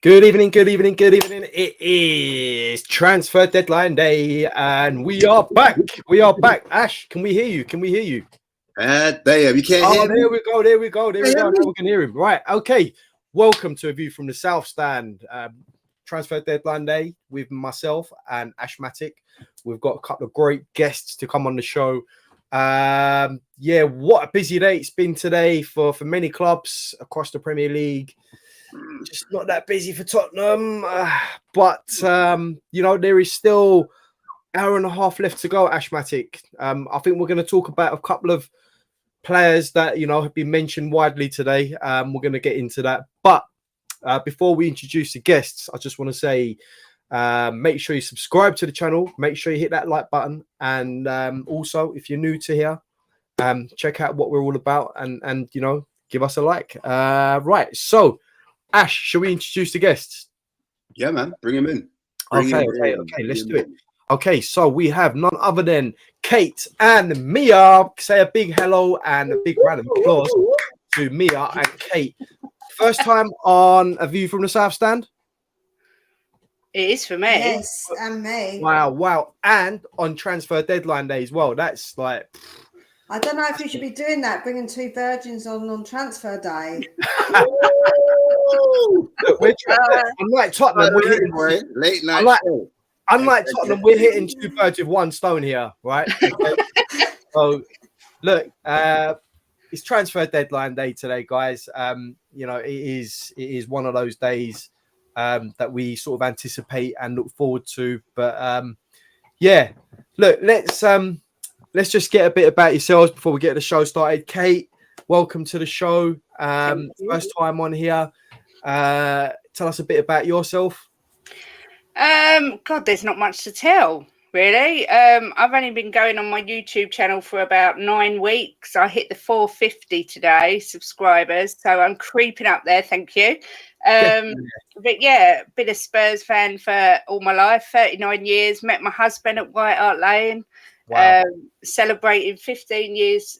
Good evening, good evening, good evening. It is transfer deadline day and we are back. We are back. Ash, can we hear you? Can we hear you? There, you can't hear me. There we go. There we go. There we go. Now we can hear him. Right. Okay. Welcome to a view from the South Stand. Transfer deadline day with myself and Ashmatic. We've got a couple of great guests to come on the show. Yeah, what a busy day it's been today for many clubs across the Premier League. Just not that busy for Tottenham, but you know, there is still an hour and a half left to go. Ashmatic. I think we're going to talk about a couple of players that have been mentioned widely today. We're going to get into that, but before we introduce the guests, I just want to say, make sure you subscribe to the channel. Make sure you hit that like button, and also if you're new to here, check out what we're all about, and give us a like. Right, so. Ash, shall we introduce the guests? Yeah, man. Bring him in. Okay. Let's do it. Okay, so we have none other than Kate and Mia. Say a big hello and a big round of applause to Mia and Kate. First time on A View from the South Stand? It is for me. Yes, and me. Wow. And on transfer deadline day as well. That's like... I don't know if you should be doing that, bringing two virgins on transfer day. Unlike Tottenham, we're hitting late night show. Unlike Tottenham, we're hitting two birds with one stone here, right? Okay. So, look, it's transfer deadline day today, guys. It is one of those days that we sort of anticipate and look forward to. But yeah, look, let's just get a bit about yourselves before we get the show started. Kate, welcome to the show. First time on here. Tell us a bit about yourself. God, there's not much to tell, really. I've only been going on my YouTube channel for about 9 weeks. I hit the 450 today subscribers, so I'm creeping up there. Thank you. But yeah, been a Spurs fan for all my life, 39 years. Met my husband at White Hart Lane. Wow. Celebrating 15 years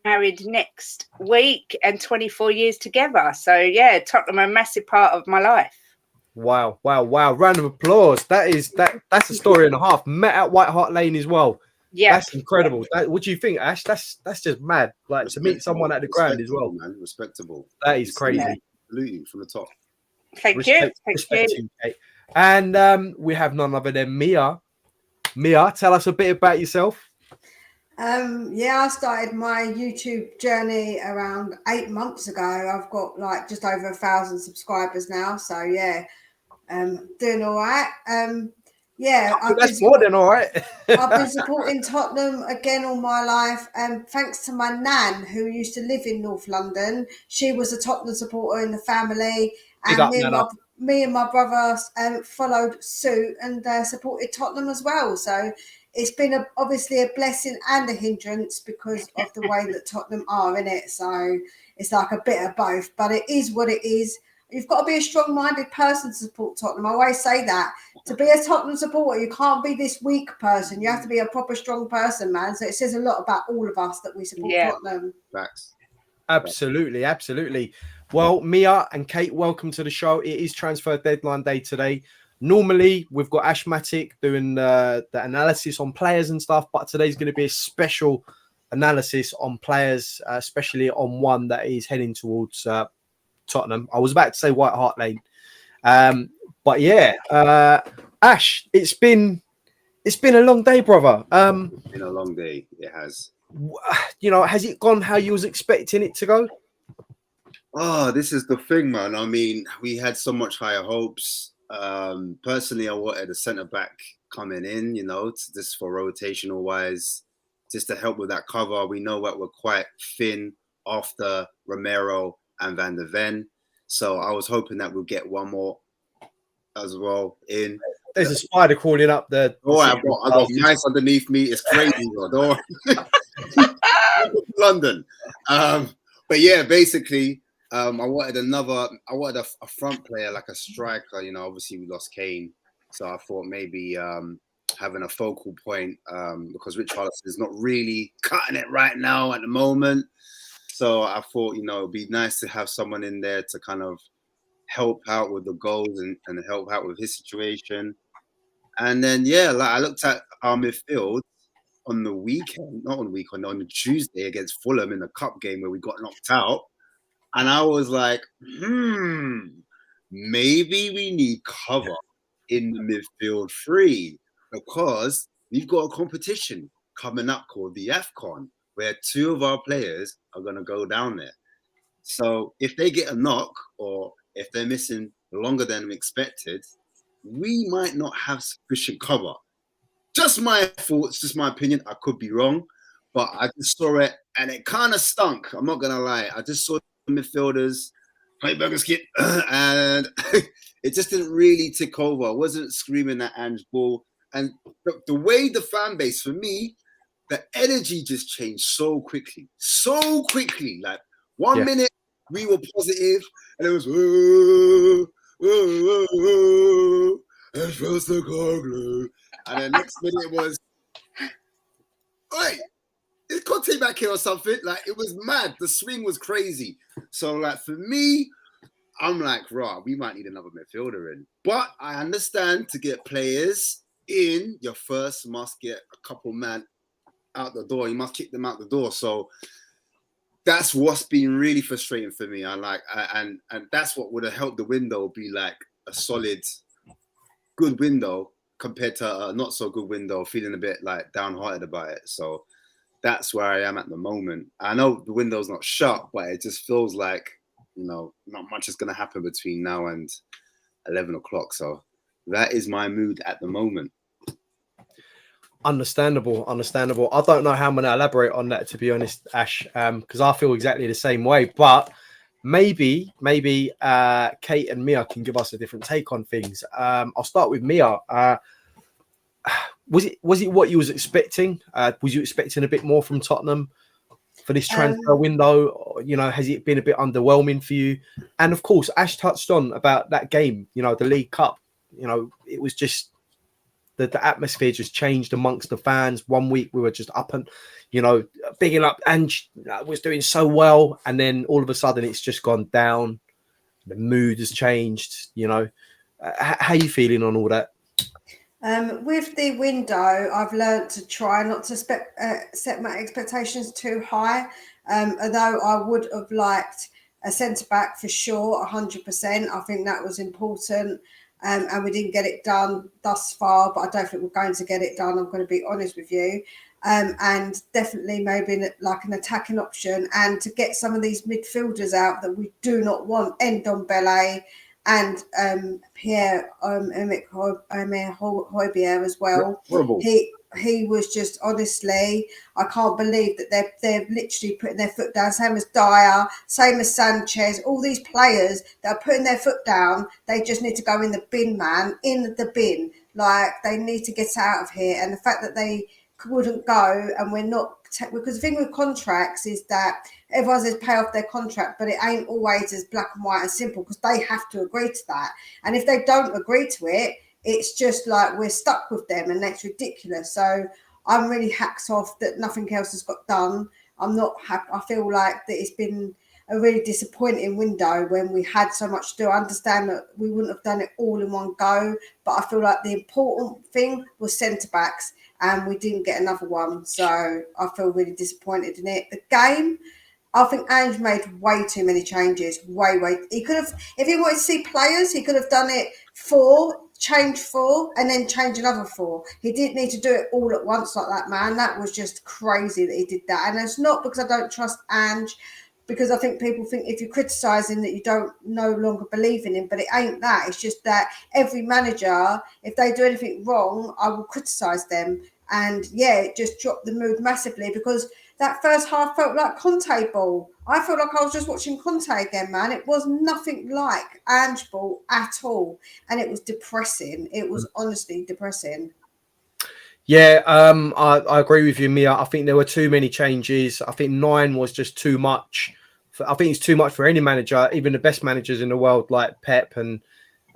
married next week and 24 years together. So yeah, Tottenham a massive part of my life. Wow. Round of applause. That's a story and a half. Met at White Hart Lane as well. Yeah, that's incredible. What do you think, Ash? That's just mad. Like to meet someone at the ground as well, man. Respectable. That is crazy. Salute you from the top. Thank you. And we have none other than Mia. Mia, tell us a bit about yourself. I started my YouTube journey around 8 months ago. I've got like just over 1,000 subscribers now. So yeah, doing all right. That's more than all right. I've been supporting Tottenham again all my life. Thanks to my nan who used to live in North London. She was a Tottenham supporter in the family. And me and my brother followed suit and supported Tottenham as well. So it's been obviously a blessing and a hindrance because of the way that Tottenham are in it. So it's like a bit of both, but it is what it is. You've got to be a strong-minded person to support Tottenham. I always say that. To be a Tottenham supporter, you can't be this weak person. You have to be a proper strong person, man. So it says a lot about all of us that we support Tottenham. Facts. Absolutely. Well, Mia and Kate, welcome to the show. It is transfer deadline day today. Normally, we've got Ashmatic doing the analysis on players and stuff, but today's going to be a special analysis on players, especially on one that is heading towards Tottenham. I was about to say White Hart Lane, but yeah, Ash, it's been a long day, brother. It's been a long day. It has. Has it gone how you was expecting it to go? Oh, this is the thing, man. I mean, we had so much higher hopes. Personally, I wanted a centre back coming in, just for rotational wise, just to help with that cover. We know that we're quite thin after Romero and Van der Ven, so I was hoping that we'll get one more as well in. There's a spider crawling up there. Oh, I got mice underneath me. It's crazy, bro. London. But yeah, basically, I wanted a front player, like a striker. Obviously we lost Kane, so I thought maybe having a focal point because Richarlison is not really cutting it right now at the moment. So I thought, it'd be nice to have someone in there to kind of help out with the goals and help out with his situation. And then, yeah, like I looked at our midfield on the weekend, not on the weekend, on the Tuesday against Fulham in the cup game where we got knocked out. And I was like, maybe we need cover in the midfield three because we've got a competition coming up called the AFCON where 2 of our players are going to go down there. So if they get a knock or if they're missing longer than expected, we might not have sufficient cover. Just my thoughts, just my opinion. I could be wrong, but I just saw it and it kind of stunk. I'm not going to lie. I just saw the midfielders play burger skip and it just didn't really tick over. I wasn't screaming at Ange ball. And the way the fan base, for me, the energy just changed so quickly. Like 1 minute we were positive and it was, it's just a glue. And the next minute was, wait, is Conte back here or something? Like, it was mad. The swing was crazy. So, like, for me, I'm like, right, we might need another midfielder in. But I understand to get players in, you first must get a couple man out the door. You must kick them out the door. So that's what's been really frustrating for me. And that's what would have helped the window be like a solid, good window compared to a not so good window, feeling a bit like downhearted about it. So that's where I am at the moment. I know the window's not shut, but it just feels like, not much is going to happen between now and 11 o'clock. So that is my mood at the moment. Understandable. I don't know how I'm going to elaborate on that, to be honest, Ash, because I feel exactly the same way. But maybe Kate and Mia can give us a different take on things. I'll start with Mia. Was it what you was expecting? Was you expecting a bit more from Tottenham for this transfer window? Has it been a bit underwhelming for you? And of course, Ash touched on about that game, the League Cup. It was just the atmosphere just changed amongst the fans. 1 week we were just up and, bigging up and was doing so well. And then all of a sudden it's just gone down. The mood has changed, how are you feeling on all that? With the window, I've learned to try not to set my expectations too high. Although I would have liked a centre-back for sure, 100%. I think that was important. And we didn't get it done thus far, but I don't think we're going to get it done. I'm going to be honest with you. And definitely maybe like an attacking option, and to get some of these midfielders out that we do not want, Ndombele and Pierre Emerick Højbjerg as well. Horrible. He was just, honestly, I can't believe that they're literally putting their foot down. Same as Dyer, same as Sanchez. All these players that are putting their foot down, they just need to go in the bin, man. In the bin. Like, they need to get out of here. And the fact that they wouldn't go, and we're not, because the thing with contracts is that everyone says pay off their contract, but it ain't always as black and white and simple, because they have to agree to that. And if they don't agree to it, it's just like we're stuck with them, and that's ridiculous. So I'm really hacked off that nothing else has got done. I'm not happy. I feel like that it's been a really disappointing window when we had so much to do. I understand that we wouldn't have done it all in one go, but I feel like the important thing was centre-backs, and we didn't get another one. So I feel really disappointed in it. The game, I think Ange made way too many changes. Way. He could have, if he wanted to see players, he could have done it 4, change 4, and then change another 4. He didn't need to do it all at once like that, man. That was just crazy that he did that. And it's not because I don't trust Ange, because I think people think if you criticise him that you don't no longer believe in him, but it ain't that. It's just that every manager, if they do anything wrong, I will criticise them. And yeah, it just dropped the mood massively, because that first half felt like Conte ball. I felt like I was just watching Conte again, man. It was nothing like Ange ball at all. And it was depressing. It was honestly depressing. Yeah, I agree with you, Mia. I think there were too many changes. I think 9 was just too much. I think it's too much for any manager, even the best managers in the world like Pep and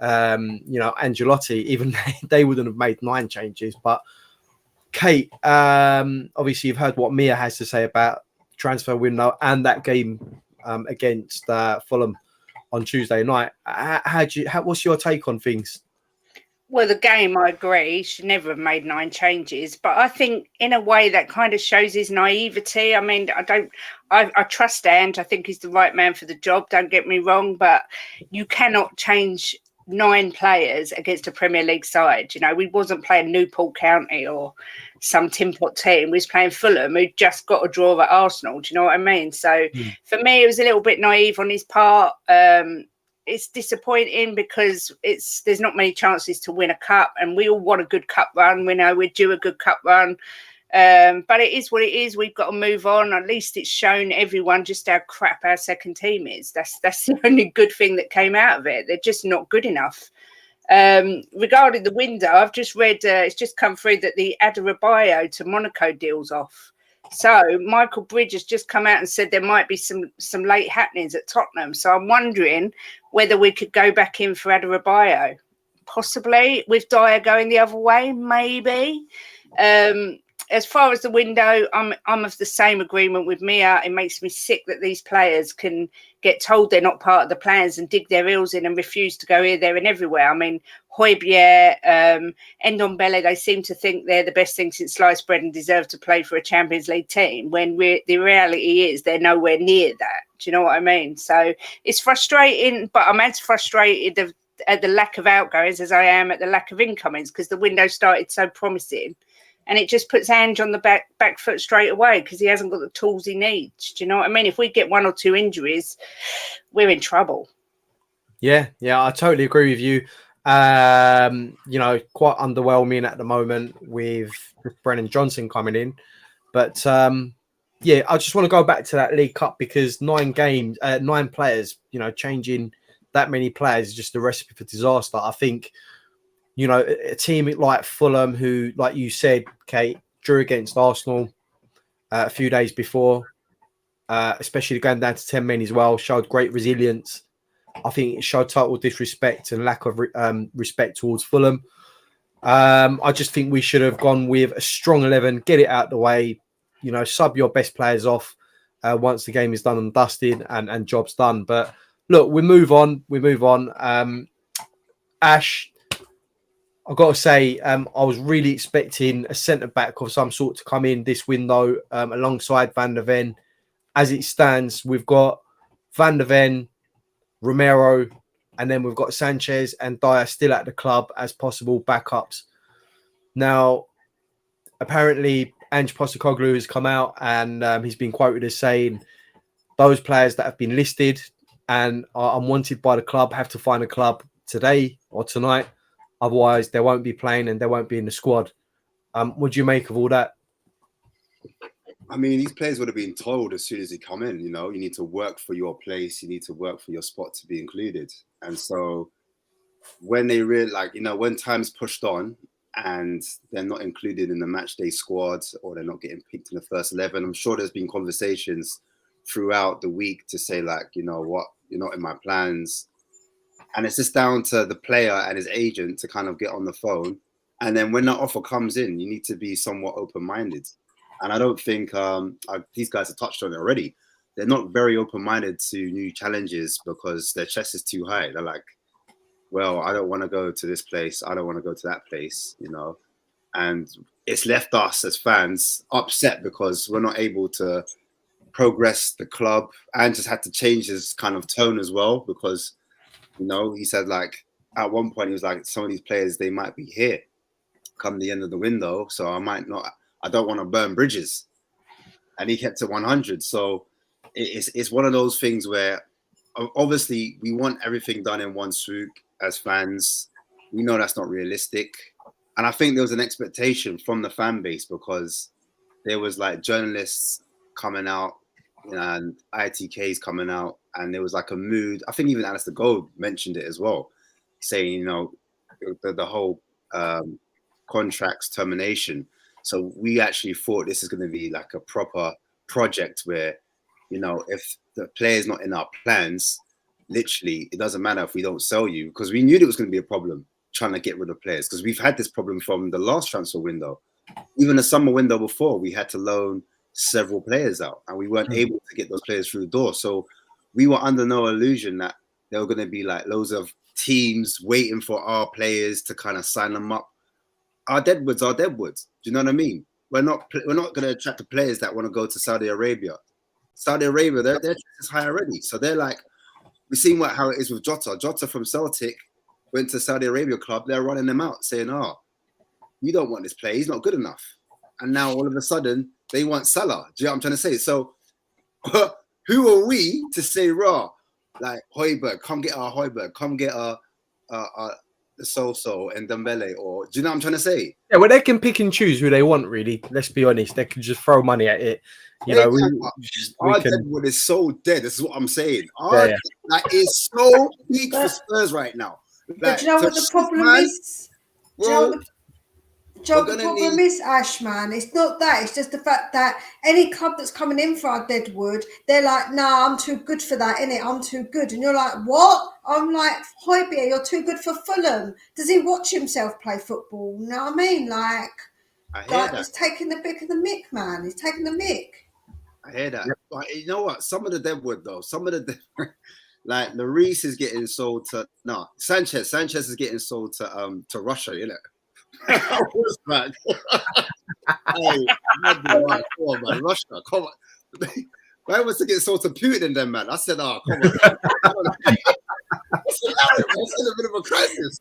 Ancelotti. Even they wouldn't have made 9 changes. But Kate, obviously you've heard what Mia has to say about transfer window and that game against Fulham. on Tuesday night. What's your take on things? Well, the game, I agree, should never have made 9 changes. But I think in a way that kind of shows his naivety. I mean, I trust Ange. I think he's the right man for the job. Don't get me wrong. But you cannot change 9 players against a Premier League side. You know, we wasn't playing Newport County or some tin pot team. We was playing Fulham, who just got a draw at Arsenal. Do you know what I mean? So for me, it was a little bit naive on his part. It's disappointing because there's not many chances to win a cup, and we all want a good cup run. We know we're due a good cup run, but it is what it is. We've got to move on. At least it's shown everyone just how crap our second team is. That's the only good thing that came out of it. They're just not good enough. Regarding the window, I've just read it's just come through that the Adebayo to Monaco deal's off. So Michael Bridge has just come out and said there might be some late happenings at Tottenham. So I'm wondering whether we could go back in for Adebayo, possibly, with Dyer going the other way, maybe. As far as the window, I'm of the same agreement with Mia. It makes me sick that these players can get told they're not part of the plans and dig their heels in and refuse to go here, there and everywhere. I mean, Højbjerg, Ndombele, they seem to think they're the best thing since sliced bread and deserve to play for a Champions League team, when the reality is they're nowhere near that. Do you know what I mean? So it's frustrating, but I'm as frustrated at the lack of outgoings as I am at the lack of incomings, because the window started so promising. And it just puts Ange on the back foot straight away because he hasn't got the tools he needs. Do you know what I mean? If we get 1 or 2 injuries, we're in trouble. Yeah, I totally agree with you. You know, quite underwhelming at the moment with Brennan Johnson coming in. But yeah, I just want to go back to that League Cup because 9 players, you know, changing that many players is just a recipe for disaster. I think, you know, a team like Fulham, who, like you said, Kate, drew against Arsenal a few days before, especially going down to 10 men as well, showed great resilience. I think it showed total disrespect and lack of respect towards Fulham. I just think we should have gone with a strong 11, get it out the way, you know, sub your best players off once the game is done and dusted and job's done. But look, we move on. Ash, I've got to say, I was really expecting a centre-back of some sort to come in this window alongside Van der Ven. As it stands, we've got Van der Ven, Romero, and then we've got Sanchez and Dyer still at the club as possible backups. Now, apparently, Ange Postecoglou has come out and he's been quoted as saying those players that have been listed and are unwanted by the club have to find a club today or tonight. Otherwise, they won't be playing and they won't be in the squad. What do you make of all that? I mean, these players would have been told as soon as they come in, you know, you need to work for your place. You need to work for your spot to be included. And so when they realize, you know, when time's pushed on and they're not included in the match day squad or they're not getting picked in the first 11, I'm sure there's been conversations throughout the week to say, like, you know what, you're not in my plans. And it's just down to the player and his agent to kind of get on the phone. And then when that offer comes in, you need to be somewhat open-minded. And I don't think these guys have touched on it already. They're not very open-minded to new challenges because their chest is too high. They're like, well, I don't want to go to this place. I don't want to go to that place, you know. And it's left us as fans upset because we're not able to progress the club. And just had to change his kind of tone as well because, you know, he said, like, at one point he was like, some of these players, they might be here come the end of the window. So I don't want to burn bridges. And he kept it 100. So it's one of those things where obviously we want everything done in one swoop as fans. We know that's not realistic. And I think there was an expectation from the fan base because there was like journalists coming out, you know, and ITKs coming out, and there was like a mood. I think even Alistair Gold mentioned it as well, saying, you know, the whole contracts termination. So we actually thought this is going to be like a proper project where, you know, if the player's not in our plans, literally, it doesn't matter if we don't sell you, because we knew there was going to be a problem trying to get rid of players, because we've had this problem from the last transfer window. Even the summer window before, we had to loan several players out and we weren't able to get those players through the door. So we were under no illusion that there were going to be like loads of teams waiting for our players to kind of sign them up. Our deadwoods are deadwoods. Do you know what I mean? We're not going to attract the players that want to go to Saudi Arabia. Saudi Arabia, their tax is high already. So they're like, we've seen how it is with Jota. Jota from Celtic went to Saudi Arabia club. They're running them out, saying, "Oh, you don't want this player. He's not good enough." And now all of a sudden they want Salah. Do you know what I'm trying to say? So who are we to say, "Raw, like Højbjerg, come get our Højbjerg, come get our So and Dembele," or do you know what I'm trying to say? Yeah, well, they can pick and choose who they want, really. Let's be honest. They can just throw money at it. You know, our deadwood is so dead. This is what I'm saying. Like, it's so big for Spurs right now. Like, but do you know what the problem is? Do you know what the problem is, Ash, man? It's not that. It's just the fact that any club that's coming in for our deadwood, they're like, "Nah, I'm too good for that, innit? I'm too good." And you're like, "What?" I'm like, "Højbjerg, you're too good for Fulham." Does he watch himself play football? You know what I mean? Like he's taking the pick of the mick, man. He's taking the mick. I hear that. Yep. But you know what? Some of the deadwood, though, like Lloris is getting sold to Sanchez. Sanchez is getting sold to Russia, you know. I was back. Hey, come on, man. Russia, come on. Why was to get sold to Putin then, man? I said, "Oh, come on." It's a bit of a crisis.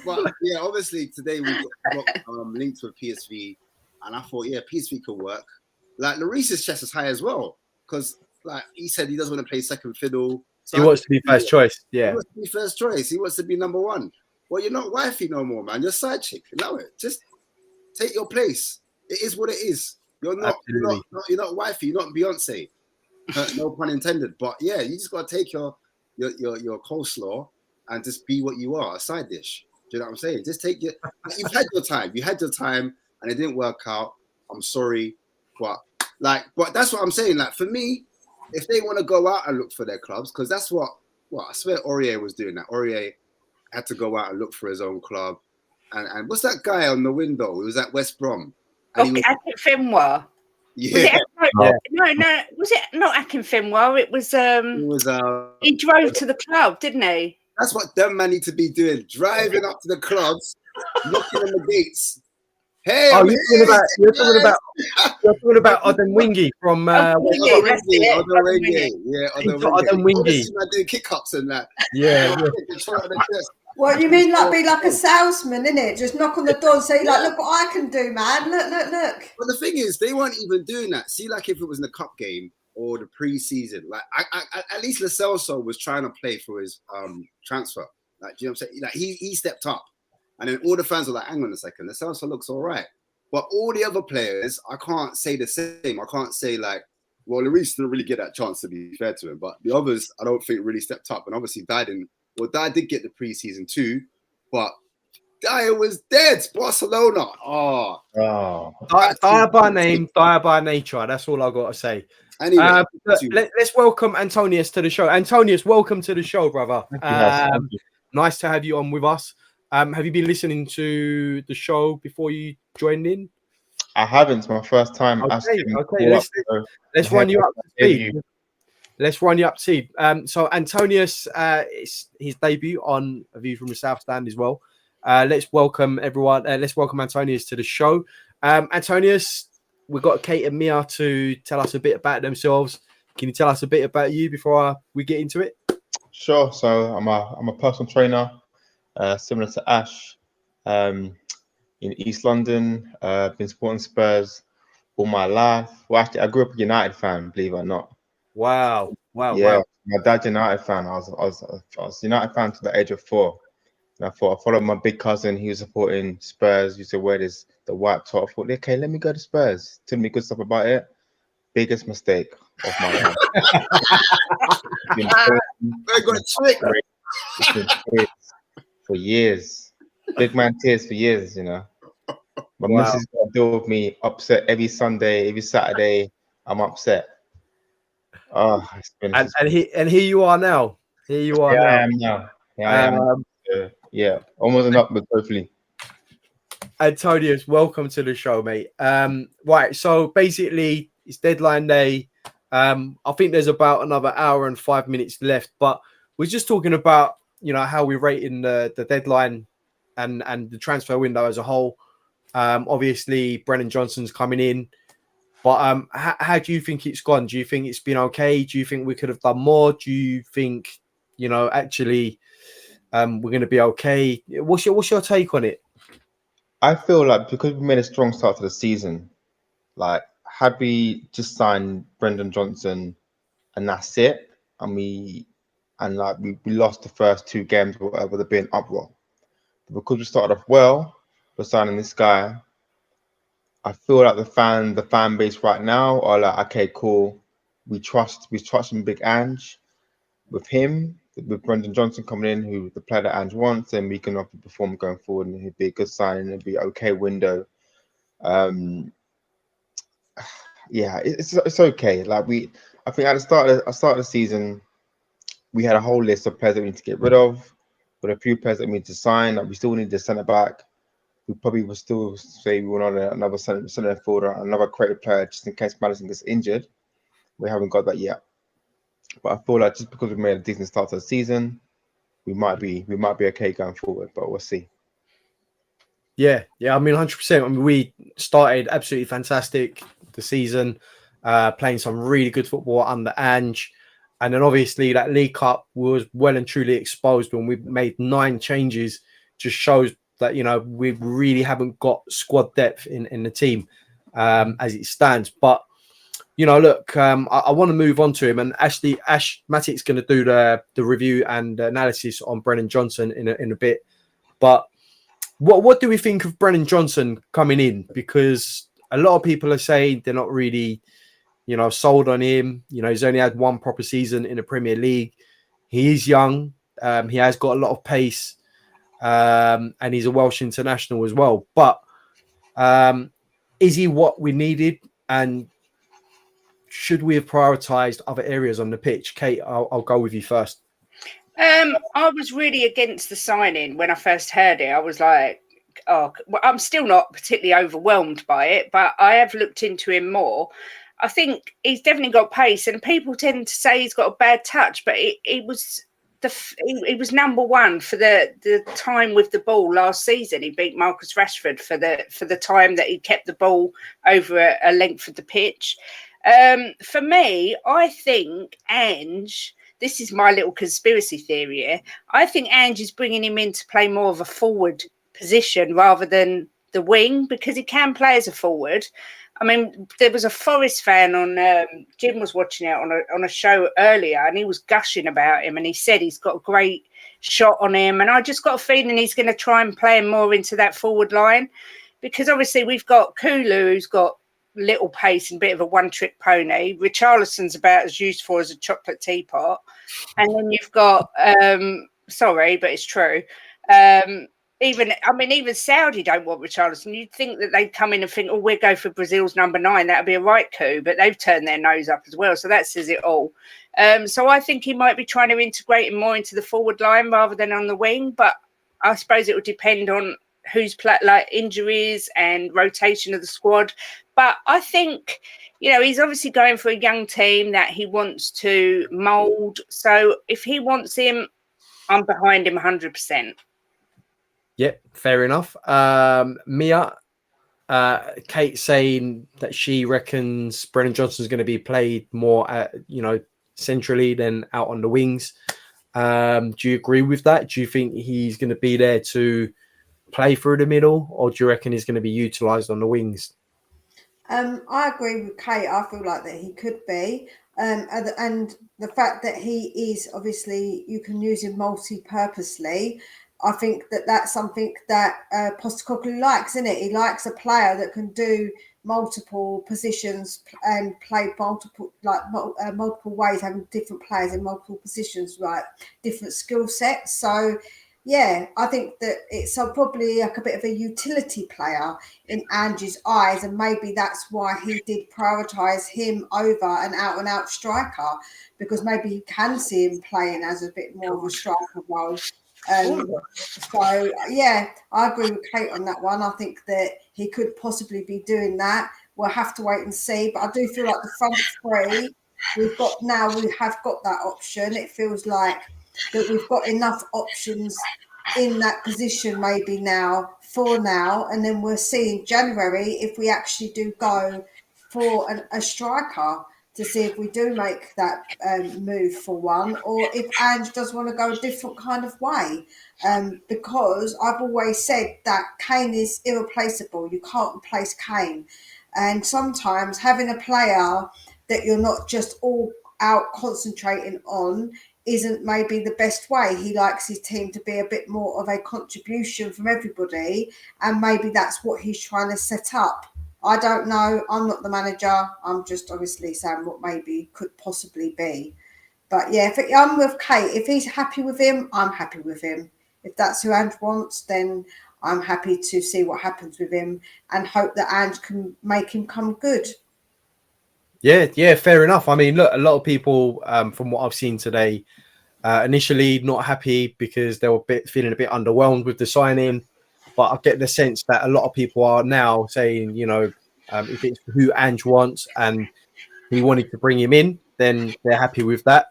But yeah, obviously today we got linked with PSV, and I thought, yeah, PSV could work. Like Lloris's chest is high as well, because like he said, he doesn't want to play second fiddle. So he wants to be first choice. Yeah, he wants to be first choice. He wants to be number one. Well, you're not wifey no more, man. You're side chick. You know it. Just take your place. It is what it is. You're not wifey. You're not Beyonce. No pun intended. But yeah, you just gotta take your coleslaw and just be what you are, a side dish. Do you know what I'm saying? Just take your. You've had your time. You had your time, and it didn't work out. I'm sorry, but that's what I'm saying. Like for me, if they want to go out and look for their clubs, because that's what I swear Aurier was doing that. Aurier had to go out and look for his own club. And what's that guy on the window? He was at West Brom. Akinfenwa. Yeah. No. Was it not Akinfenwa? It was. He drove to the club, didn't he? That's what them man need to be doing. Driving up to the clubs, knocking on the gates. Hey, you're talking about Odin Wingy from Odin Wingy. I do kick-ups and that. Yeah. Well, you mean like be like a salesman, innit? Just knock on the door and say, like, "Look what I can do, man. Look." But the thing is, they weren't even doing that. See, like if it was in the cup game or the pre-season, like I at least Lo Celso was trying to play for his transfer. Like, do you know what I'm saying? Like he stepped up. And then all the fans were like, "Hang on a second, the Salsa looks all right." But all the other players, I can't say the same. I can't say like, well, Lloris didn't really get that chance, to be fair to him. But the others, I don't think really stepped up. And obviously Dyer did get the preseason too, but Dyer was dead. Barcelona. Dyer by name, Dyer by nature. That's all I got to say. Anyway, let's welcome Antonius to the show. Antonius, welcome to the show, brother. Nice to have you on with us. Have you been listening to the show before you joined in? I haven't. It's my first time. Okay. Let's run you up to speed. Let's run you up to speed. So Antonius, it's his debut on A View from the South Stand as well. Let's welcome everyone. Let's welcome Antonius to the show. Antonius, we've got Kate and Mia to tell us a bit about themselves. Can you tell us a bit about you before we get into it? Sure. So I'm a personal trainer. Similar to Ash, in East London, been supporting Spurs all my life. Well, actually, I grew up a United fan, believe it or not. Wow. Yeah, my dad's a United fan. I was a United fan to the age of 4. And I followed my big cousin. He was supporting Spurs. Used to wear the white top. I thought, okay, let me go to Spurs. Tell me good stuff about it. Biggest mistake of my life. Very good trick. For years, big man tears for years, you know. My missus got to deal with me upset every Sunday, every Saturday. I'm upset. And here you are now. I am now. Yeah, almost enough, but hopefully. Antonius, welcome to the show, mate. Right, so basically it's deadline day. I think there's about another hour and 5 minutes left, but we're just talking about, how we're rating the deadline and the transfer window as a whole. Obviously, Brennan Johnson's coming in. But how do you think it's gone? Do you think it's been okay? Do you think we could have done more? Do you think, actually we're going to be okay? What's your take on it? I feel like because we made a strong start to the season, like had we just signed Brendan Johnson and that's it, and we lost the first 2 games, whatever, would have been uproar. But because we started off well, we're signing this guy. I feel like the fan base right now are like, okay, cool. We trust in Big Ange. With him, with Brendan Johnson coming in, who the player that Ange wants, and we can often perform going forward, and he'd be a good sign, and it'd be an okay window. Yeah, it's okay. Like I think at the start of the season, we had a whole list of players that we need to get rid of, with a few players that we need to sign. Like we still need the centre back. We probably will still say we want another centre forward, another creative player, just in case Madison gets injured. We haven't got that yet. But I feel like just because we've made a decent start to the season, we might be okay going forward, but we'll see. Yeah. I mean, 100%. I mean, we started absolutely fantastic the season, playing some really good football under Ange. And then obviously that League Cup was well and truly exposed when we made 9 changes. Just shows that, we really haven't got squad depth in the team as it stands. But, look, I want to move on to him. And Ashmatic's going to do the review and analysis on Brennan Johnson in a bit. But what do we think of Brennan Johnson coming in? Because a lot of people are saying they're not really, sold on him. He's only had 1 proper season in the Premier League. He is young. He has got a lot of pace. And he's a Welsh international as well. But is he what we needed? And should we have prioritised other areas on the pitch? Kate, I'll go with you first. I was really against the signing when I first heard it. I was like, well, I'm still not particularly overwhelmed by it, but I have looked into him more. I think he's definitely got pace, and people tend to say he's got a bad touch, but he was number 1 for the time with the ball last season. He beat Marcus Rashford for the time that he kept the ball over a length of the pitch. For me, I think Ange, this is my little conspiracy theory here, I think Ange is bringing him in to play more of a forward position rather than the wing, because he can play as a forward. I mean, there was a Forest fan on, Jim was watching it on a show earlier, and he was gushing about him, and he said he's got a great shot on him, and I just got a feeling he's going to try and play him more into that forward line, because obviously we've got Kulu, who's got little pace and a bit of a one-trick pony. Richarlison's about as useful as a chocolate teapot. And then you've got, sorry, but it's true, even Saudi don't want Richarlison. You'd think that they'd come in and think, we'll go for Brazil's number 9. That'd be a right coup, but they've turned their nose up as well. So that says it all. So I think he might be trying to integrate him more into the forward line rather than on the wing. But I suppose it would depend on who's like injuries and rotation of the squad. But I think, he's obviously going for a young team that he wants to mould. So if he wants him, I'm behind him 100%. Yep, fair enough. Mia, Kate saying that she reckons Brennan Johnson's going to be played more, centrally than out on the wings. Do you agree with that? Do you think he's going to be there to play through the middle, or do you reckon he's going to be utilised on the wings? I agree with Kate. I feel like that he could be. And the fact that he is, obviously, you can use him multi-purposely. I think that that's something that Postecoglou likes, isn't it? He likes a player that can do multiple positions and play multiple ways, having different players in multiple positions, right? Different skill sets. So, yeah, I think that it's probably like a bit of a utility player in Ange's eyes, and maybe that's why he did prioritise him over an out-and-out striker, because maybe he can see him playing as a bit more of a striker role. So, yeah, I agree with Kate on that one. I think that he could possibly be doing that. We'll have to wait and see. But I do feel like the front three we have got that option. It feels like that we've got enough options in that position maybe now, and then we'll see in January if we actually do go for a striker, to see if we do make that move for one, or if Ange does want to go a different kind of way. Because I've always said that Kane is irreplaceable. You can't replace Kane. And sometimes having a player that you're not just all out concentrating on isn't maybe the best way. He likes his team to be a bit more of a contribution from everybody, and maybe that's what he's trying to set up. I don't know. I'm not the manager. I'm just obviously saying what maybe could possibly be. But yeah, I'm with Kate. If he's happy with him, I'm happy with him. If that's who Ange wants, then I'm happy to see what happens with him and hope that Ange can make him come good. Yeah, fair enough. I mean, look, a lot of people, from what I've seen today, initially not happy because they were feeling a bit underwhelmed with the signing. But I get the sense that a lot of people are now saying, if it's who Ange wants and he wanted to bring him in, then they're happy with that.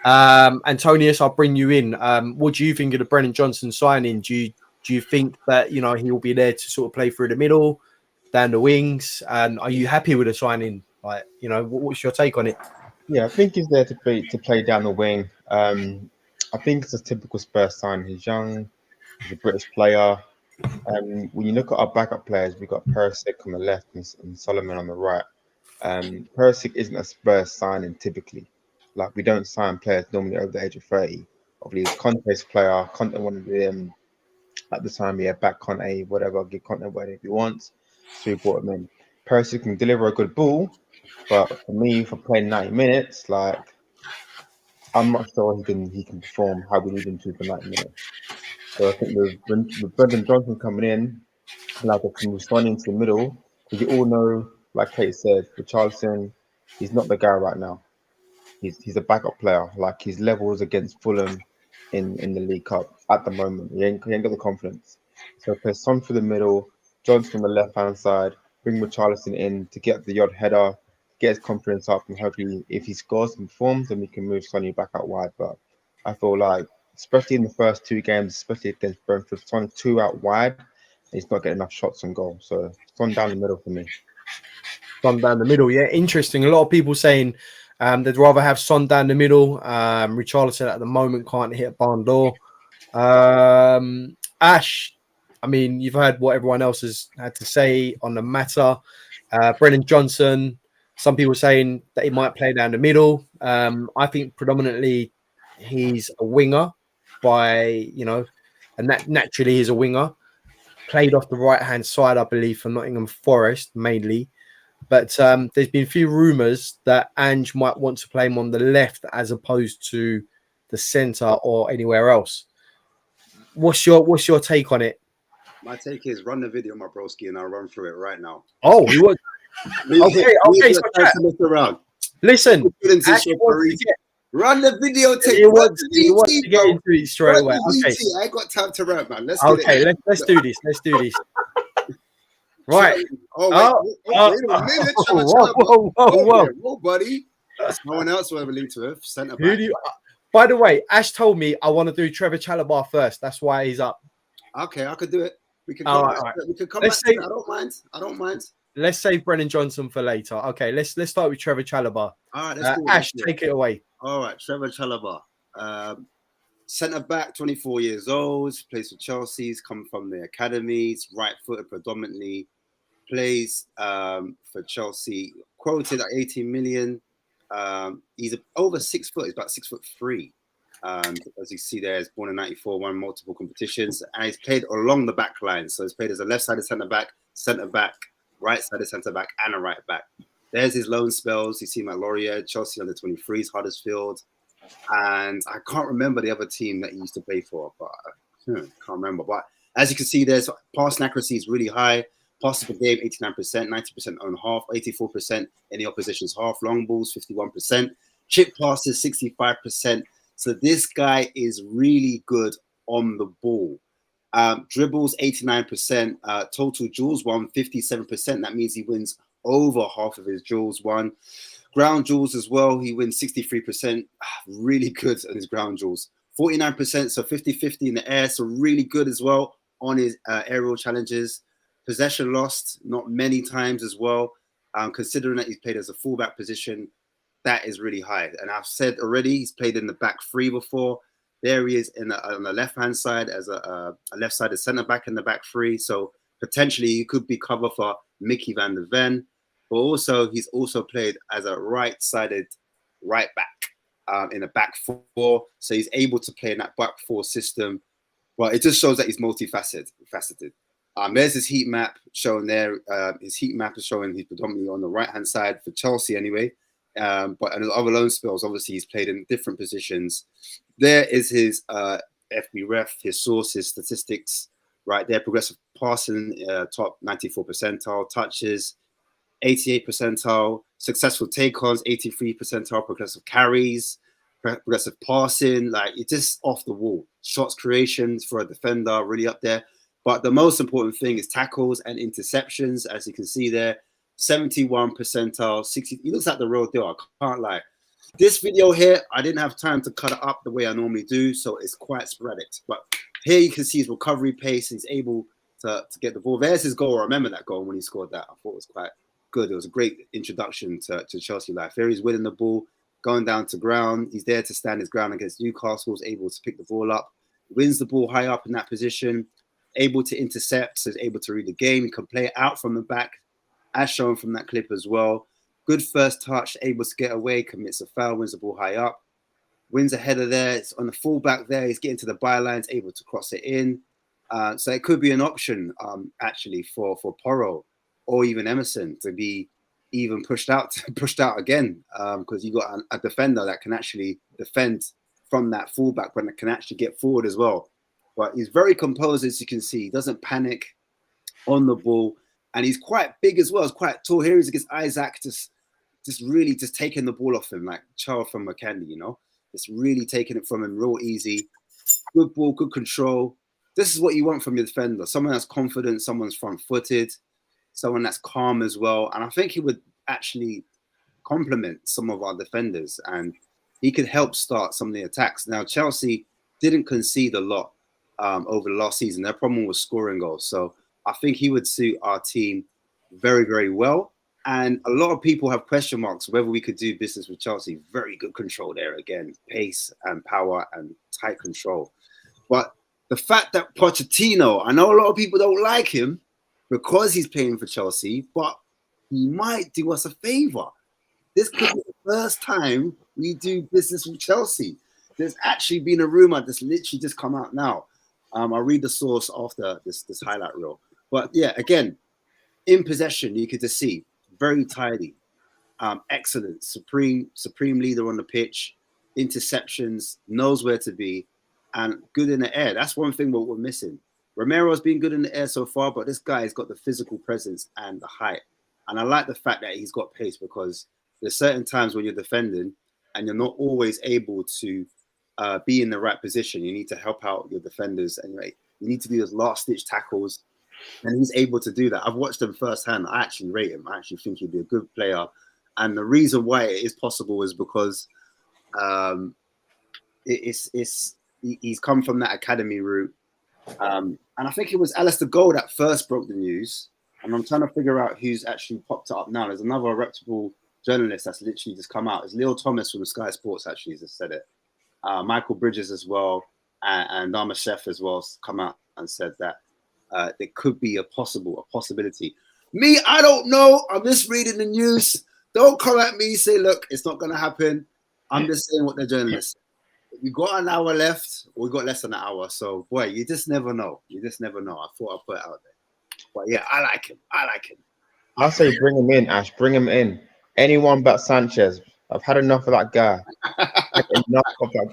Antonius, I'll bring you in. What do you think of the Brennan Johnson signing? Do you think that he will be there to sort of play through the middle, down the wings? And are you happy with the signing? Like, what's your take on it? Yeah, I think he's there to play down the wing. I think it's a typical Spurs sign. He's young. He's a British player. When you look at our backup players, we've got Perisic on the left and Solomon on the right. Perisic isn't a Spurs signing typically. Like, we don't sign players normally over the age of 30. Obviously, he's Conte's player. Conte wanted him at the time. Yeah, back Conte, whatever. Give Conte whatever he wants. So we brought him in. Perisic can deliver a good ball, but for me, for playing 90 minutes, like, I'm not sure he can perform how we need him to for 90 minutes. So I think with Brendan Johnson coming in, like, I can respond into the middle, because you all know, like Kate said, for Richarlison, he's not the guy right now. He's a backup player. Like, his levels against Fulham in the League Cup at the moment, he ain't got the confidence. So play Son through the middle, Johnson on the left hand side, bring Richarlison in to get the odd header, get his confidence up, and hopefully if he scores and performs, then we can move Sonny back out wide. But I feel like, especially in the first two games, especially against Brentford, Son 2 out wide, he's not getting enough shots on goal. So Son down the middle for me. Son down the middle, yeah, interesting. A lot of people saying they'd rather have Son down the middle. Richarlison at the moment can't hit a barn door. Ash, I mean, you've heard what everyone else has had to say on the matter. Brennan Johnson, some people saying that he might play down the middle. I think predominantly he's a winger and that naturally he's a winger. Played off the right-hand side, I believe, for Nottingham Forest mainly. But there's been a few rumours that Ange might want to play him on the left as opposed to the centre or anywhere else. What's your take on it? My take is run the video, my broski, and I'll run through it right now. Oh, he was okay. So chat. Listen, run the video tape. He wants to get into it straight away. Okay, I ain't got time to rap, man. Let's do this. Right. Wait a minute. Whoa, buddy. No one else will ever lead to it. Centre back. By the way, Ash told me I want to do Trevor Chalobah first. That's why he's up. Okay, I could do it. We can come back. We can come back. I don't mind. Let's save Brennan Johnson for later. Okay, let's start with Trevor Chalobah. All right, let's do it. Ash, take it away. All right, Trevor Chalobah. Centre back, 24 years old, plays for Chelsea. He's come from the academies, right-footed predominantly. Plays for Chelsea, quoted at 18 million. He's over 6 foot. He's about 6'3". As you see there, he's born in '94, won multiple competitions, and he's played along the back line. So he's played as a left-sided centre back, right-sided centre back, and a right back. There's his loan spells. You see him at Laurier, Chelsea under 23s, Huddersfield, and I can't remember the other team that he used to play for, but can't remember. But as you can see, there's passing accuracy is really high. Passes per game, 89%, 90% own half, 84% in the opposition's half. Long balls, 51%. Chip passes, 65%. So this guy is really good on the ball. Dribbles, 89%. Total duels won, 57%. That means he wins over half of his duels won. Ground duels as well, he wins 63%. Really good at his ground duels. 49%, so 50-50 in the air, so really good as well on his aerial challenges. Possession lost, not many times as well. Considering that he's played as a fullback position, that is really high. And I've said already, he's played in the back three before. There he is on the left-hand side as a left-sided centre-back in the back three. So potentially he could be cover for Mickey van der Ven. But also, he's also played as a right-sided right-back in a back four. So he's able to play in that back four system. Well, it just shows that he's multifaceted. There's his heat map shown there. His heat map is showing he's predominantly on the right-hand side for Chelsea anyway. But in other loan spells, obviously, he's played in different positions. There is his FB ref, his source, his statistics right there. Progressive passing, top 94 percentile, touches, 88 percentile, successful take-ons, 83 percentile, progressive carries, progressive passing, like it's just off the wall. Shots creations for a defender, really up there. But the most important thing is tackles and interceptions, as you can see there. 71 percentile, 60. He looks like the real deal. I can't lie. This video here, I didn't have time to cut it up the way I normally do, so it's quite sporadic. But here you can see his recovery pace. He's able to get the ball. There's his goal. I remember that goal when he scored that. I thought it was quite good. It was a great introduction to Chelsea life. There he's winning the ball, going down to ground. He's there to stand his ground against Newcastle. He's able to pick the ball up, wins the ball high up in that position, able to intercept, so he's able to read the game. He can play it out from the back, as shown from that clip as well. Good first touch, able to get away, commits a foul, wins the ball high up, wins a header there. It's on the fullback there. He's getting to the bylines, able to cross it in. So it could be an option actually for Porro or even Emerson to be even pushed out again, because you got a defender that can actually defend from that fullback, but can actually get forward as well. But he's very composed, as you can see. He doesn't panic on the ball. And he's quite big as well. He's quite tall. Here he's against Isaac, just really taking the ball off him, like Charles from McKendy, you know? Just really taking it from him real easy. Good ball, good control. This is what you want from your defender. Someone that's confident, someone's front-footed, someone that's calm as well. And I think he would actually complement some of our defenders, and he could help start some of the attacks. Now, Chelsea didn't concede a lot over the last season. Their problem was scoring goals. So I think he would suit our team very, very well. And a lot of people have question marks whether we could do business with Chelsea. Very good control there again. Pace and power and tight control. But the fact that Pochettino, I know a lot of people don't like him because he's playing for Chelsea, but he might do us a favor. This could be the first time we do business with Chelsea. There's actually been a rumor that's literally just come out now. I'll read the source after this highlight reel. But yeah, again, in possession, you could just see very tidy, excellent, supreme leader on the pitch, interceptions, knows where to be, and good in the air. That's one thing we're missing. Romero's been good in the air so far, but this guy has got the physical presence and the height. And I like the fact that he's got pace, because there's certain times when you're defending and you're not always able to be in the right position. You need to help out your defenders, and you need to do those last-ditch tackles. And he's able to do that. I've watched him firsthand. I actually rate him. I actually think he'd be a good player. And the reason why it is possible is because he's come from that academy route. And I think it was Alistair Gold that first broke the news. And I'm trying to figure out who's actually popped it up now. There's another reputable journalist that's literally just come out. It's Leo Thomas from Sky Sports actually just said it. Michael Bridges as well, and Dharma Chef as well come out and said that there could be a possibility. Me, I don't know. I'm just reading the news. Don't come at me, say, look, it's not going to happen. I'm just saying what the journalists say. We got an hour left, or we got less than an hour. So, boy, you just never know. I thought I'd put it out there. But yeah, I like him. I say bring him in, Ash. Bring him in. Anyone but Sanchez. I've had enough of that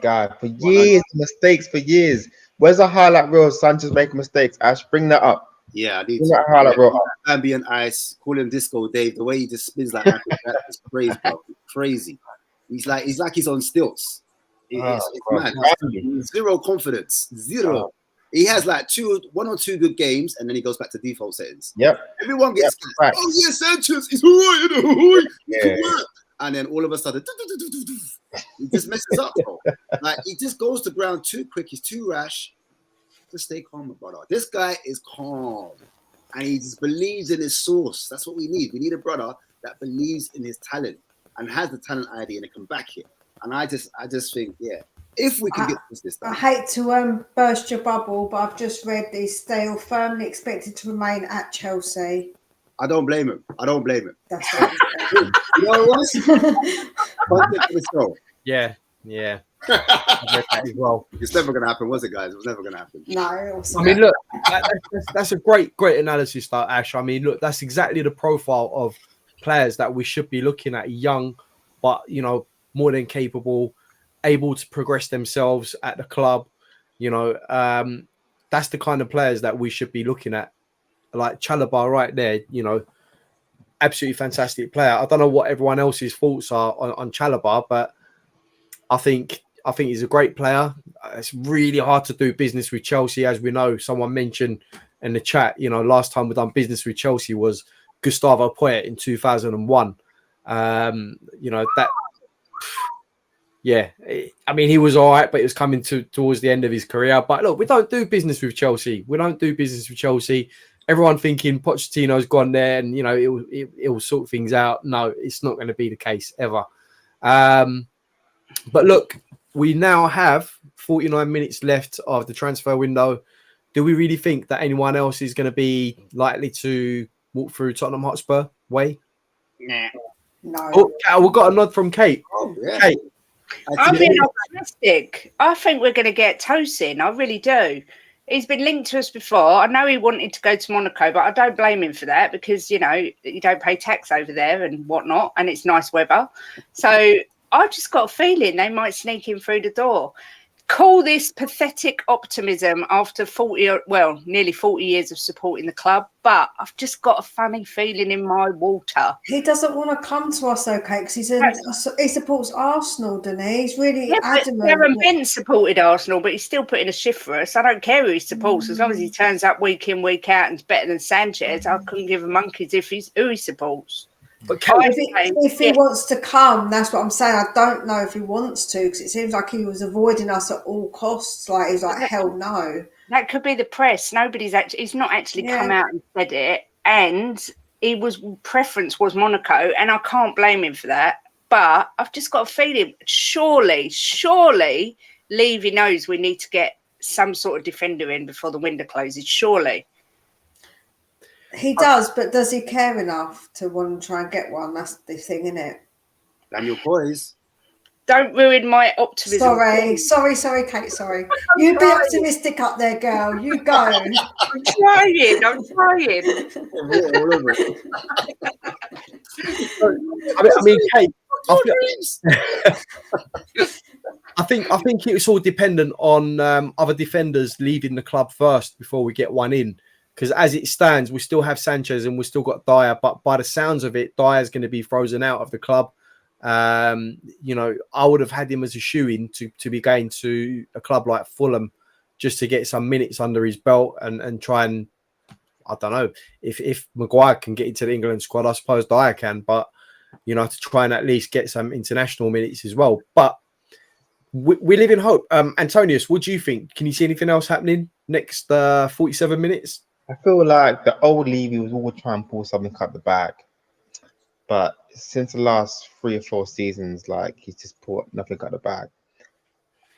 guy. For years, mistakes for years. Where's the highlight reel? Sanchez making mistakes. Ash, bring that up. Yeah, I need bring to. That highlight reel. Ambient ice. Call him Disco Dave. The way he just spins like that is crazy, bro. Crazy. He's like he's on stilts. It's mad. Zero confidence. Zero. Oh. He has like one or two good games, and then he goes back to default settings. Yep. Everyone gets right. Oh yeah, Sanchez. He's all right. Yeah. And then all of a sudden, he just messes up, bro. Like he just goes to ground too quick. He's too rash. Just stay calm, my brother. This guy is calm, and he just believes in his source. That's what we need. We need a brother that believes in his talent and has the talent ID and it can back it. And I just think, yeah, if we can get this done. I hate to burst your bubble, but I've just read this. They are firmly expected to remain at Chelsea. I don't blame him. That's what You know what it was? Yeah. I read that as well. It's never going to happen, was it, guys? It was never going to happen. No. I mean, look, that's a great analysis, that Ash. I mean, look, that's exactly the profile of players that we should be looking at. Young, but more than capable, able to progress themselves at the club. That's the kind of players that we should be looking at. Like Chalobah right there, absolutely fantastic player. I don't know what everyone else's thoughts are on Chalobah, but I think he's a great player. It's really hard to do business with Chelsea, as we know. Someone mentioned in the chat, last time we done business with Chelsea was Gustavo Poyet in 2001. Yeah, I mean, he was all right, but it was coming towards the end of his career. But look, we don't do business with Chelsea. Everyone thinking Pochettino's gone there and, it'll sort things out. No, it's not going to be the case ever. But look, we now have 49 minutes left of the transfer window. Do we really think that anyone else is going to be likely to walk through Tottenham Hotspur way? Nah. No. Oh, we've got a nod from Kate. Oh, yeah. Kate. I'm being optimistic. I think we're going to get Tosin. I really do. He's been linked to us before. I know he wanted to go to Monaco, but I don't blame him for that because, you don't pay tax over there and whatnot, and it's nice weather. So I've just got a feeling they might sneak in through the door. Call this pathetic optimism after nearly 40 years of supporting the club, but I've just got a funny feeling in my water. He doesn't want to come to us, okay? Because he supports Arsenal, doesn't he? He's really adamant. Darren Bent supported Arsenal, but he's still putting a shift for us. I don't care who he supports, as long as he turns up week in, week out and is better than Sanchez. I couldn't give a monkeys who he supports. But if he wants to come, that's what I'm saying. I don't know if he wants to because it seems like he was avoiding us at all costs. Like he's like, hell no. That could be the press. He's not actually come out and said it. And preference was Monaco, and I can't blame him for that. But I've just got a feeling, surely, Levy knows we need to get some sort of defender in before the window closes. Surely. He does, but does he care enough to want to try and get one? That's the thing, isn't it? Daniel Boys. Don't ruin my optimism. Sorry, Kate. Sorry. You be optimistic up there, girl. You go. I'm trying. I mean, Kate. I think it's all dependent on other defenders leaving the club first before we get one in. Because as it stands, we still have Sanchez and we've still got Dyer. But by the sounds of it, Dyer's going to be frozen out of the club. I would have had him as a shoe-in to be going to a club like Fulham just to get some minutes under his belt and try and, I don't know, if Maguire can get into the England squad, I suppose Dyer can. But, to try and at least get some international minutes as well. But we live in hope. Antonius, what do you think? Can you see anything else happening next 47 minutes? I feel like the old Levy was always trying to pull something out the bag. But since the last 3 or 4 seasons, he's just pulled nothing out the bag.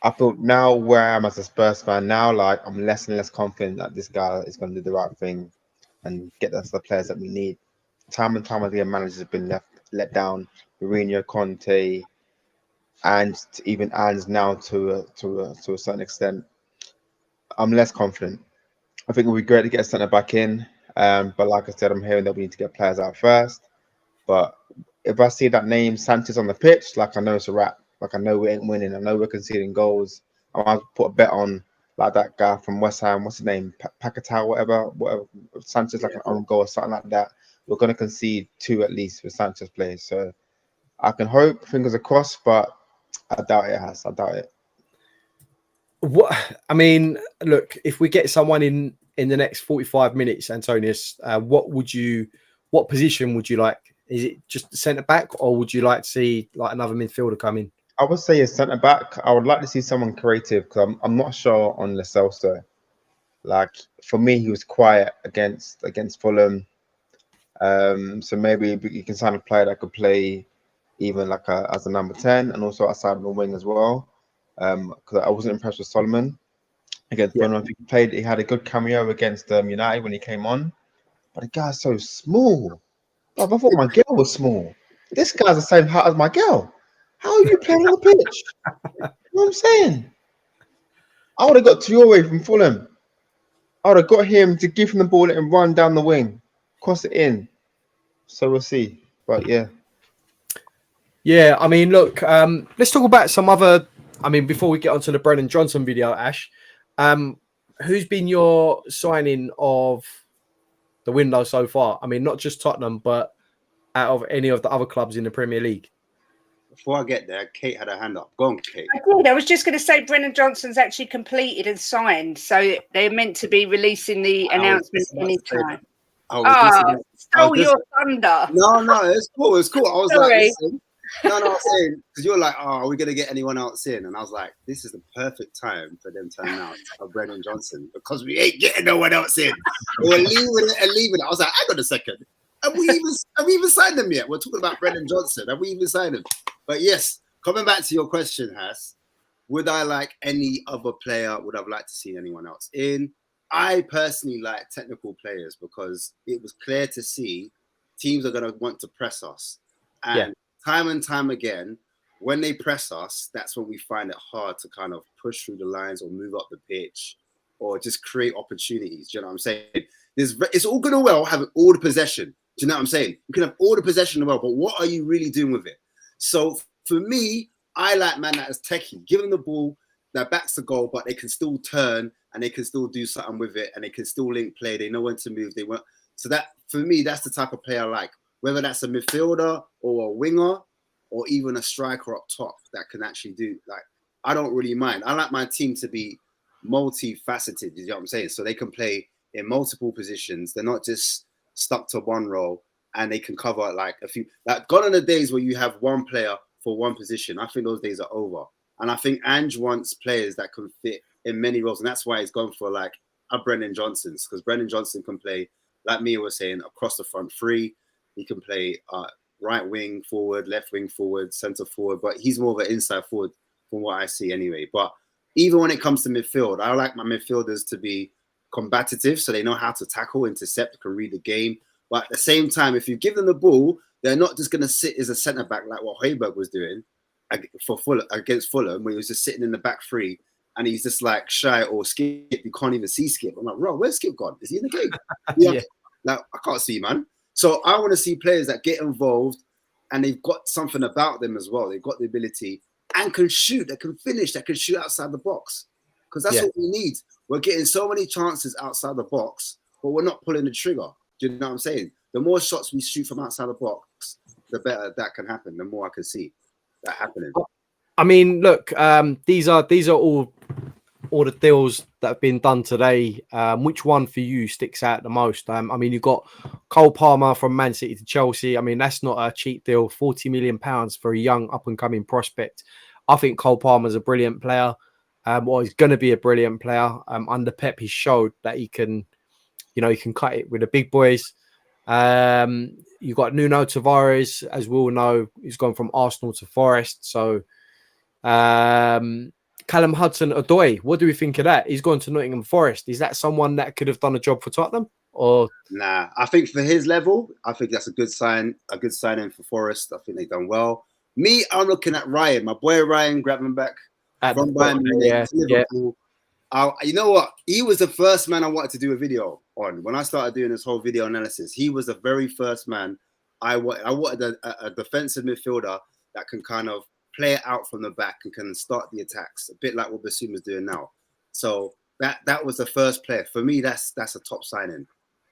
I feel now where I am as a Spurs fan, now I'm less and less confident that this guy is going to do the right thing and get us the players that we need. Time and time again, managers have been let down. Mourinho, Conte, and even Ange now to a certain extent. I'm less confident. I think it would be great to get a centre back in, but like I said, I'm hearing that we need to get players out first. But if I see that name Sanchez on the pitch, I know it's a wrap. I know we ain't winning. I know we're conceding goals. I might put a bet on that guy from West Ham. What's his name? Paquetá, whatever. Sanchez an own goal or something like that. We're going to concede 2 at least with Sanchez plays. So I can hope, fingers crossed, but I doubt it has. I doubt it. Look, if we get someone in the next 45 minutes, Antonius, what position would you like? Is it just the centre back, or would you like to see another midfielder come in? I would say a centre back. I would like to see someone creative because I'm not sure on Lo Celso. Like for me, he was quiet against Fulham. So maybe you can sign a player that could play even like as a number 10 and also outside of the wing as well. Because I wasn't impressed with Solomon against Fulham. He had a good cameo against United when he came on, but the guy's so small. I thought my girl was small. This guy's the same height as my girl. How are you playing on the pitch? You know what I'm saying? I would have got Traore from Fulham. I would have got him to give him the ball and run down the wing, cross it in. So we'll see. But yeah. Yeah, I mean, look, let's talk about some other. I mean, before we get onto the Brennan Johnson video, Ash, who's been your signing of the window so far? I mean, not just Tottenham, but out of any of the other clubs in the Premier League. Before I get there, Kate had her hand up. Go on, Kate. I was just going to say Brennan Johnson's actually completed and signed, so they're meant to be releasing the announcement any time. Stole your thunder. No, it's cool. It's cool. I was Sorry. like, listen. No, I was saying, because you're like, are we going to get anyone else in? And I was like, this is the perfect time for them to announce Brennan Johnson because we ain't getting no one else in. We're leaving it. I was like, hang on a second. Have we even signed them yet? We're talking about Brennan Johnson. Have we even signed him? But yes, coming back to your question, Hass, would I like any other player? Would I have liked to see anyone else in? I personally like technical players because it was clear to see teams are going to want to press us. And time and time again, when they press us, that's when we find it hard to kind of push through the lines or move up the pitch or just create opportunities. Do you know what I'm saying? It's all good and well having all the possession. Do you know what I'm saying? You can have all the possession in the world, but what are you really doing with it? So for me, I like man that is techie. Give them the ball, that backs the goal, but they can still turn and they can still do something with it and they can still link play. They know when to move. So that for me, that's the type of player I like. Whether that's a midfielder or a winger or even a striker up top that can actually do, like, I don't really mind. I like my team to be multifaceted, you know what I'm saying? So they can play in multiple positions. They're not just stuck to one role and they can cover like a few. Like, gone are the days where you have one player for one position. I think those days are over. And I think Ange wants players that can fit in many roles. And that's why he's gone for like a Brennan Johnson's, because Brennan Johnson can play, like Mia was saying, across the front three. He can play right wing forward, left wing forward, centre forward, but he's more of an inside forward from what I see anyway. But even when it comes to midfield, I like my midfielders to be combative, so they know how to tackle, intercept, can read the game. But at the same time, if you give them the ball, they're not just going to sit as a centre back like what Højbjerg was doing against Fulham, where he was just sitting in the back three and he's just like shy or Skip. You can't even see Skip. I'm like, bro, where's Skip gone? Is he in the game? Yeah. Like, I can't see, man. So I want to see players that get involved and they've got something about them as well. They've got the ability and can shoot, that can finish, that can shoot outside the box. Because that's what we need. We're getting so many chances outside the box, but we're not pulling the trigger. Do you know what I'm saying? The more shots we shoot from outside the box, the better that can happen. The more I can see that happening. I mean, look, these are all the deals that have been done today. Which one for you sticks out the most? I mean, you've got Cole Palmer from Man City to Chelsea. I mean, that's not a cheap deal. £40 million for a young up-and-coming prospect. I think Cole Palmer's a brilliant player. He's going to be a brilliant player. Under Pep, he showed that he can cut it with the big boys. You've got Nuno Tavares, as we all know, he's gone from Arsenal to Forest. So, Callum Hudson-Odoi, what do we think of that? He's gone to Nottingham Forest. Is that someone that could have done a job for Tottenham? Or nah, I think for his level, I think that's a good signing for Forest. I think they've done well. Me, I'm looking at Ryan, my boy Ryan Gravenberch from Bayern Munich to Liverpool. You know what? He was the first man I wanted to do a video on. When I started doing this whole video analysis, he was the very first man I wanted a defensive midfielder that can kind of play it out from the back and can start the attacks, a bit like what Bissouma's doing now. So that was the first player. For me, that's a top signing.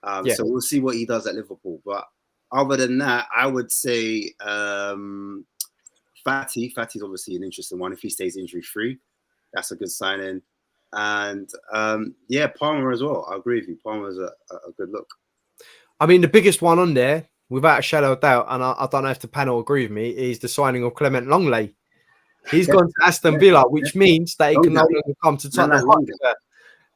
So we'll see what he does at Liverpool. But other than that, I would say Fatty's obviously an interesting one. If he stays injury-free, that's a good signing. And Palmer as well. I agree with you. Palmer's a good look. I mean, the biggest one on there, without a shadow of doubt, and I don't know if the panel agree with me, is the signing of Clement Longley. He's gone to Aston Villa, which means that he can no longer come to Tottenham Hotspur.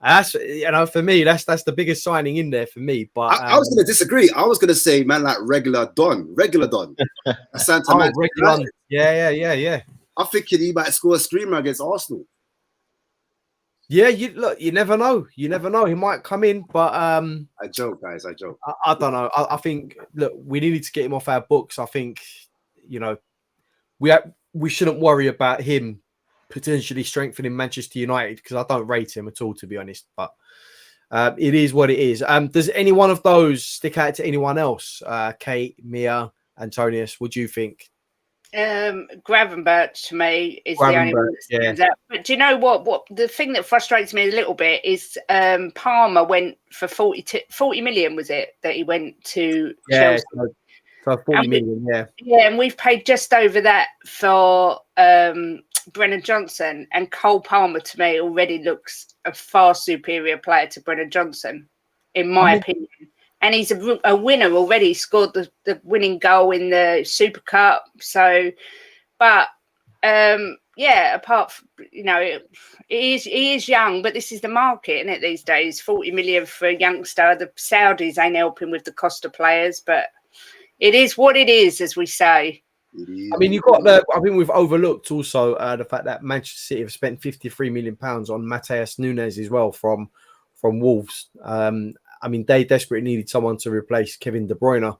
That's, for me, that's the biggest signing in there for me. But I was going to disagree. I was going to say, man, like regular Don. Santa man. regular. Yeah. I'm thinking he might score a screamer against Arsenal. Yeah, you never know. You never know. He might come in, but I joke, guys. I joke. I don't know. I think we needed to get him off our books. I think, we shouldn't worry about him potentially strengthening Manchester United because I don't rate him at all, to be honest. But it is what it is. Does any one of those stick out to anyone else? Kate, Mia, Antonius, what do you think? Gravenberch to me is the only one that stands out. But do you know what the thing that frustrates me a little bit is Palmer went for 40 million, was it, that he went to Chelsea? For 40 million, yeah, and we've paid just over that for Brennan Johnson, and Cole Palmer to me already looks a far superior player to Brennan Johnson, in my opinion. And he's a winner already. He scored the winning goal in the Super Cup. So, but apart from, he is young, but this is the market, isn't it, these days? 40 million for a youngster. The Saudis ain't helping with the cost of players, but it is what it is, as we say. I mean, I think we've overlooked also the fact that Manchester City have spent £53 million on Mateus Nunes as well from Wolves. I mean, they desperately needed someone to replace Kevin De Bruyne.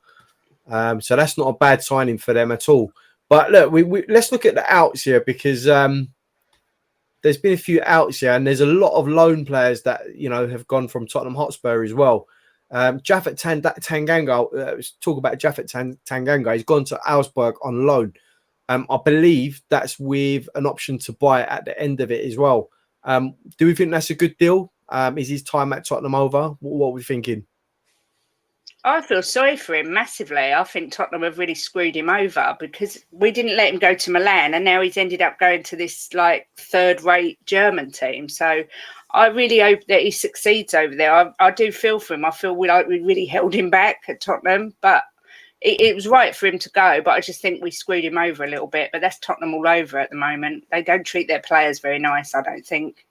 So that's not a bad signing for them at all. But look, let's look at the outs here because there's been a few outs here and there's a lot of loan players that, have gone from Tottenham Hotspur as well. Japhet Tanganga, let's talk about Japhet Tanganga. He's gone to Augsburg on loan. I believe that's with an option to buy at the end of it as well. Do we think that's a good deal? Is his time at Tottenham over? What are we thinking? I feel sorry for him massively. I think Tottenham have really screwed him over because we didn't let him go to Milan and now he's ended up going to this third-rate German team. So I really hope that he succeeds over there. I do feel for him. I feel like we really held him back at Tottenham, but it was right for him to go. But I just think we screwed him over a little bit. But that's Tottenham all over at the moment. They don't treat their players very nice, I don't think.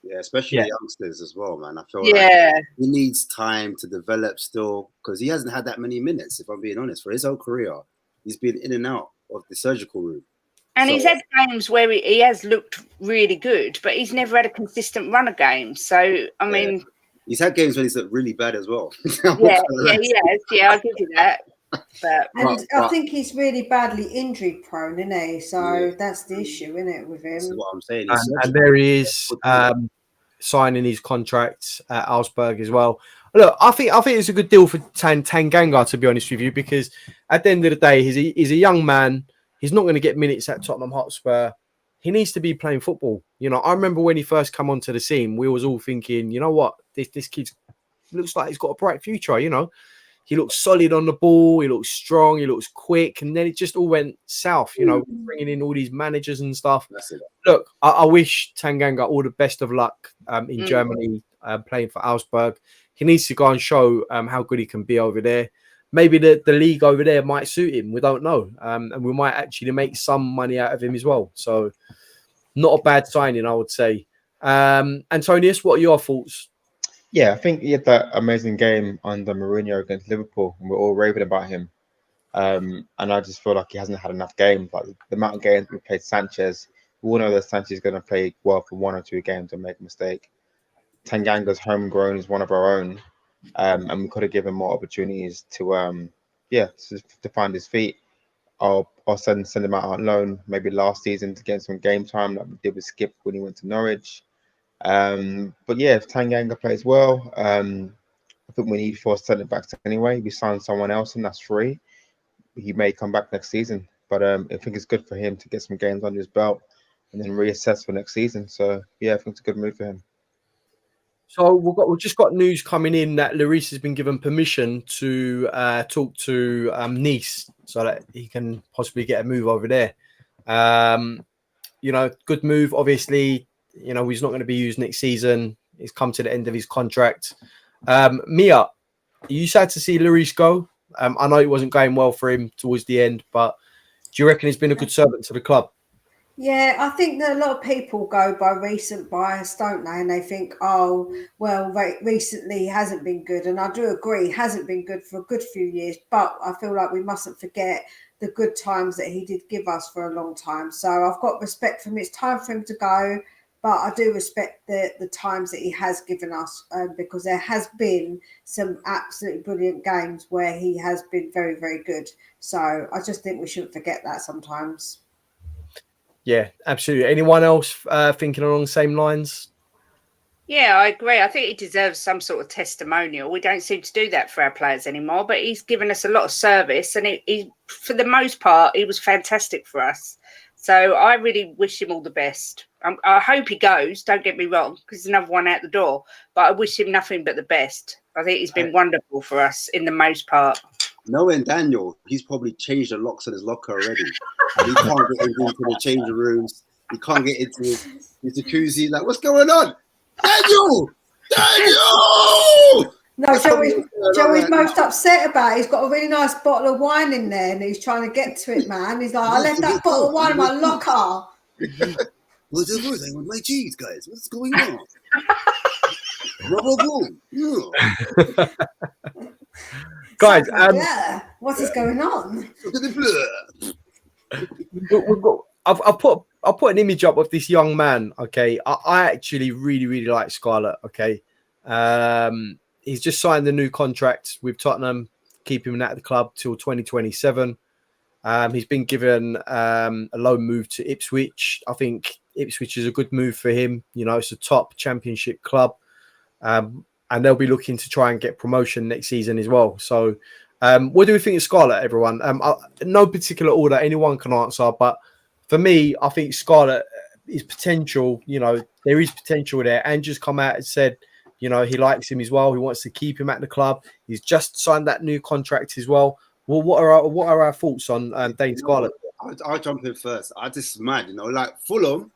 Yeah, especially the youngsters as well, man. I feel like he needs time to develop still because he hasn't had that many minutes, if I'm being honest. For his whole career, he's been in and out of the surgical room. And he's had games where he has looked really good, but he's never had a consistent run of games. So, I mean... He's had games when he's looked really bad as well. he has. Yeah, I'll give you that. But, I think he's really badly injury prone, isn't he? So that's the issue, isn't it, with him? That's what I'm saying. And there he is signing his contract at Augsburg as well. Look, I think it's a good deal for Tanganga, to be honest with you, because at the end of the day, he's a young man. He's not going to get minutes at Tottenham Hotspur. He needs to be playing football. I remember when he first come onto the scene, we was all thinking, you know what, this kid looks like he's got a bright future. He looks solid on the ball. He looks strong. He looks quick. And then it just all went south, bringing in all these managers and stuff. Look, I wish Tanganga all the best of luck in Germany playing for Augsburg. He needs to go and show how good he can be over there. Maybe the league over there might suit him. We don't know. And we might actually make some money out of him as well. So not a bad signing, I would say. Antonius, what are your thoughts? Yeah, I think he had that amazing game under Mourinho against Liverpool, and we're all raving about him. And I just feel like he hasn't had enough games. Like the amount of games we played Sanchez, we all know that Sanchez is going to play well for 1 or 2 games and make a mistake. Tanganga's homegrown is one of our own, and we could have given more opportunities to find his feet. I'll send him out on loan maybe last season to get some game time like we did with Skip when he went to Norwich. But yeah, if Tanganga plays well, I think we need 4 centre backs anyway. We signed someone else and that's free. He may come back next season, but I think it's good for him to get some games under his belt and then reassess for next season. So yeah, I think it's a good move for him. So we've just got news coming in that Lloris has been given permission to talk to Nice so that he can possibly get a move over there. Good move, obviously. He's not going to be used next season. He's come to the end of his contract. Mia, are you sad to see Lloris go? I know it wasn't going well for him towards the end, but do you reckon he's been a good servant to the club? Yeah, I think that a lot of people go by recent bias, don't they? And they think, oh, well, recently he hasn't been good. And I do agree, he hasn't been good for a good few years. But I feel like we mustn't forget the good times that he did give us for a long time. So I've got respect for him. It's time for him to go. But I do respect the times that he has given us because there has been some absolutely brilliant games where he has been very, very good. So I just think we shouldn't forget that sometimes. Yeah, absolutely. Anyone else thinking along the same lines? Yeah, I agree. I think he deserves some sort of testimonial. We don't seem to do that for our players anymore, but he's given us a lot of service, and he for the most part, he was fantastic for us. So I really wish him all the best. I hope he goes, don't get me wrong, because there's another one out the door, but I wish him nothing but the best. I think he's been wonderful for us in the most part. Knowing Daniel, he's probably changed the locks on his locker already. And he can't get into the changing rooms. He can't get into his jacuzzi. Like, what's going on? Daniel! Daniel! No, Joey's most upset about it. He's got a really nice bottle of wine in there and he's trying to get to it, man. He's like, I left that bottle of wine in my locker. What's everything with my cheese, guys? What's going on? Rubber boom. Guys, what is going on? Look at the blur. I've put an image up of this young man. Okay, I actually really like Scarlett. Okay, he's just signed the new contract with Tottenham, keeping him at the club till 2027. He's been given a loan move to Ipswich. I think Ipswich is a good move for him. You know, it's a top Championship club. And they'll be looking to try and get promotion next season as well. So what do we think of Scarlett, everyone? No particular order, anyone can answer. But for me, I think Scarlett is potential. You know, there is potential there. Andrew's come out and said, you know, he likes him as well. He wants to keep him at the club. He's just signed that new contract as well. Well, what are our thoughts on Dane Scarlett? I'll jump in first. I just mad, you know, like Fulham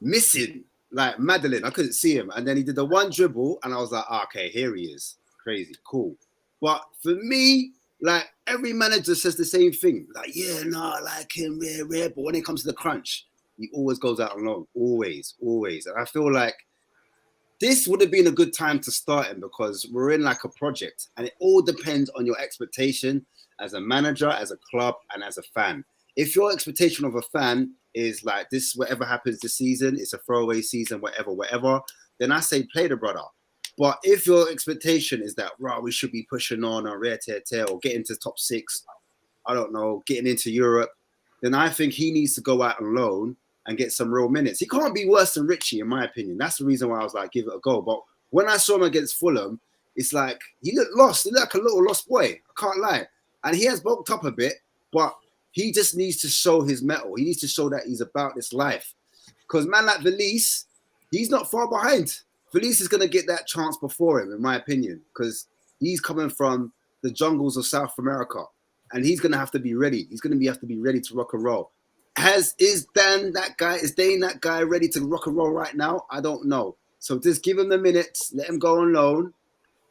missing. Like Madeline, I couldn't see him. And then he did the one dribble, and I was like, okay, here he is. Crazy, cool. But for me, like every manager says the same thing. Like, yeah, no, I like him, rare. But when it comes to the crunch, he always goes out on loan. Always. And I feel like this would have been a good time to start him because we're in like a project. And it all depends on your expectation as a manager, as a club, and as a fan. If your expectation of a fan is like this, whatever happens this season, it's a throwaway season, whatever, then I say play the brother. But if your expectation is that, we should be pushing on or rare tear or getting to top 6, I don't know, getting into Europe, then I think he needs to go out on loan and get some real minutes. He can't be worse than Richie, in my opinion. That's the reason why I was like, give it a go. But when I saw him against Fulham, it's like he looked lost. He looked like a little lost boy. I can't lie. And he has bulked up a bit, but he just needs to show his mettle. He needs to show that he's about this life. Because man like Valise, he's not far behind. Valise is going to get that chance before him, in my opinion, because he's coming from the jungles of South America. And he's going to have to be ready. He's going to have to be ready to rock and roll. Is Dane that guy ready to rock and roll right now? I don't know. So just give him the minutes, let him go on loan.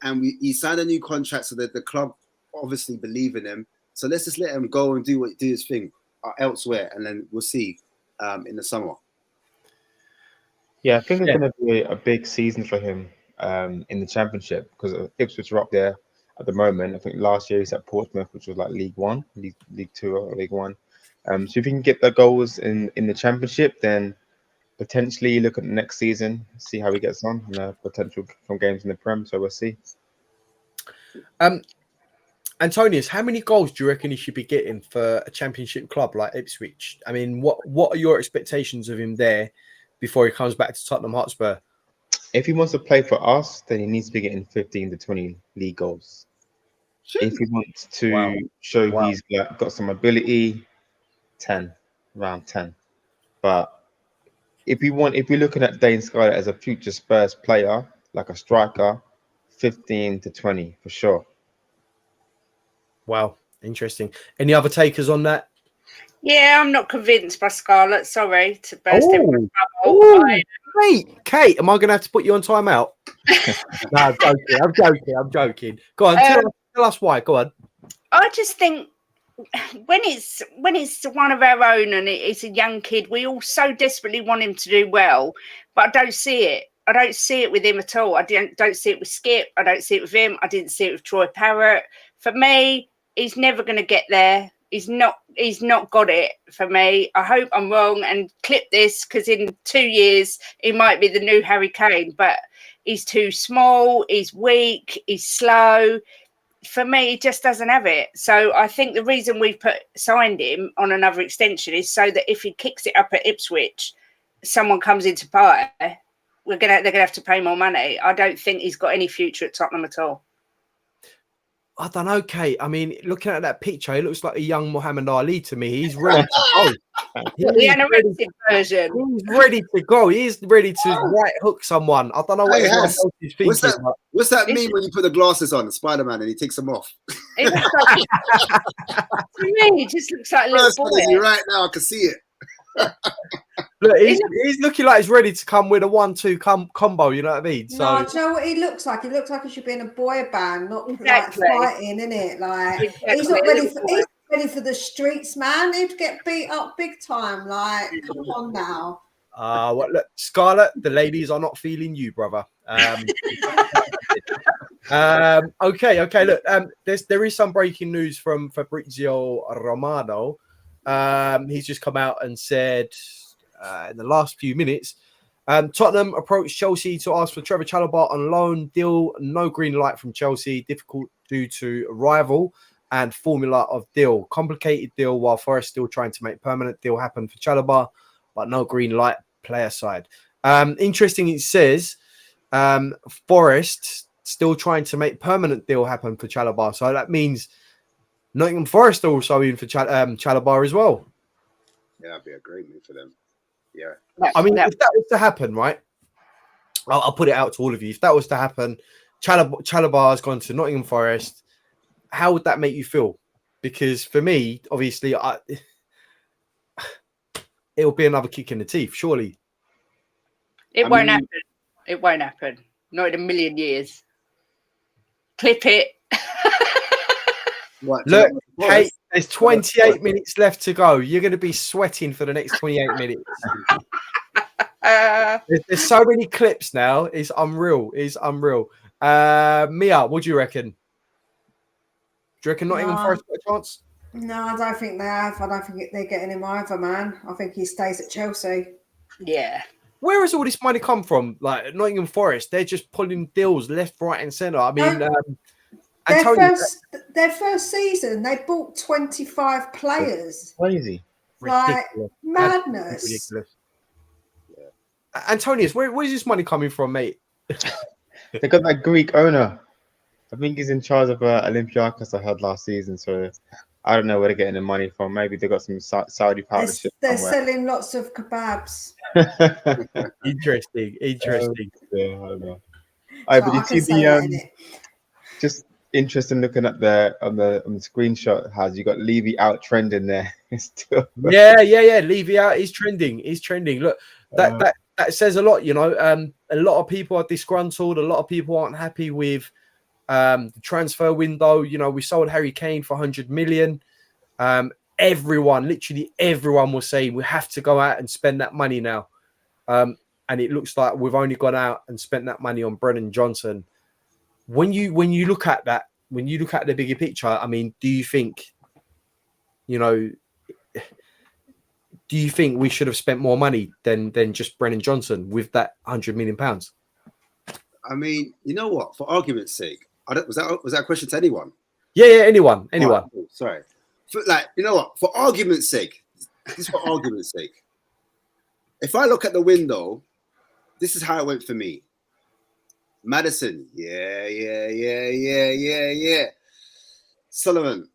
And he signed a new contract so that the club obviously believe in him. So let's just let him go and do his thing elsewhere, and then we'll see in the summer. Yeah, I think it's going to be a big season for him in the Championship because Ipswich are up there at the moment. I think last year he's at Portsmouth, which was like League 1, League 2 or League 1. So if he can get the goals in the Championship, then potentially look at the next season, see how he gets on, and potential from games in the Prem. So we'll see. Antonius, how many goals do you reckon he should be getting for a Championship club like Ipswich? I mean, what are your expectations of him there before he comes back to Tottenham Hotspur? If he wants to play for us, then he needs to be getting 15 to 20 league goals. If he wants to show he's got some ability, 10, around 10. But if we're looking at Dane Scarlett as a future Spurs player, like a striker, 15 to 20 for sure. Wow, interesting. Any other takers on that? Yeah, I'm not convinced by Scarlett. Sorry to burst everyone's bubble. Wait, Kate, am I going to have to put you on timeout? No, I'm joking. Go on, tell us why. Go on. I just think when it's one of our own and it's a young kid, we all so desperately want him to do well, but I don't see it. I don't see it with him at all. I don't see it with Skip. I don't see it with him. I didn't see it with Troy Parrott. For me, he's never going to get there. He's not got it for me. I hope I'm wrong and clip this, because in 2 years he might be the new Harry Kane, but he's too small, he's weak, he's slow. For me, he just doesn't have it. So I think the reason we've signed him on another extension is so that if he kicks it up at Ipswich, someone comes in to buy, they're gonna have to pay more money. I don't think he's got any future at Tottenham at all. I don't know, Kate. I mean, looking at that picture, he looks like a young Muhammad Ali to me. He's ready to go. The anorexic version. He's ready to go. He's ready to right hook someone. I don't know what everyone else is thinking. What's that mean when you put the glasses on, Spider-Man, and he takes them off? It looks like, to me, he just looks like a little boy. Right now, I can see it. Look, he's looking like he's ready to come with a 1-2 combo. You know what I mean? So, no, do you know what he looks like? He looks like he should be in a boy band, not like fighting, innit? Like he's not ready for. He's ready for the streets, man. He'd get beat up big time. Like, come on now. Well, look, Scarlett, the ladies are not feeling you, brother. Okay. Look, there is some breaking news from Fabrizio Romano. He's just come out and said in the last few minutes, Tottenham approached Chelsea to ask for Trevor Chalobah on loan. Deal, no green light from Chelsea. Difficult due to rival and formula of deal. Complicated deal, while Forest still trying to make permanent deal happen for Chalobah, but no green light player side. Interesting, it says Forest still trying to make permanent deal happen for Chalobah. So that means Nottingham Forest are also in for Chalobah as well. Yeah, that'd be a great move for them. Yeah. I mean, if that was to happen, right? I'll put it out to all of you. If that was to happen, Chalobah has gone to Nottingham Forest. How would that make you feel? Because for me, obviously, it'll be another kick in the teeth, surely. It won't happen. It won't happen. Not in a million years. Clip it. Look, Kate, there's 28 minutes left to go. You're going to be sweating for the next 28 minutes. There's so many clips now. It's unreal. Mia, what do you reckon? Do you reckon Nottingham Forest got a chance? No, I don't think they have. I don't think they're getting him either, man. I think he stays at Chelsea. Yeah. Where has all this money come from? Like Nottingham Forest, they're just pulling deals left, right, and centre. I mean, their first season, they bought 25 players. Crazy. Like madness. Ridiculous. Yeah. Antonius, where's this money coming from, mate? They got that Greek owner. I think he's in charge of Olympiacos, I heard last season. So I don't know where they're getting the money from. Maybe they got some Saudi partnership. They're selling lots of kebabs. Interesting. Yeah, I don't know. But you see just interesting looking at on the screenshot. Has you got Levy out trending there? Yeah. Levy out is trending. Look, that says a lot. You know, a lot of people are disgruntled. A lot of people aren't happy with the transfer window. You know, we sold Harry Kane for 100 million. Literally everyone was saying we have to go out and spend that money now. And it looks like we've only gone out and spent that money on Brennan Johnson. When you look at that, when you look at the bigger picture, I mean, do you think we should have spent more money than just Brennan Johnson with that £100 million? I mean, you know what? For argument's sake, was that a question to anyone? Yeah, anyone. Oh, sorry. You know what? For argument's sake, if I look at the window, this is how it went for me. Madison, yeah. Sullivan,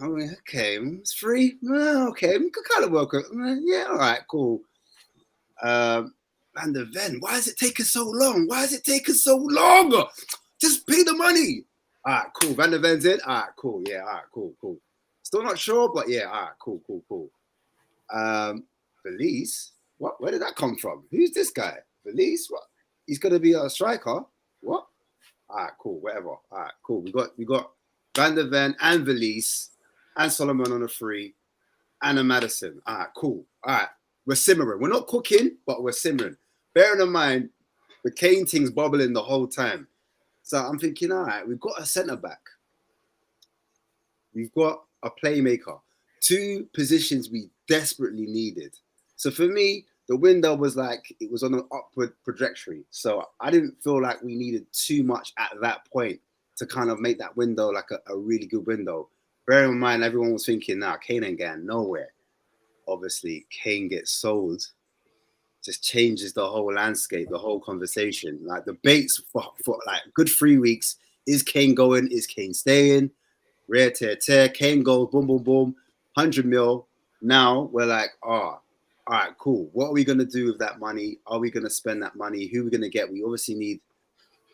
okay, it's free. Okay, we could kind of work it. Yeah, all right, cool. Van der Ven, why is it taking so long? Just pay the money. All right, cool. Van der Ven's in. All right, cool. Yeah, all right, cool. Still not sure, but yeah, all right, cool. Belize, what? Where did that come from? Who's this guy? Belize, what? He's gonna be a striker. What? All right, cool. Whatever. All right, cool. We got Van der Ven and Valise. and Solomon on a free, and a Madison. All right, cool. All right, we're simmering. We're not cooking, but we're simmering. Bearing in mind, the Kane thing's bubbling the whole time. So I'm thinking, all right, we've got a centre back. We've got a playmaker. 2 positions we desperately needed. So for me, the window was like, it was on an upward trajectory. So I didn't feel like we needed too much at that point to kind of make that window like a really good window. Bearing in mind, everyone was thinking, nah, Kane ain't going nowhere. Obviously, Kane gets sold. Just changes the whole landscape, the whole conversation. Like debates for like good 3 weeks. Is Kane going? Is Kane staying? Rare tear. Kane goes, boom, boom, boom. 100 mil. Now we're like, all right, cool. What are we going to do with that money? Are we going to spend that money? Who are we going to get? We obviously need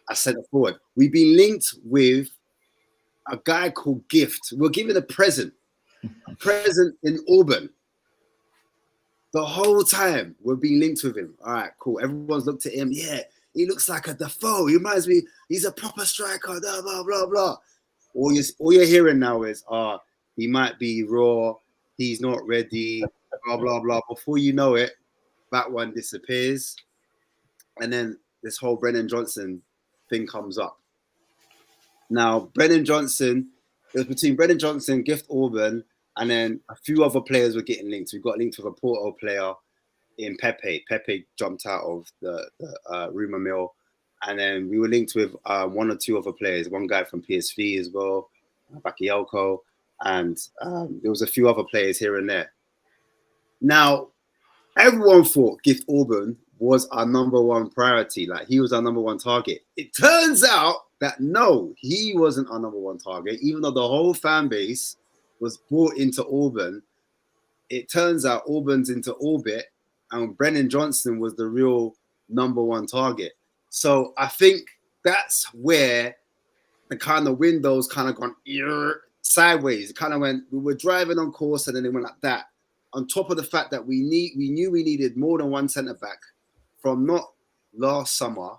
a centre forward. We've been linked with a guy called Gift. We're given a present in Auburn. The whole time we're being linked with him. All right, cool. Everyone's looked at him. Yeah, he looks like a Defoe. He reminds me, he's a proper striker, blah, blah, blah, blah. All you're hearing now is, he might be raw. He's not ready, blah, blah, blah. Before you know it, that one disappears. And then this whole Brennan Johnson thing comes up. Now, Brennan Johnson, it was between Brennan Johnson, Gift Auburn, and then a few other players were getting linked. We got linked with a Porto player in Pepe. Pepe jumped out of the rumour mill. And then we were linked with 1 or 2 other players. One guy from PSV as well, Bakayoko. And there was a few other players here and there. Now, everyone thought Gift Auburn was our number 1 priority. Like, he was our number 1 target. It turns out that no, he wasn't our number 1 target. Even though the whole fan base was brought into Auburn, it turns out Auburn's into orbit, and Brennan Johnson was the real number 1 target. So I think that's where the kind of windows kind of gone sideways. It kind of went, we were driving on course and then it went like that. On top of the fact that we knew we needed more than 1 centre back from not last summer,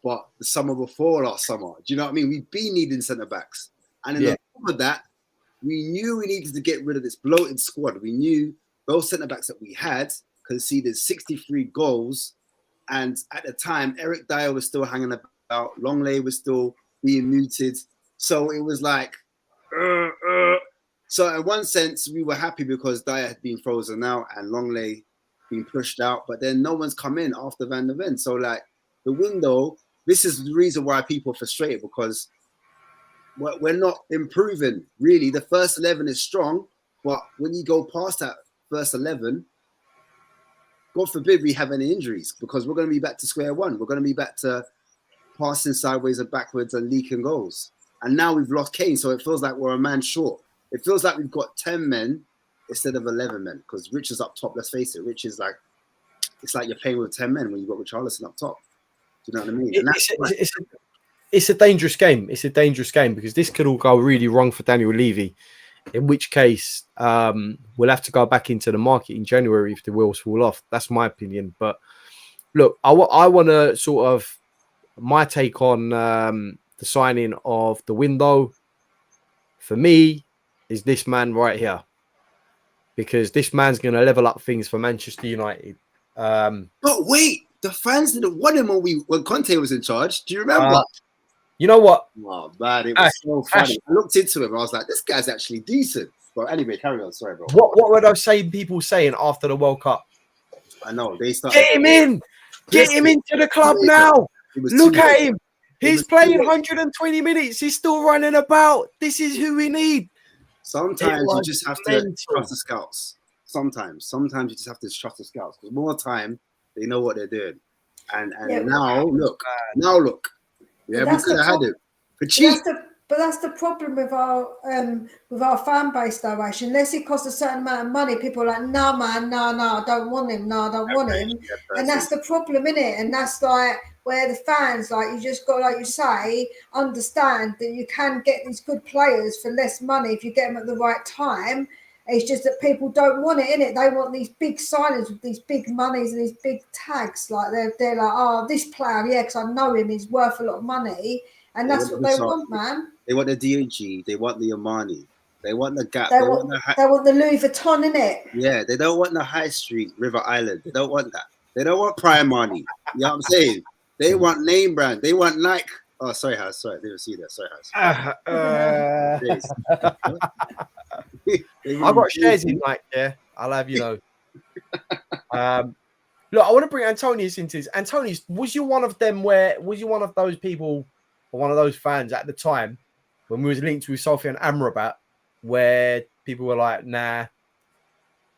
but the summer before last summer. Do you know what I mean? We've been needing centre backs. And on top of that, we knew we needed to get rid of this bloated squad. We knew those centre backs that we had conceded 63 goals. And at the time, Eric Dyer was still hanging about. Longley was still being muted. So it was like, So in one sense, we were happy because Dyer had been frozen out and Longley been pushed out. But then no one's come in after Van der Ven. So like the window, this is the reason why people are frustrated, because we're not improving, really. The first 11 is strong, but when you go past that first 11, God forbid we have any injuries, because we're going to be back to square one. We're going to be back to passing sideways and backwards and leaking goals. And now we've lost Kane, so it feels like we're a man short. It feels like we've got 10 men instead of 11 men, because Rich is up top. Let's face it, Rich is like, it's like you're playing with 10 men when you've got Richarlison up top. Do you know what I mean? And it's a dangerous game. It's a dangerous game because this could all go really wrong for Daniel Levy, in which case we'll have to go back into the market in January if the wheels fall off. That's my opinion. But look, I want to sort of my take on the signing of the window for me is this man right here, because this man's going to level up things for Manchester United. But wait, the fans didn't want him when Conte was in charge. Do you remember? You know what? Oh, man, it was so funny. I looked into him. I was like, this guy's actually decent. But anyway, carry on. Sorry, bro. What were those same people saying after the World Cup? I know. They started. Get him in. Get him into the club now. Look at him. He's playing 120 minutes. He's still running about. This is who we need. Sometimes you just have to trust the scouts. Sometimes you just have to trust the scouts, because more time they know what they're doing. And now look. Yeah, we could have had it for cheap. But that's the problem with our fan base, though, Ash. Unless it costs a certain amount of money, people are like, no, man, no, I don't want him. No, I don't want him. And that's the problem, innit? And that's like where the fans, like, you just got, like you say, understand that you can get these good players for less money if you get them at the right time. It's just that people don't want it, innit? They want these big signings with these big monies and these big tags. Like they're like, oh, this player, yeah, because I know him, he's worth a lot of money. And that's what they want, man. They want the DOG, they want the Omani, They want the gap. They want the Louis Vuitton, innit? Yeah, they don't want the high street River Island. They don't want that. They don't want prime money. You know what I'm saying? They want name brand. They want Nike. Oh, sorry, House. Sorry, I didn't see that. Sorry, House. I've got shares in Nike. Yeah, I'll have you know. Look, I want to bring Antonius into this. Antonius, was you one of those people or one of those fans at the time when we was linked with Sophie and Amrabat, where people were like, nah,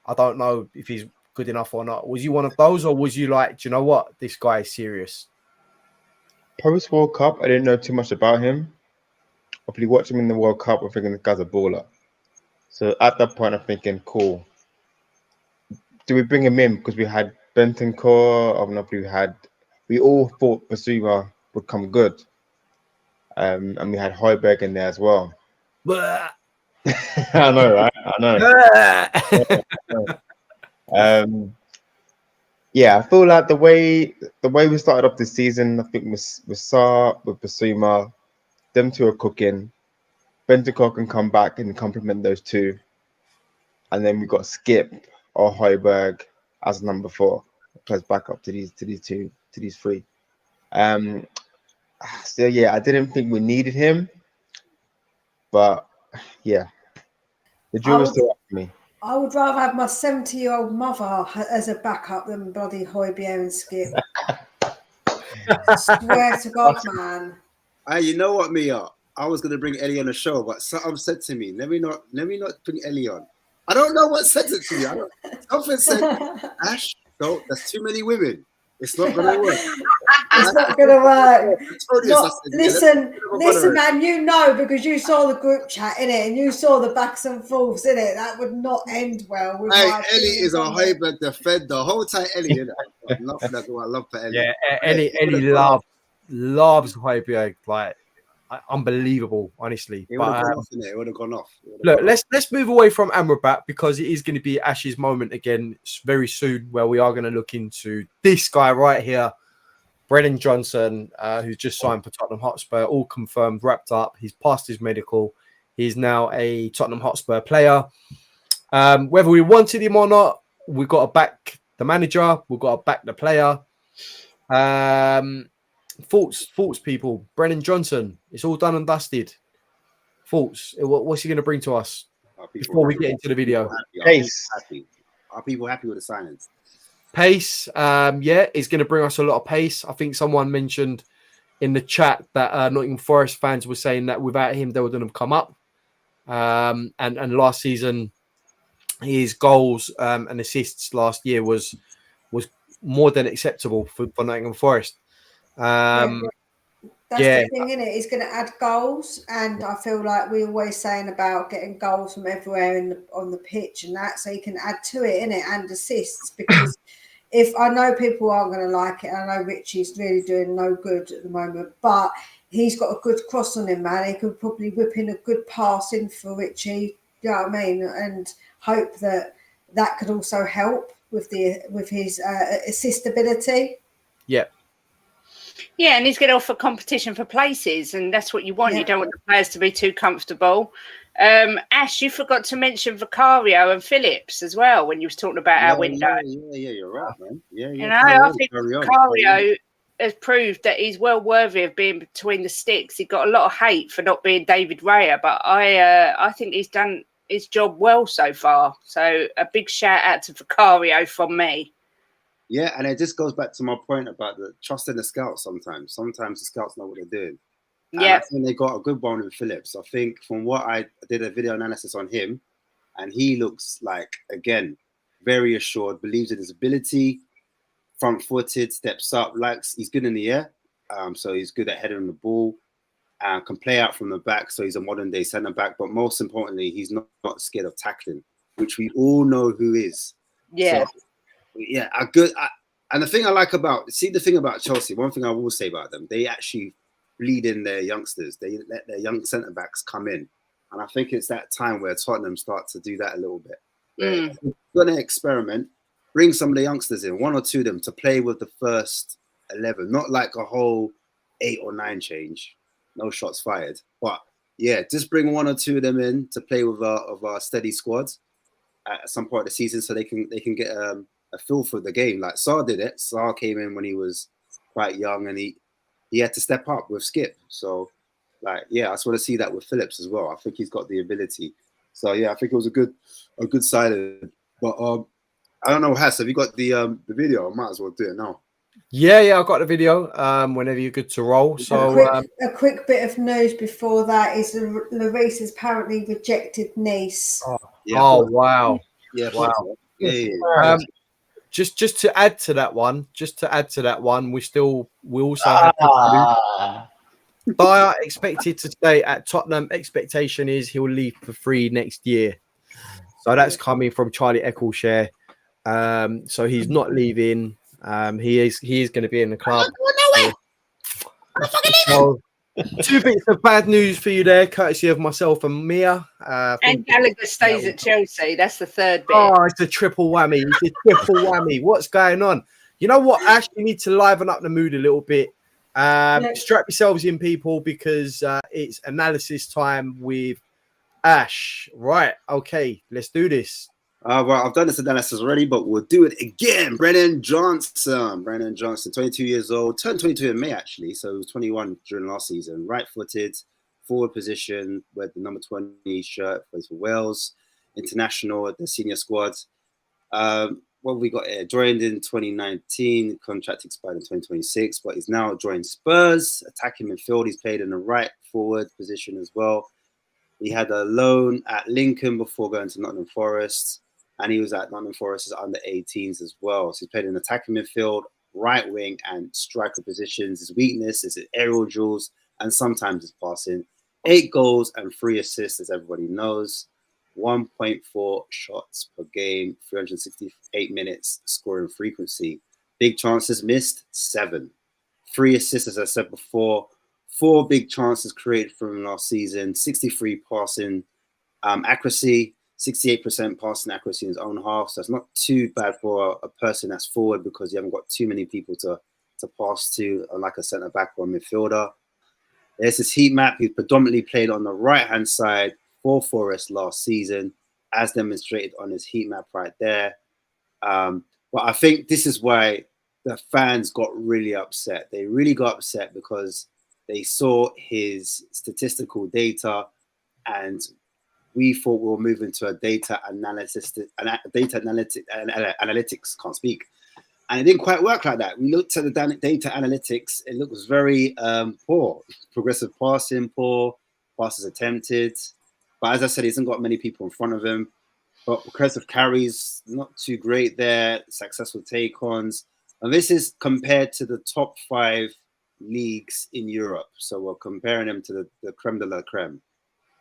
I don't know if he's good enough or not? Was you one of those, or was you like, do you know what, this guy is serious? Post World Cup, I didn't know too much about him. Probably watched him in the World Cup, I'm thinking this guy's a baller. So at that point, I'm thinking, cool. Do we bring him in because we had Bentancur? We all thought Basuma would come good, and we had Højbjerg in there as well. I know, right? I know. Yeah, I feel like the way we started off this season, I think with Sarr, with Basuma, them two are cooking. Bentancur can come back and complement those two, and then we got Skip or Højbjerg as number 4, plays back up to these three. So yeah, I didn't think we needed him, but yeah, the jury's still up for me. I would rather have my 70-year-old mother as a backup than bloody Højbjerg and Skip. Swear to God, man. You know what, Mia? I was gonna bring Ellie on the show, but something said to me, let me not bring Ellie on. I don't know what said it to me. Something said, Ash, no, there's too many women. It's not gonna work. It's not gonna work. Listen, man, you know, because you saw the group chat in it and you saw the backs and forths in it. That would not end well. With Ellie is a Højbjerg defender. Hold tight, Ellie. I love for Ellie. Yeah, Ellie loves Højbjerg, like unbelievable, honestly. It would have gone off. Look, let's move away from Amrabat because it is going to be Ash's moment again very soon, where we are going to look into this guy right here, Brennan Johnson, who's just signed for Tottenham Hotspur, all confirmed, wrapped up. He's passed his medical. He's now a Tottenham Hotspur player. Whether we wanted him or not, we've got to back the manager. We've got to back the player. Thoughts, people. Brennan Johnson, it's all done and dusted. Thoughts. What's he going to bring to us before we get into the video? Pace. Are people happy with the signings? Pace, yeah, is going to bring us a lot of pace. I think someone mentioned in the chat that Nottingham Forest fans were saying that without him, they wouldn't have come up. And last season, his goals and assists last year was more than acceptable for Nottingham Forest. That's the thing, isn't it? He's going to add goals, and I feel like we're always saying about getting goals from everywhere on the pitch and that, so he can add to it, innit, and assists. Because if I know people aren't going to like it, I know Richie's really doing no good at the moment, but he's got a good cross on him, man. He could probably whip in a good pass in for Richie. You know what I mean? And hope that could also help with his assist ability. Yeah. Yeah, and he's going to offer competition for places, and that's what you want. Yeah. You don't want the players to be too comfortable. Ash, you forgot to mention Vicario and Phillips as well when you was talking about our window. Yeah, you're right, man. Yeah. You know, I think Vicario has proved that he's well worthy of being between the sticks. He got a lot of hate for not being David Raya, but I think he's done his job well so far. So a big shout out to Vicario from me. Yeah, and it just goes back to my point about the trusting the scouts sometimes. Sometimes the scouts know what they're doing. Yeah. I think they got a good one with Phillips. I think from what I did a video analysis on him, and he looks like, again, very assured, believes in his ability, front-footed, steps up, likes, he's good in the air. So he's good at heading the ball, can play out from the back. So he's a modern-day centre-back. But most importantly, he's not scared of tackling, which we all know who is. Yeah. So, yeah, and the thing I like about Chelsea, one thing I will say about them, they actually bleed in their youngsters. They let their young centre backs come in, and I think it's that time where Tottenham start to do that a little bit. We're going to experiment, bring some of the youngsters in, 1 or 2 of them to play with the first 11, not like a whole 8 or 9 change, no shots fired, but yeah, just bring 1 or 2 of them in to play with our steady squad at some part of the season, so they can get a feel for the game. Like Sarr did it. Sarr came in when he was quite young, and he had to step up with Skip. So, like, yeah, I just want to see that with Phillips as well. I think he's got the ability. So yeah, I think it was a good side. But I don't know, Hass, have you got the video? I might as well do it now. Yeah, I've got the video. Whenever you're good to roll. So a quick bit of news before that is Lloris has apparently rejected Nice. Oh wow. Yeah, wow. Yeah. Just to add to that one, we also have Dyer expected to stay at Tottenham. Expectation is he'll leave for free next year. So that's coming from Charlie Eccleshare. So he's not leaving. He is going to be in the club. So, 2 bits of bad news for you there, courtesy of myself and Mia. And Gallagher stays at Chelsea. That's the third bit. Oh, it's a triple whammy. What's going on? You know what? I actually need to liven up the mood a little bit. Strap yourselves in, people, because it's analysis time with Ash. Right. Okay. Let's do this. Well, I've done this analysis already, but we'll do it again. Brennan Johnson, 22 years old, turned 22 in May, actually. So he was 21 during last season. Right-footed, forward position, with the number 20 shirt, plays for Wales, international at the senior squad. What have we got here? Joined in 2019, contract expired in 2026, but he's now joined Spurs, attacking midfield. He's played in the right forward position as well. He had a loan at Lincoln before going to Nottingham Forest, and he was at Nottingham Forest's under 18s as well. So he's played in attacking midfield, right wing, and striker positions. His weakness is his aerial duels and sometimes his passing. 8 goals and 3 assists, as everybody knows. 1.4 shots per game, 368 minutes scoring frequency. Big chances missed, 7. 3 assists, as I said before. 4 big chances created from last season. 63 passing accuracy, 68% passing accuracy in his own half. So it's not too bad for a person that's forward, because you haven't got too many people to pass to, like a centre back or a midfielder. There's his heat map. He predominantly played on the right-hand side for Forest last season, as demonstrated on his heat map right there. But I think this is why the fans got really upset. They really got upset because they saw his statistical data, and we thought we were moving to a data analytics, can't speak. And it didn't quite work like that. We looked at the data analytics. It looks very poor. Progressive passing, poor. Passes attempted. But as I said, he hasn't got many people in front of him. But progressive carries, not too great there. Successful take-ons. And this is compared to the top 5 leagues in Europe. So we're comparing him to the creme de la creme.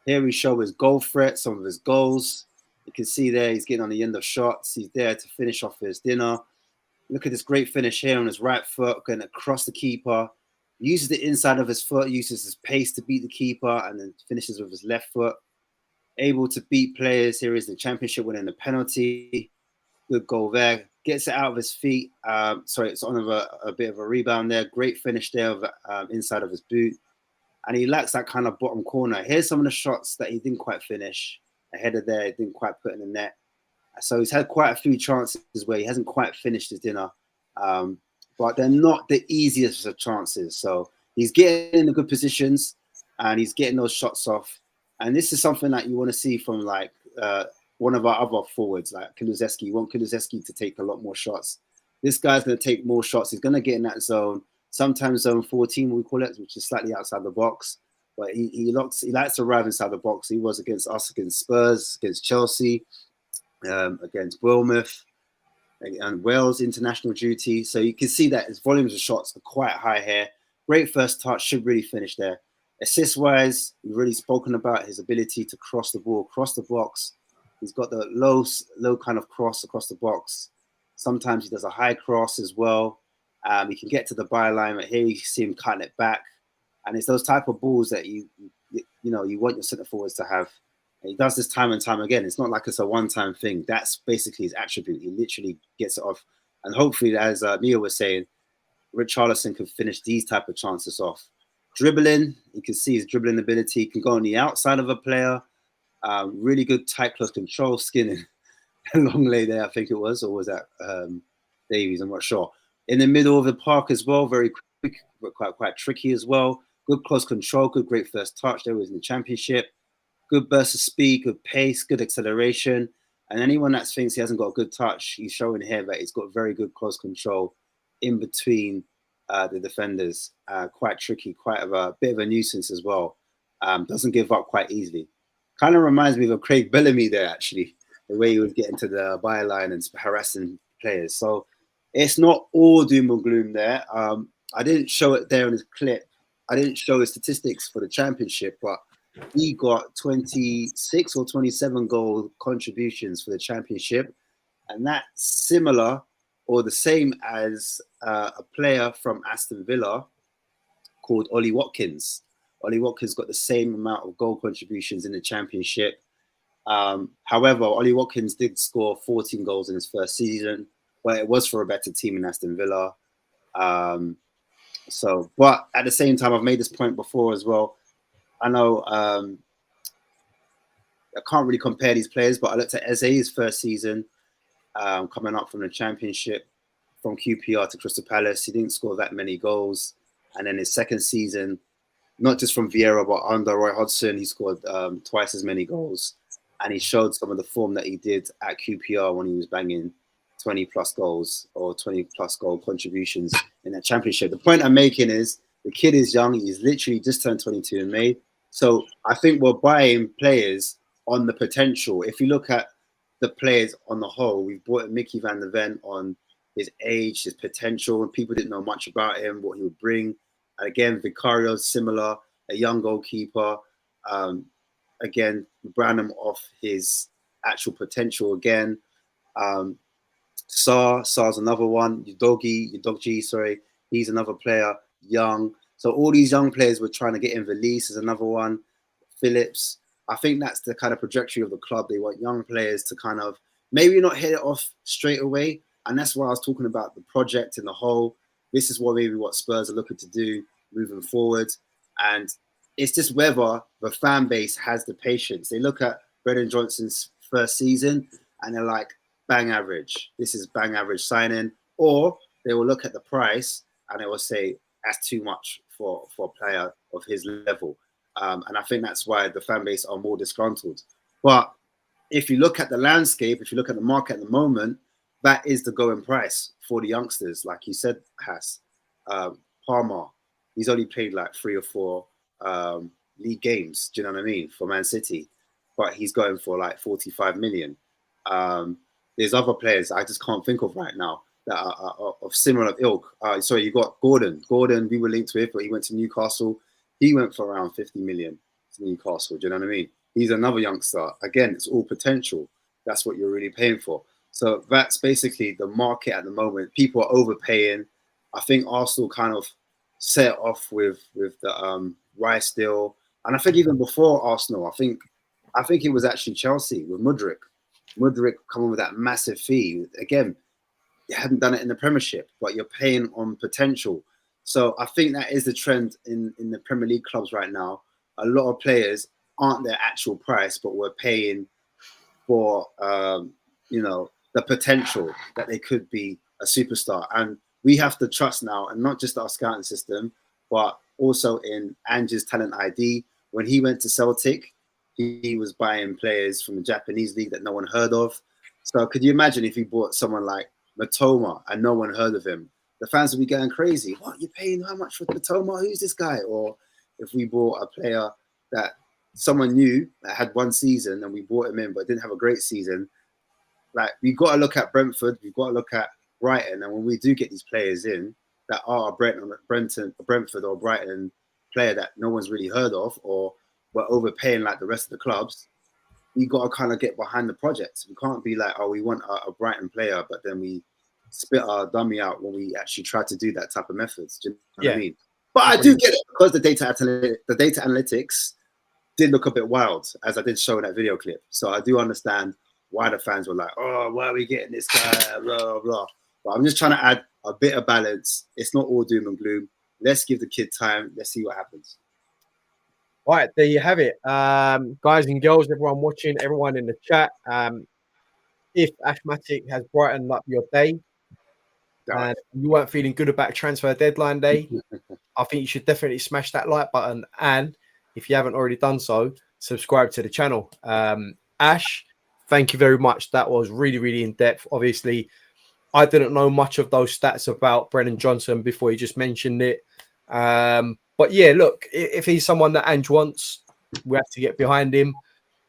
Here we show his goal threat, some of his goals. You can see there he's getting on the end of shots. He's there to finish off his dinner. Look at this great finish here on his right foot, going across the keeper. Uses the inside of his foot, uses his pace to beat the keeper, and then finishes with his left foot. Able to beat players. Here is the championship winning the penalty. Good goal there. Gets it out of his feet. It's on a bit of a rebound there. Great finish there inside of his boot. And he lacks that kind of bottom corner. Here's some of the shots that he didn't quite finish. A header there, he didn't quite put in the net. So he's had quite a few chances where he hasn't quite finished his dinner. But they're not the easiest of chances. So he's getting in good positions and he's getting those shots off. And this is something that you want to see from like one of our other forwards, like Kulusevski. You want Kulusevski to take a lot more shots. This guy's going to take more shots. He's going to get in that zone. Sometimes zone 14, we call it, which is slightly outside the box. But he likes to arrive inside the box. He was against us, against Spurs, against Chelsea, against Bournemouth, and Wales international duty. So you can see that his volumes of shots are quite high here. Great first touch, should really finish there. Assist-wise, we've really spoken about his ability to cross the ball, cross the box. He's got the low kind of cross across the box. Sometimes he does a high cross as well. He can get to the byline, but here you see him cutting it back. And it's those type of balls that you want your centre forwards to have. And he does this time and time again. It's not like it's a one-time thing. That's basically his attribute. He literally gets it off. And hopefully, as Mia was saying, Richarlison can finish these type of chances off. Dribbling, you can see his dribbling ability. He can go on the outside of a player. Really good tight close control, skinning. Long lay there, I think it was, or was that Davies? I'm not sure. In the middle of the park as well, very quick, but quite tricky as well. Good close control, good great first touch. There was in the Championship. Good burst of speed, good pace, good acceleration. And anyone that thinks he hasn't got a good touch, he's showing here that he's got very good close control in between the defenders. Quite tricky, quite a bit of a nuisance as well. Doesn't give up quite easily. Kind of reminds me of Craig Bellamy there, actually. The way he would get into the byline and harassing players. So it's not all doom and gloom there. I didn't show it there in his clip. I didn't show his statistics for the Championship, but he got 26 or 27 goal contributions for the Championship. And that's similar or the same as a player from Aston Villa called Ollie Watkins. Ollie Watkins got the same amount of goal contributions in the Championship. However, Ollie Watkins did score 14 goals in his first season, but it was for a better team in Aston Villa. But at the same time, I've made this point before as well. I know I can't really compare these players, but I looked at Eze's first season coming up from the Championship, from QPR to Crystal Palace. He didn't score that many goals. And then his second season, not just from Vieira, but under Roy Hodgson, he scored twice as many goals. And he showed some of the form that he did at QPR when he was banging 20 plus goals or 20 plus goal contributions in that Championship. The point I'm making is the kid is young. He's literally just turned 22 in May. So I think we're buying players on the potential. If you look at the players on the whole, we've bought Mickey van der Ven on his age, his potential, and people didn't know much about him, what he would bring. Again, Vicario's similar, a young goalkeeper. Again, brand him off his actual potential again. Sar's another one. Udogji, sorry. He's another player, young. So all these young players we're trying to get in. Valise is another one. Phillips. I think that's the kind of trajectory of the club. They want young players to kind of maybe not hit it off straight away. And that's why I was talking about the project in the whole. This is what Spurs are looking to do moving forward. And it's just whether the fan base has the patience. They look at Brendan Johnson's first season and they're like, bang average. This is bang average signing. Or they will look at the price and they will say, that's too much for a player of his level. And I think that's why the fan base are more disgruntled. But if you look at the landscape, if you look at the market at the moment, that is the going price for the youngsters. Like you said, Palmer, he's only played like 3 or 4 league games. Do you know what I mean? For Man City. But he's going for like 45 million. There's other players I just can't think of right now that are of similar ilk. Sorry, you got Gordon. Gordon, we were linked with, but he went to Newcastle. He went for around 50 million to Newcastle. Do you know what I mean? He's another youngster. Again, it's all potential. That's what you're really paying for. So that's basically the market at the moment. People are overpaying. I think Arsenal kind of set off with the Rice deal. And I think even before Arsenal, I think it was actually Chelsea with Mudryk. Mudryk coming with that massive fee. Again, you hadn't done it in the Premiership, but you're paying on potential. So I think that is the trend in the Premier League clubs right now. A lot of players aren't their actual price, but we're paying for, the potential that they could be a superstar. And we have to trust now, and not just our scouting system, but also in Ange's talent ID. When he went to Celtic, he was buying players from the Japanese league that no one heard of. So could you imagine if he bought someone like Matoma and no one heard of him? The fans would be going crazy. What, you're paying how much for Matoma? Who's this guy? Or if we bought a player that someone knew that had one season and we bought him in but didn't have a great season, like we've got to look at Brentford, we've got to look at Brighton. And when we do get these players in that are a Brentford or Brighton player that no one's really heard of, or we're overpaying like the rest of the clubs, we got to kind of get behind the project. We can't be like, oh, we want a Brighton player, but then we spit our dummy out when we actually try to do that type of methods. Do you know what I mean? But I do get it because the data analytics did look a bit wild, as I did show in that video clip. So I do understand why the fans were like, oh, why are we getting this guy? Blah, blah, blah. But I'm just trying to add a bit of balance. It's not all doom and gloom. Let's give the kid time. Let's see what happens. Right, there you have it. Guys and girls, everyone watching, everyone in the chat. If Ashmatic has brightened up your day and you weren't feeling good about transfer deadline day, I think you should definitely smash that like button. And if you haven't already done so, subscribe to the channel. Ash, thank you very much. That was really, really in depth. Obviously, I didn't know much of those stats about Brennan Johnson before you just mentioned it. But yeah, look, if he's someone that Ange wants, we have to get behind him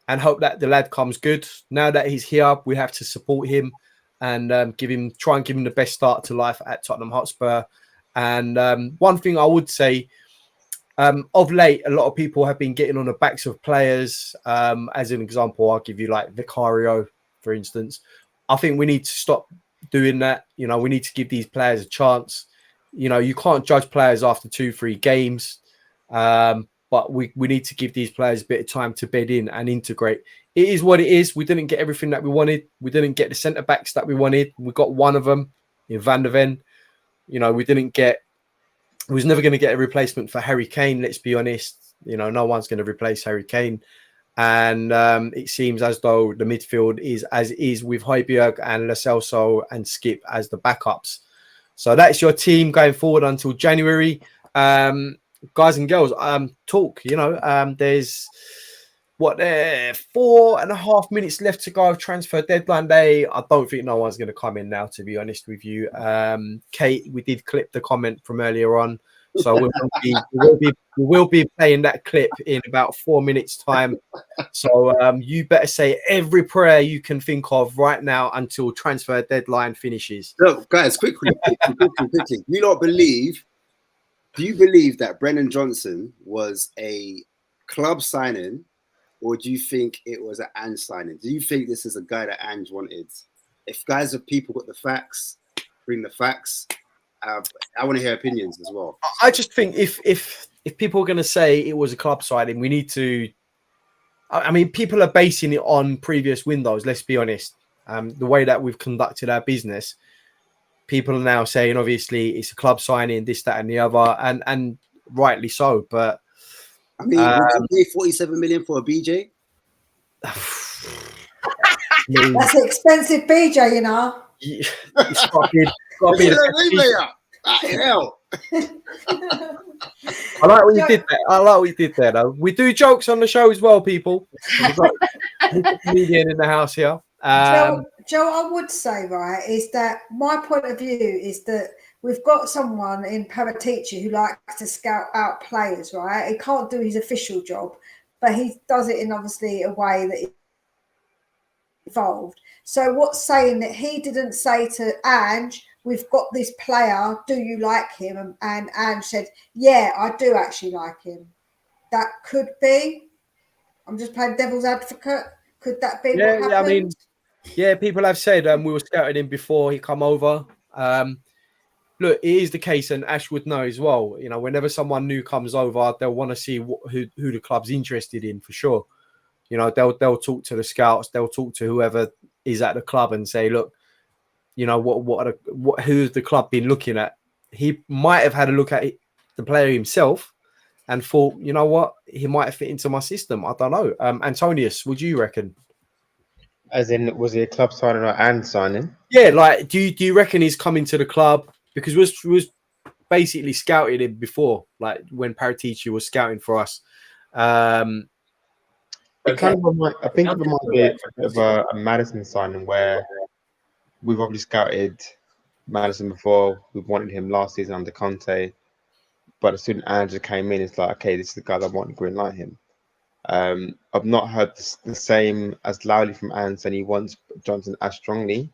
and hope that the lad comes good. Now that he's here, we have to support him and try and give him the best start to life at Tottenham Hotspur. And one thing I would say, of late, a lot of people have been getting on the backs of players. As an example, I'll give you like Vicario, for instance. I think we need to stop doing that. You know, we need to give these players a chance. You know, you can't judge players after 2-3 games. But we need to give these players a bit of time to bed in and integrate. It is what it is. We didn't get everything that we wanted. We didn't get the centre-backs that we wanted. We got one of them in Van der Ven. You know, we was never going to get a replacement for Harry Kane, let's be honest. You know, no one's going to replace Harry Kane. And it seems as though the midfield is as is with Højbjerg and Lo Celso and Skip as the backups. So that's your team going forward until January. Guys and girls, talk. You know, there's 4.5 minutes left to go of transfer deadline day. I don't think no one's going to come in now, to be honest with you. Kate, we did clip the comment from earlier on, so we will be playing that clip in about 4 minutes time. So you better say every prayer you can think of right now until transfer deadline finishes. Look, guys, quickly. Do you believe that Brennan Johnson was a club signing, or do you think it was an Ange signing? Do you think this is a guy that Ange wanted? If guys of people got the facts, bring the facts. I want to hear opinions as well. I just think if people are going to say it was a club signing, we need to. I mean, people are basing it on previous windows. Let's be honest. The way that we've conducted our business, people are now saying obviously it's a club signing, this, that, and the other, and rightly so. But I mean, would you pay 47 million for a BJ? That's an expensive BJ, you know. It's got to be hell. I like what you did there. I like what you did there, though. We do jokes on the show as well, people. We've got a comedian in the house here. Joe, I would say, right, is that my point of view is that we've got someone in Paratici who likes to scout out players, right? He can't do his official job, but he does it in obviously a way that is evolved. So what's saying that he didn't say to Ange, we've got this player, do you like him? And Ange said, yeah, I do actually like him. That could be. I'm just playing devil's advocate. Could that be what happened? Yeah, I mean, yeah, people have said we were scouting him before he come over. Look, it is the case, and Ash would know as well. You know, whenever someone new comes over, they'll want to see who the club's interested in for sure. You know, they'll talk to the scouts, they'll talk to whoever is at the club and say, look, you know, who's the club been looking at? He might have had a look at the player himself and thought, you know what, he might fit into my system. I don't know. Antonius, would you reckon? As in, was he a club signing or Ange signing? Yeah, like, do you reckon he's coming to the club? Because we was basically scouting him before, like when Paratici was scouting for us. I think it might be a bit of a Maddison signing where we've obviously scouted Maddison before. We've wanted him last season under Conte. But as soon as Ange came in, it's like, okay, this is the guy that wanted to green light him. I've not heard the same as loudly from Ange saying he wants Johnson as strongly.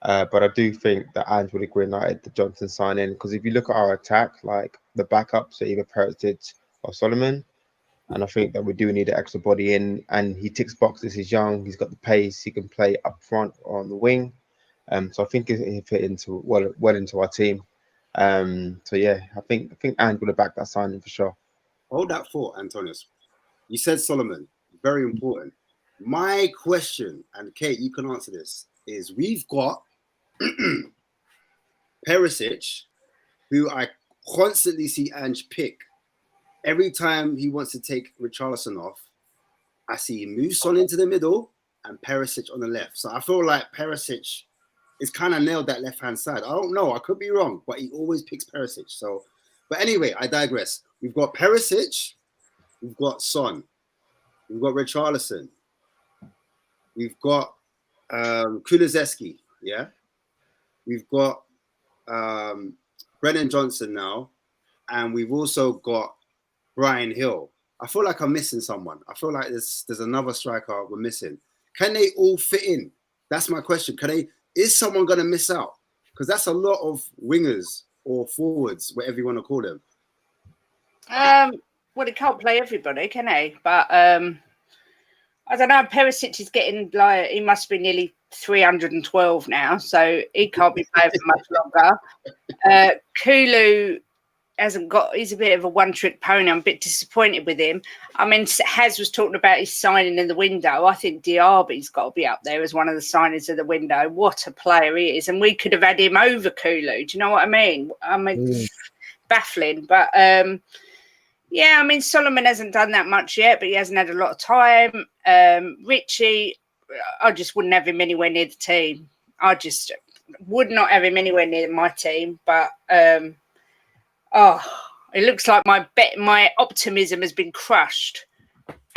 But I do think that Ange would have green lighted the Johnson sign-in. Because if you look at our attack, like the backups are either Perisic or Solomon. And I think that we do need an extra body in. And he ticks boxes. He's young. He's got the pace. He can play up front or on the wing. So I think he fit into well into our team. So yeah, I think Ange would have backed that signing for sure. Hold that thought, Antonius. You said Solomon, very important. My question, and Kate, you can answer this, is we've got Perisic, who I constantly see Ange pick. Every time he wants to take Richarlison off, I see him move Son into the middle and Perisic on the left. So I feel like Perisic is kind of nailed that left-hand side. I don't know. I could be wrong, but he always picks Perisic. So, but anyway, I digress. We've got Perisic. We've got Son. We've got Richarlison. We've got Kulusevski. Yeah. We've got Brennan Johnson now. And we've also got Brian Hill. I feel like I'm missing someone. I feel like there's another striker we're missing. Can they all fit in? That's my question. Is someone going to miss out? Because that's a lot of wingers or forwards, whatever you want to call them. Well, he can't play everybody, can he? But I don't know. Perisic is getting like, he must be nearly 312 now, so he can't be playing for much longer. Kulu hasn't got, he's a bit of a one-trick pony. I'm a bit disappointed with him. I mean, Haz was talking about his signing in the window. I think Diaby's got to be up there as one of the signings of the window. What a player he is. And we could have had him over Kulu. Do you know what I mean? Baffling. But, yeah, I mean, Solomon hasn't done that much yet, but he hasn't had a lot of time. Richie, I just wouldn't have him anywhere near the team. I just would not have him anywhere near my team. But, it looks like my optimism has been crushed,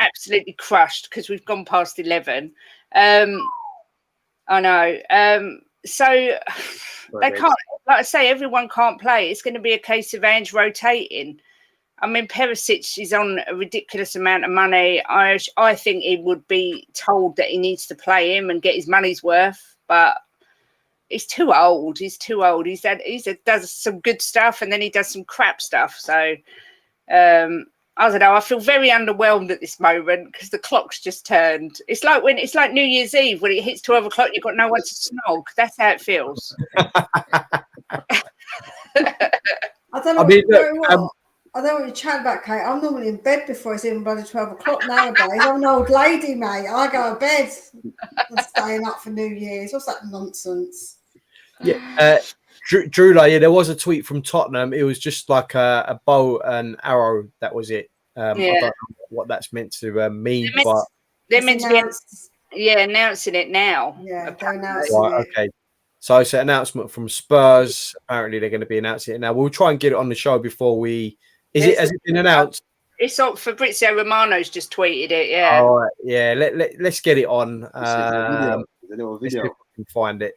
absolutely crushed, because we've gone past 11. I know. So they can't, like I say, everyone can't play. It's going to be a case of Ange rotating. I mean, Perisic is on a ridiculous amount of money. I think he would be told that he needs to play him and get his money's worth, but he's too old. He's too old. He does some good stuff and then he does some crap stuff. So I don't know. I feel very underwhelmed at this moment because the clock's just turned. It's like New Year's Eve when it hits 12 o'clock. You've got no one to snog. That's how it feels. I don't know. I don't know what you're chatting about, Kate. I'm normally in bed before it's even bloody 12 o'clock nowadays. I'm an old lady, mate. I go to bed. I'm staying up for New Year's. What's that nonsense? Yeah, Drew, yeah, there was a tweet from Tottenham. It was just like a bow and arrow. That was it. I don't know what that's meant to mean, but they're meant to be announcing it now. Yeah, they're announcing it. Okay. So it's an announcement from Spurs. Apparently, they're going to be announcing it now. We'll try and get it on the show before we. Has it been announced? It's on. Fabrizio Romano's just tweeted it. Yeah. All right. Yeah. Let's get it on. A little video. Let's see if we can find it.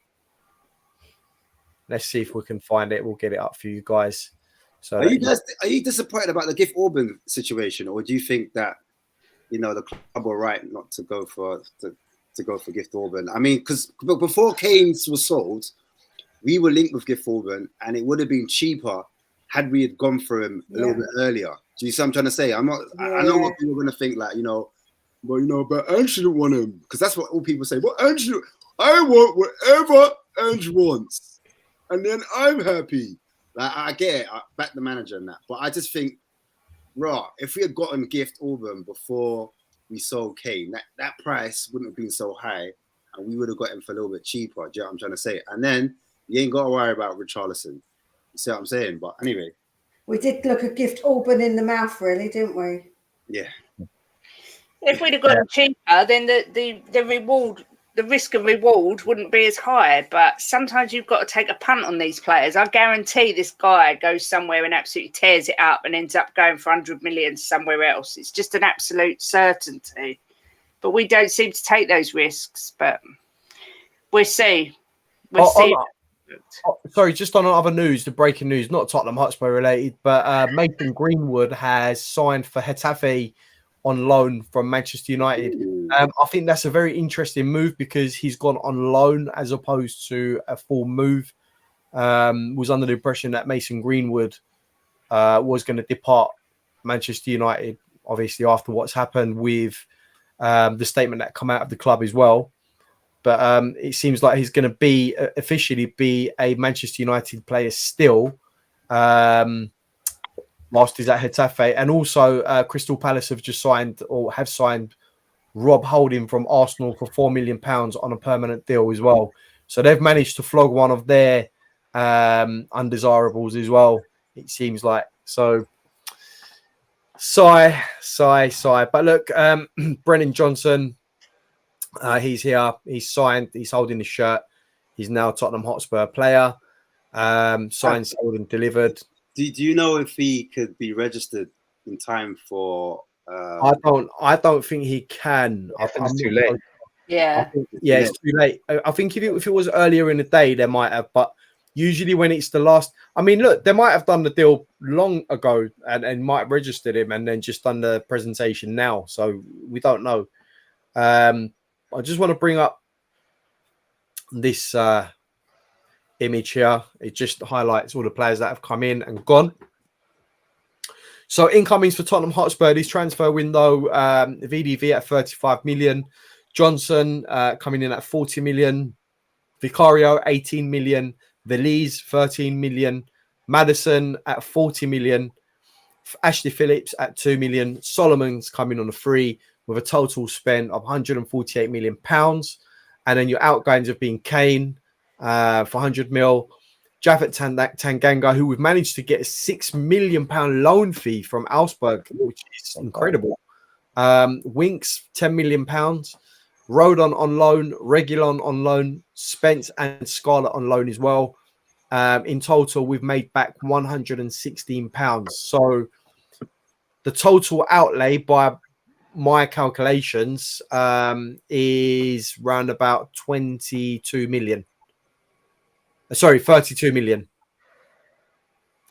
Let's see if we can find it. We'll get it up for you guys. So, are you disappointed about the Gift Orban situation, or do you think that the club were right not to go for Gift Orban? I mean, because before Keynes was sold, we were linked with Gift Orban, and it would have been cheaper had we had gone for him a little bit earlier. Do you see what I'm trying to say? I'm not. I know what people are going to think, like but Ange didn't want him, because that's what all people say. Well, I want whatever Ange wants, and then I'm happy. Like, I get it. I back the manager and that, but I just think, if we had gotten Gift Orban before we sold Kane, that price wouldn't have been so high, and we would have got him for a little bit cheaper. Do you know what I'm trying to say? And then you ain't got to worry about Richarlison. You see what I'm saying? But anyway, we did look a Gift Orban in the mouth, really, didn't we? Yeah. If we'd have got him cheaper, then the reward, the risk and reward wouldn't be as high. But sometimes you've got to take a punt on these players. I guarantee this guy goes somewhere and absolutely tears it up and ends up going for 100 million somewhere else. It's just an absolute certainty. But we don't seem to take those risks. But we'll see. Sorry, just on other news, the breaking news, not Tottenham Hotspur related, but Mason Greenwood has signed for Getafe on loan from Manchester United. I think that's a very interesting move because he's gone on loan as opposed to a full move. Was under the impression that Mason Greenwood was going to depart Manchester United, obviously after what's happened with the statement that come out of the club as well. But it seems like he's going to officially be a Manchester United player still, whilst he's at Getafe. And also, Crystal Palace have signed Rob Holding from Arsenal for £4 million on a permanent deal as well. So they've managed to flog one of their undesirables as well It seems like so. Sigh. But look, Brennan Johnson, he's here. He's signed. He's holding the shirt. He's now a Tottenham Hotspur player. Signed, sold, and delivered. Do you know if he could be registered in time for? I don't think he can. I think it's too late. It's too late. I think if it was earlier in the day, they might have. But usually when it's the last, I mean, look, they might have done the deal long ago and might have registered him and then just done the presentation now. So we don't know. I just want to bring up this image here. It just highlights all the players that have come in and gone. So incomings for Tottenham Hotspur this transfer window, VDV at 35 million, Johnson coming in at 40 million, Vicario 18 million, Veliz 13 million, Madison at 40 million, Ashley Phillips at 2 million, Solomon's coming on a free with a total spend of 148 million pounds, and then your outgoings have been Kane for 100 mil. Japhet Tanganga, who we've managed to get a £6 million loan fee from Augsburg, which is incredible. Winks, £10 million. Rodon on loan, Reguilon on loan, Spence and Scarlett on loan as well. In total, we've made back £116. So the total outlay by my calculations is round about 22 million. Sorry, 32 million.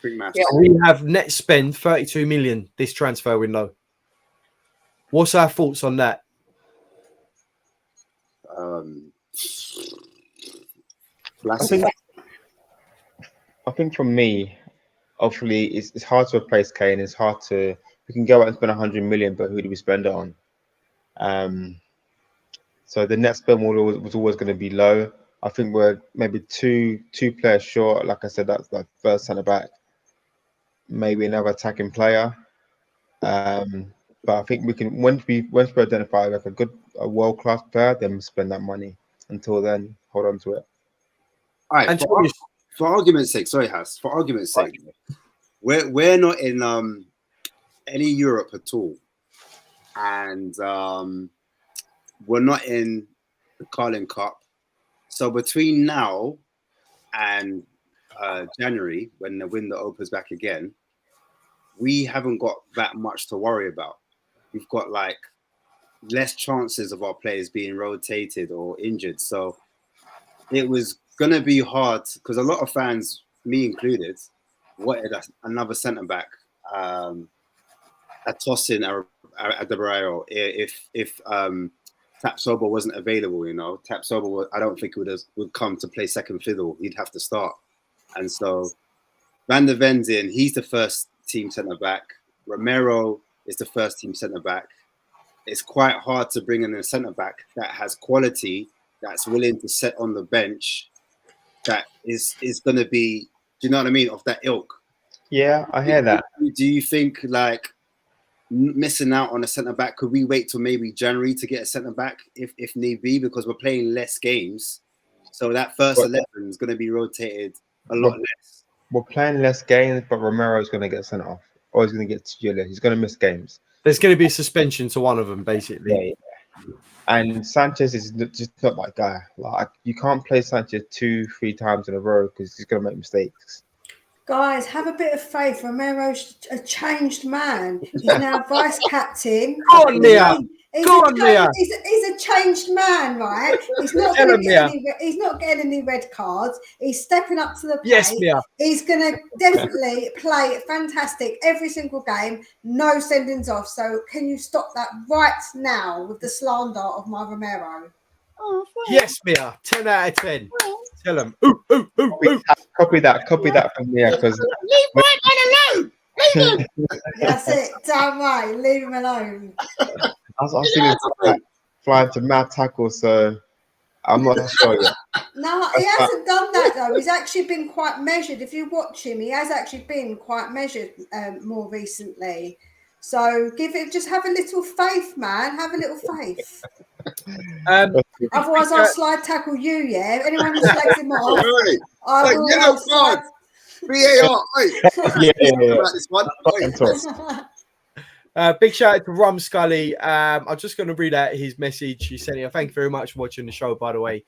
Yeah. We have net spend 32 million this transfer window. What's our thoughts on that? I think for me, hopefully, it's hard to replace Kane. It's hard to. We can go out and spend 100 million, but who do we spend it on? So the net spend was always going to be low. I think we're maybe two players short. Like I said, that's the first centre back, maybe another attacking player. But I think we can once we identify like a world-class player, then spend that money. Until then, hold on to it. All right. For argument's sake, sorry, Has. For argument's sake, we're not in any Europe at all, and we're not in the Carling Cup. So between now and January, when the window opens back again, we haven't got that much to worry about. We've got like less chances of our players being rotated or injured. So it was going to be hard because a lot of fans, me included, wanted another centre-back, a toss-in Adebayo if Tapsoba wasn't available, you know. Tapsoba, I don't think would come to play second fiddle. He'd have to start. And so Van der Ven's in. He's the first team centre-back. Romero is the first team centre-back. It's quite hard to bring in a centre-back that has quality, that's willing to sit on the bench, that is going to be, do you know what I mean, of that ilk. Yeah, I hear that. Do you think, like, missing out on a centre back, could we wait till maybe January to get a centre back if need be, because we're playing less games, so that first 11 is going to be rotated a lot less. We're playing less games, but Romero's going to get sent off, or he's going to get Tijula. He's going to miss games. There's going to be a suspension to one of them, basically. Yeah. And Sanchez is just not that guy. Like, you can't play Sanchez 2-3 times in a row because he's going to make mistakes. Guys, have a bit of faith. Romero's a changed man. He's now vice captain. Go on, Mia. Go on, Mia. He's a changed man, right? He's not getting any red cards. He's stepping up to the plate. Yes, Mia. He's going to definitely play fantastic every single game. No sendings off. So can you stop that right now with the slander of my Romero? Oh, yes, Mia. 10 out of 10. Tell him. Copy that from Mia, because leave White man alone. Leave him. That's it. Damn right. Leave him alone. I was thinking flying to mad tackle, so I'm not sure yet. No, he hasn't done that though. He's actually been quite measured. If you watch him, he has actually been quite measured more recently. So just have a little faith, man. Have a little faith. Otherwise, I'll slide tackle you. Yeah, anyone who slags him off, VAR. Yeah. This one. Big shout out to Rum Scully. I'm just going to read out his message. He sent it. Thank you very much for watching the show, by the way.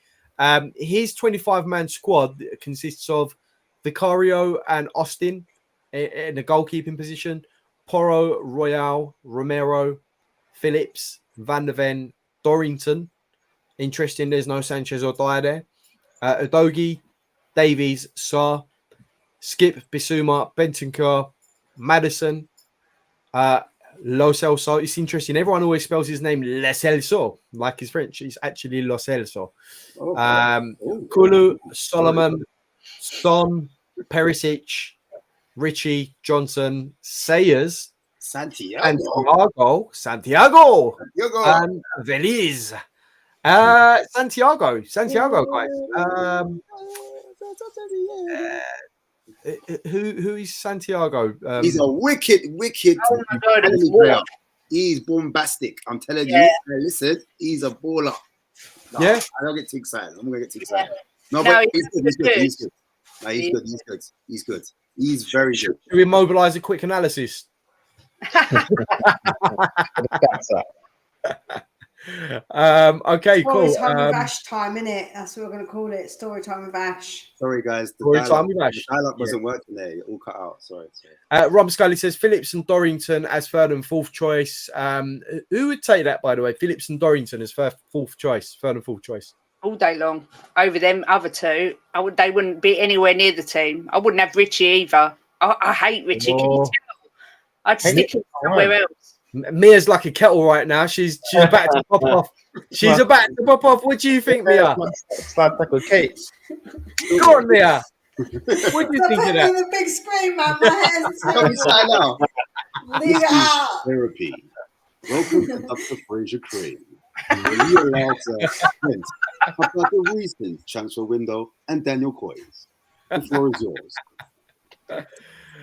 His 25-man squad consists of Vicario and Austin in the goalkeeping position, Porro, Royale, Romero, Phillips, Van der Ven, Dorrington. Interesting, there's no Sanchez or Dyer there. Udogie, Davies, Sarr, Skip, Bissouma, Bentancur, Madison, Lo Celso. It's interesting. Everyone always spells his name Le Celso, like his French. He's actually Lo Celso. Kulu, Solomon, Son, Perisic, Richie, Johnson, Sayers, Santiago, and Veliz. Santiago, guys. Who is Santiago? He's a wicked. Oh my God, player. He's bombastic. I'm telling you. Listen, he's a baller. No, Yeah, I don't get too excited. I'm gonna get too excited. Yeah. No, but he's good. No, he's good. He's very good. Should we mobilize a quick analysis? Okay, cool. Story time with Ash time, innit? That's what we're going to call it. Story time with Ash. Sorry, guys. The dial-up wasn't working there. It all cut out. Sorry. Rob Scully says Phillips and Dorrington as third and fourth choice. Who would take that, by the way? Phillips and Dorrington as third and fourth choice. All day long. Over them other two, they wouldn't be anywhere near the team. I wouldn't have Richie either. I hate Richie. Can you tell? I'd stick him somewhere else. Mia's like a kettle right now. She's about to pop off. She's about to pop off. What do you think, Mia? Start like a cake. Go on, Mia. What do you think of that? The big screen, man. My hair's Come inside now. Leave it out. Therapy. Welcome to Dr. Fraser Crane. Really allowed to hint about the recent transfer window and Daniel Coyes. The floor is yours.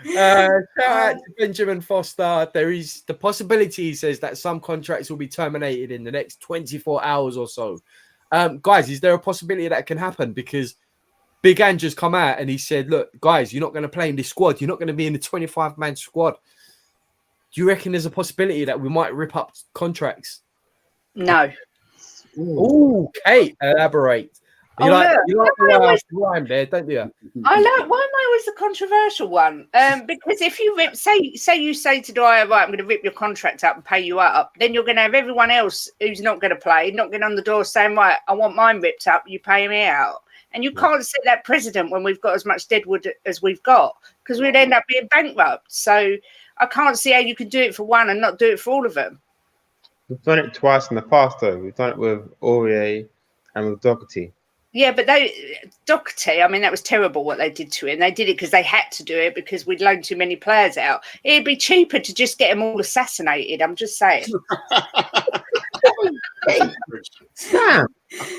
Shout out to Benjamin Foster. There is the possibility, he says, that some contracts will be terminated in the next 24 hours or so. Guys, is there a possibility that can happen? Because Big Ange just come out and he said, look, guys, you're not going to play in this squad. You're not going to be in the 25-man squad. Do you reckon there's a possibility that we might rip up contracts? No. Ooh, Kate, elaborate. You like the way I rhyme there, don't you? Why am I always the controversial one? Because if you rip, say you say to Dyer, right, I'm going to rip your contract up and pay you up, then you're going to have everyone else who's not going to play knocking on the door saying, right, I want mine ripped up, you pay me out. And you can't set that precedent when we've got as much deadwood as we've got, because we'd end up being bankrupt. So I can't see how you can do it for one and not do it for all of them. We've done it twice in the past, though. We've done it with Aurier and with Doherty. Yeah, but Doherty, I mean, that was terrible what they did to him. They did it because they had to do it because we'd loaned too many players out. It'd be cheaper to just get them all assassinated. I'm just saying. Hey,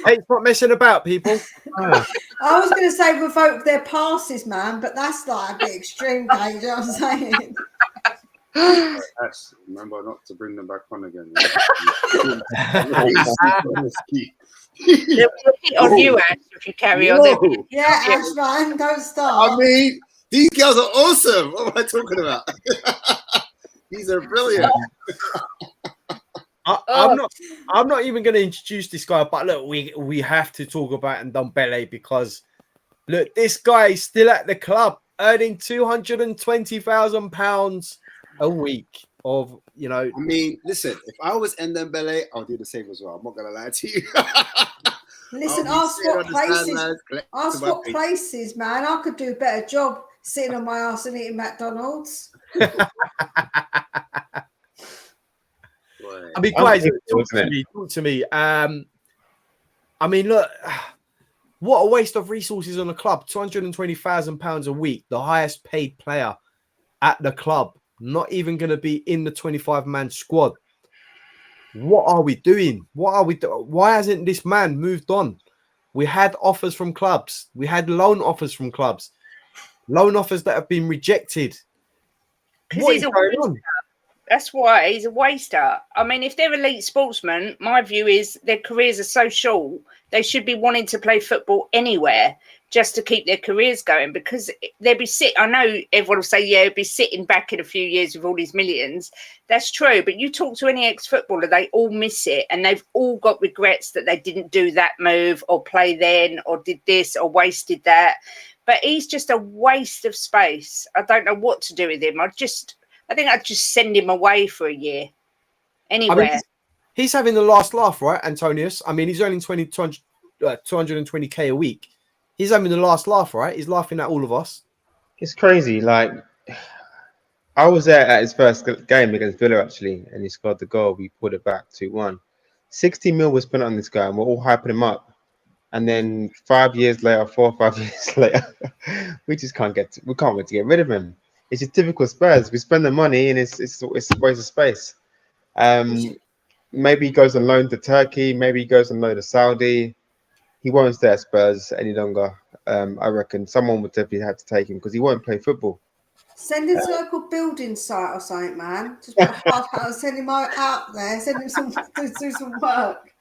it's not messing about, people. I was going to say revoke their passes, man, but that's like a bit extreme, Kate. You know what I'm saying? Remember not to bring them back on again. They'll hit on you, Ash, if you carry on. Yeah, Ash, man, don't start. I mean, these girls are awesome. What am I talking about? These are brilliant. I'm not even going to introduce this guy, but look, we have to talk about Ndombele because look, this guy is still at the club earning £220,000 a week of, I mean, listen, if I was Ndombele, I'll do the same as well. I'm not gonna lie to you. Listen, I'll swap places, man. I could do a better job sitting on my ass and eating McDonald's. I mean, guys, talk to me. I mean, look, what a waste of resources on the club. £220,000 a week, the highest paid player at the club, not even going to be in the 25-man squad. What are we doing? Why hasn't this man moved on? We had offers from clubs. We had loan offers from clubs. Loan offers that have been rejected. What is going on? That's why he's a waster. I mean, if they're elite sportsmen, my view is their careers are so short, they should be wanting to play football anywhere. just to keep their careers going, because they'll be I know everyone will say, yeah, be sitting back in a few years with all these millions. That's true. But you talk to any ex-footballer, they all miss it. And they've all got regrets that they didn't do that move or play then or did this or wasted that. But he's just a waste of space. I don't know what to do with him. I think I'd just send him away for a year. Anywhere. I mean, he's having the last laugh, right, Antonius? I mean, he's earning 220K a week. He's having the last laugh, right? He's laughing at all of us. It's crazy. Like, I was there at his first game against Villa, actually, and he scored the goal. We pulled it back 2-1. 60 mil was spent on this guy, and we're all hyping him up. And then 5 years later, 4 or 5 years later, we just can't wait to get rid of him. It's just typical Spurs. We spend the money, and it's a waste of space. Maybe he goes on loan to Turkey. Maybe he goes on loan to Saudi. He won't stay at Spurs any longer. I reckon someone would definitely have to take him because he won't play football. Send him to a local building site or something, man. Just put a hard hat and send him out there. Send him to do some work.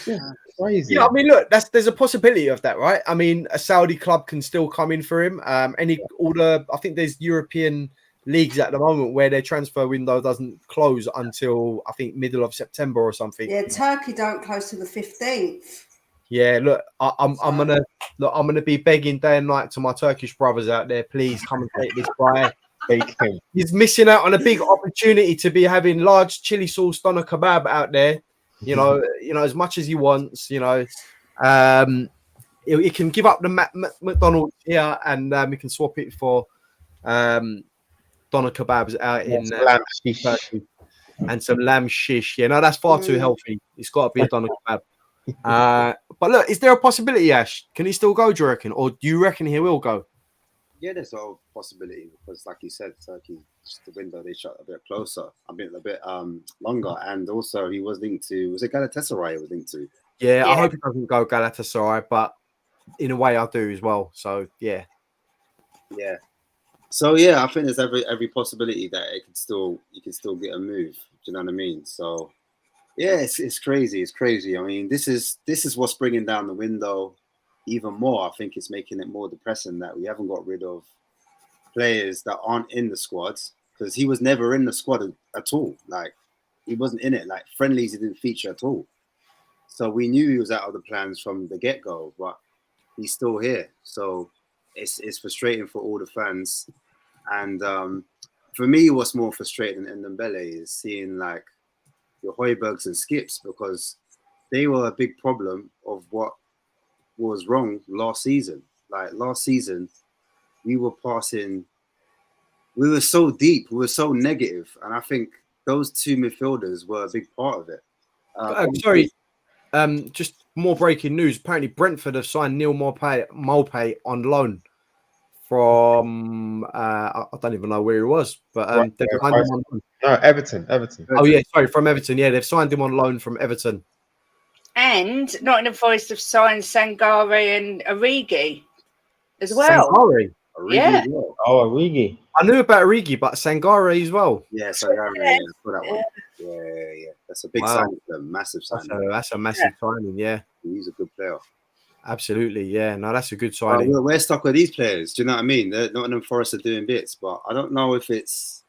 Yeah, crazy. Yeah, I mean, look, there's a possibility of that, right? I mean, a Saudi club can still come in for him. I think there's European leagues at the moment where their transfer window doesn't close until I think middle of September or something. Yeah, Turkey don't close till the 15th. Yeah, look, I'm gonna be begging day and night to my Turkish brothers out there, please come and take this guy. He's missing out on a big opportunity to be having large chili sauce doner kebab out there. You know, as much as he wants. You know, he can give up the McDonald's here, and we can swap it for doner kebabs out in Turkey and some lamb shish. Yeah, no, that's far too healthy. It's got to be a doner kebab. But look, is there a possibility, Ash? Can he still go, do you reckon? Or do you reckon he will go? Yeah, there's a possibility because, like you said, Turkey, the window they shut a bit closer, a bit longer, and also he was linked to, was it Galatasaray he was linked to? Yeah, I hope he doesn't go Galatasaray, but in a way I do as well. So yeah. So yeah, I think there's every possibility that you can still get a move. Do you know what I mean? So yeah, it's crazy. It's crazy. I mean, this is what's bringing down the window even more. I think it's making it more depressing that we haven't got rid of players that aren't in the squads, because he was never in the squad at all. Like, he wasn't in it. Like, friendlies, he didn't feature at all. So we knew he was out of the plans from the get-go, but he's still here. So it's frustrating for all the fans. And for me, what's more frustrating in Dembele is seeing like your Højbjergs and Skips, because they were a big problem of what was wrong last season. Like last season, we were so deep, we were so negative, and I think those two midfielders were a big part of it. Just more breaking news. Apparently, Brentford have signed Neil Maupay on loan from I don't even know where he was, but Everton. Oh yeah, sorry, from Everton. Yeah, they've signed him on loan from Everton. And Nottingham Forest have signed Sangare and Origi as well. Sangare? Yeah. Oh, Origi. I knew about Origi, but Sangare as well. Yeah, Sangare. Yeah, for that one. Yeah. That's a big signing for them. Massive signing. That's a massive signing. Yeah, he's a good player. Absolutely. Yeah. No, that's a good signing. We're stuck with these players. Do you know what I mean? Nottingham Forest are doing bits, but I don't know if it's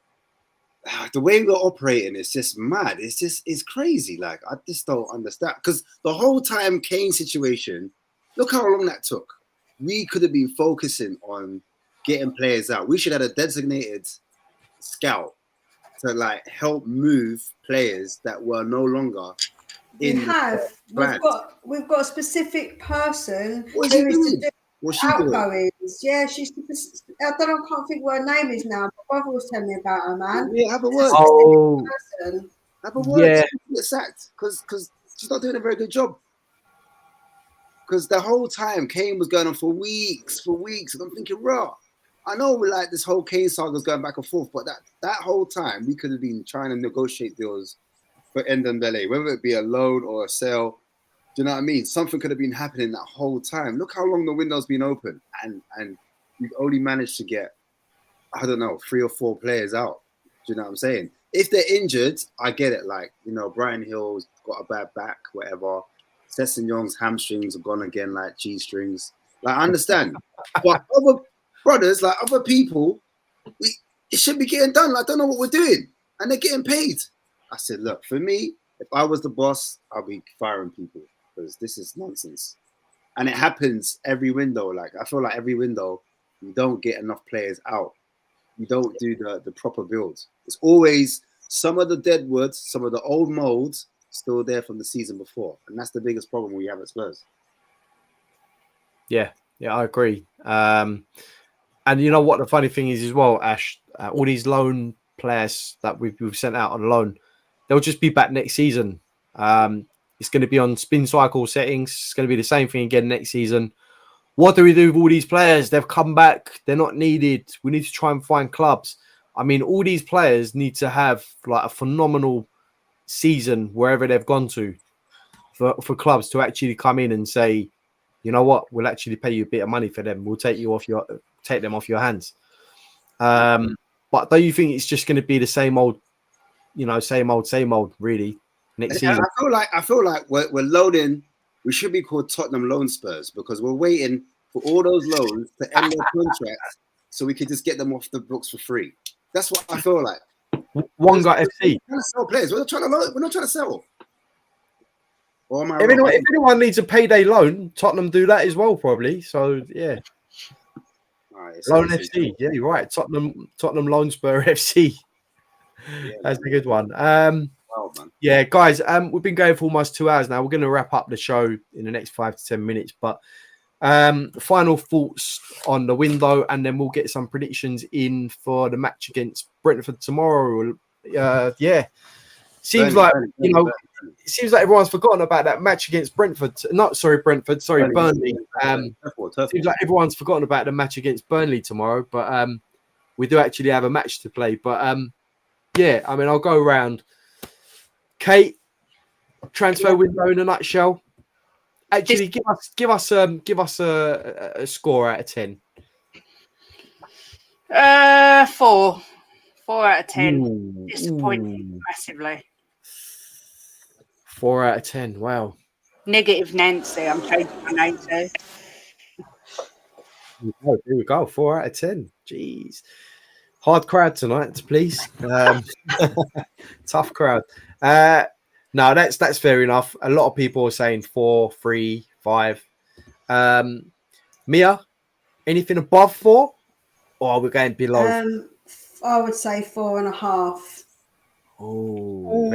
the way we're operating. It's just mad. It's crazy. Like, I just don't understand, because the whole time Kane situation, look how long that took. We could have been focusing on getting players out. We should have a designated scout to like help move players that were no longer in. We've got a specific person who is to do outgoings. Yeah, she's. I can't think what her name is now. My brother was telling me about her, man. Yeah, have a word. Have a word. Yeah. Get sacked because she's not doing a very good job. Because the whole time Kane was going on for weeks, and I'm thinking, raw. I know like this whole Kane saga was going back and forth, but that whole time we could have been trying to negotiate deals for Dembele, whether it be a loan or a sale. Do you know what I mean? Something could have been happening that whole time. Look how long the window's been open, and we've only managed to get, I don't know, 3 or 4 players out. Do you know what I'm saying? If they're injured, I get it. Like, you know, Brian Hill's got a bad back, whatever. Sessegnon Young's hamstrings have gone again like G-strings. Like, I understand. But other brothers, like other people, it should be getting done. Like, I don't know what we're doing. And they're getting paid. I said, look, for me, if I was the boss, I'll be firing people because this is nonsense. And it happens every window. Like, I feel like every window, you don't get enough players out. You don't do the proper builds. It's always some of the dead woods, some of the old molds still there from the season before. And that's the biggest problem we have at Spurs. Yeah, I agree. And you know what the funny thing is as well, Ash, all these loan players that we've sent out on loan, they'll just be back next season. It's going to be on spin cycle settings. It's going to be the same thing again next season. What do we do with all these players? They've come back. They're not needed. We need to try and find clubs. I mean, all these players need to have like a phenomenal season wherever they've gone to for clubs to actually come in and say, you know what, we'll actually pay you a bit of money for them. We'll take them off your hands. But don't you think it's just going to be the same old, same old, really, next season? I feel like we're loading. We should be called Tottenham Loan Spurs because we're waiting for all those loans to end their contracts so we can just get them off the books for free. That's what I feel like. One guy FC. We're trying to sell players. We're not trying to sell. Or am I if anyone needs a payday loan, Tottenham do that as well, probably. So yeah. Loan FC. Yeah, you're right. Tottenham Loan Spur FC. Yeah, that's a good one. Yeah, guys, we've been going for almost 2 hours now. We're going to wrap up the show in the next 5 to 10 minutes. But final thoughts on the window, and then we'll get some predictions in for the match against Brentford tomorrow. Seems like everyone's forgotten about that match against Brentford. Brentford. Sorry, Burnley. Seems like everyone's forgotten about the match against Burnley tomorrow. But we do actually have a match to play. But I'll go around. Kate, transfer window in a nutshell. Actually, give us a score out of 10. 4 out of 10. Disappointing massively. 4 out of 10. Wow. Negative Nancy. I'm changing my name to. Here we go. 4 out of 10. Jeez. Hard crowd tonight, please. Tough crowd. No, that's fair enough. A lot of people are saying 4, 3, 5. Mia, anything above 4, or are we going below? I would say 4.5. Oh,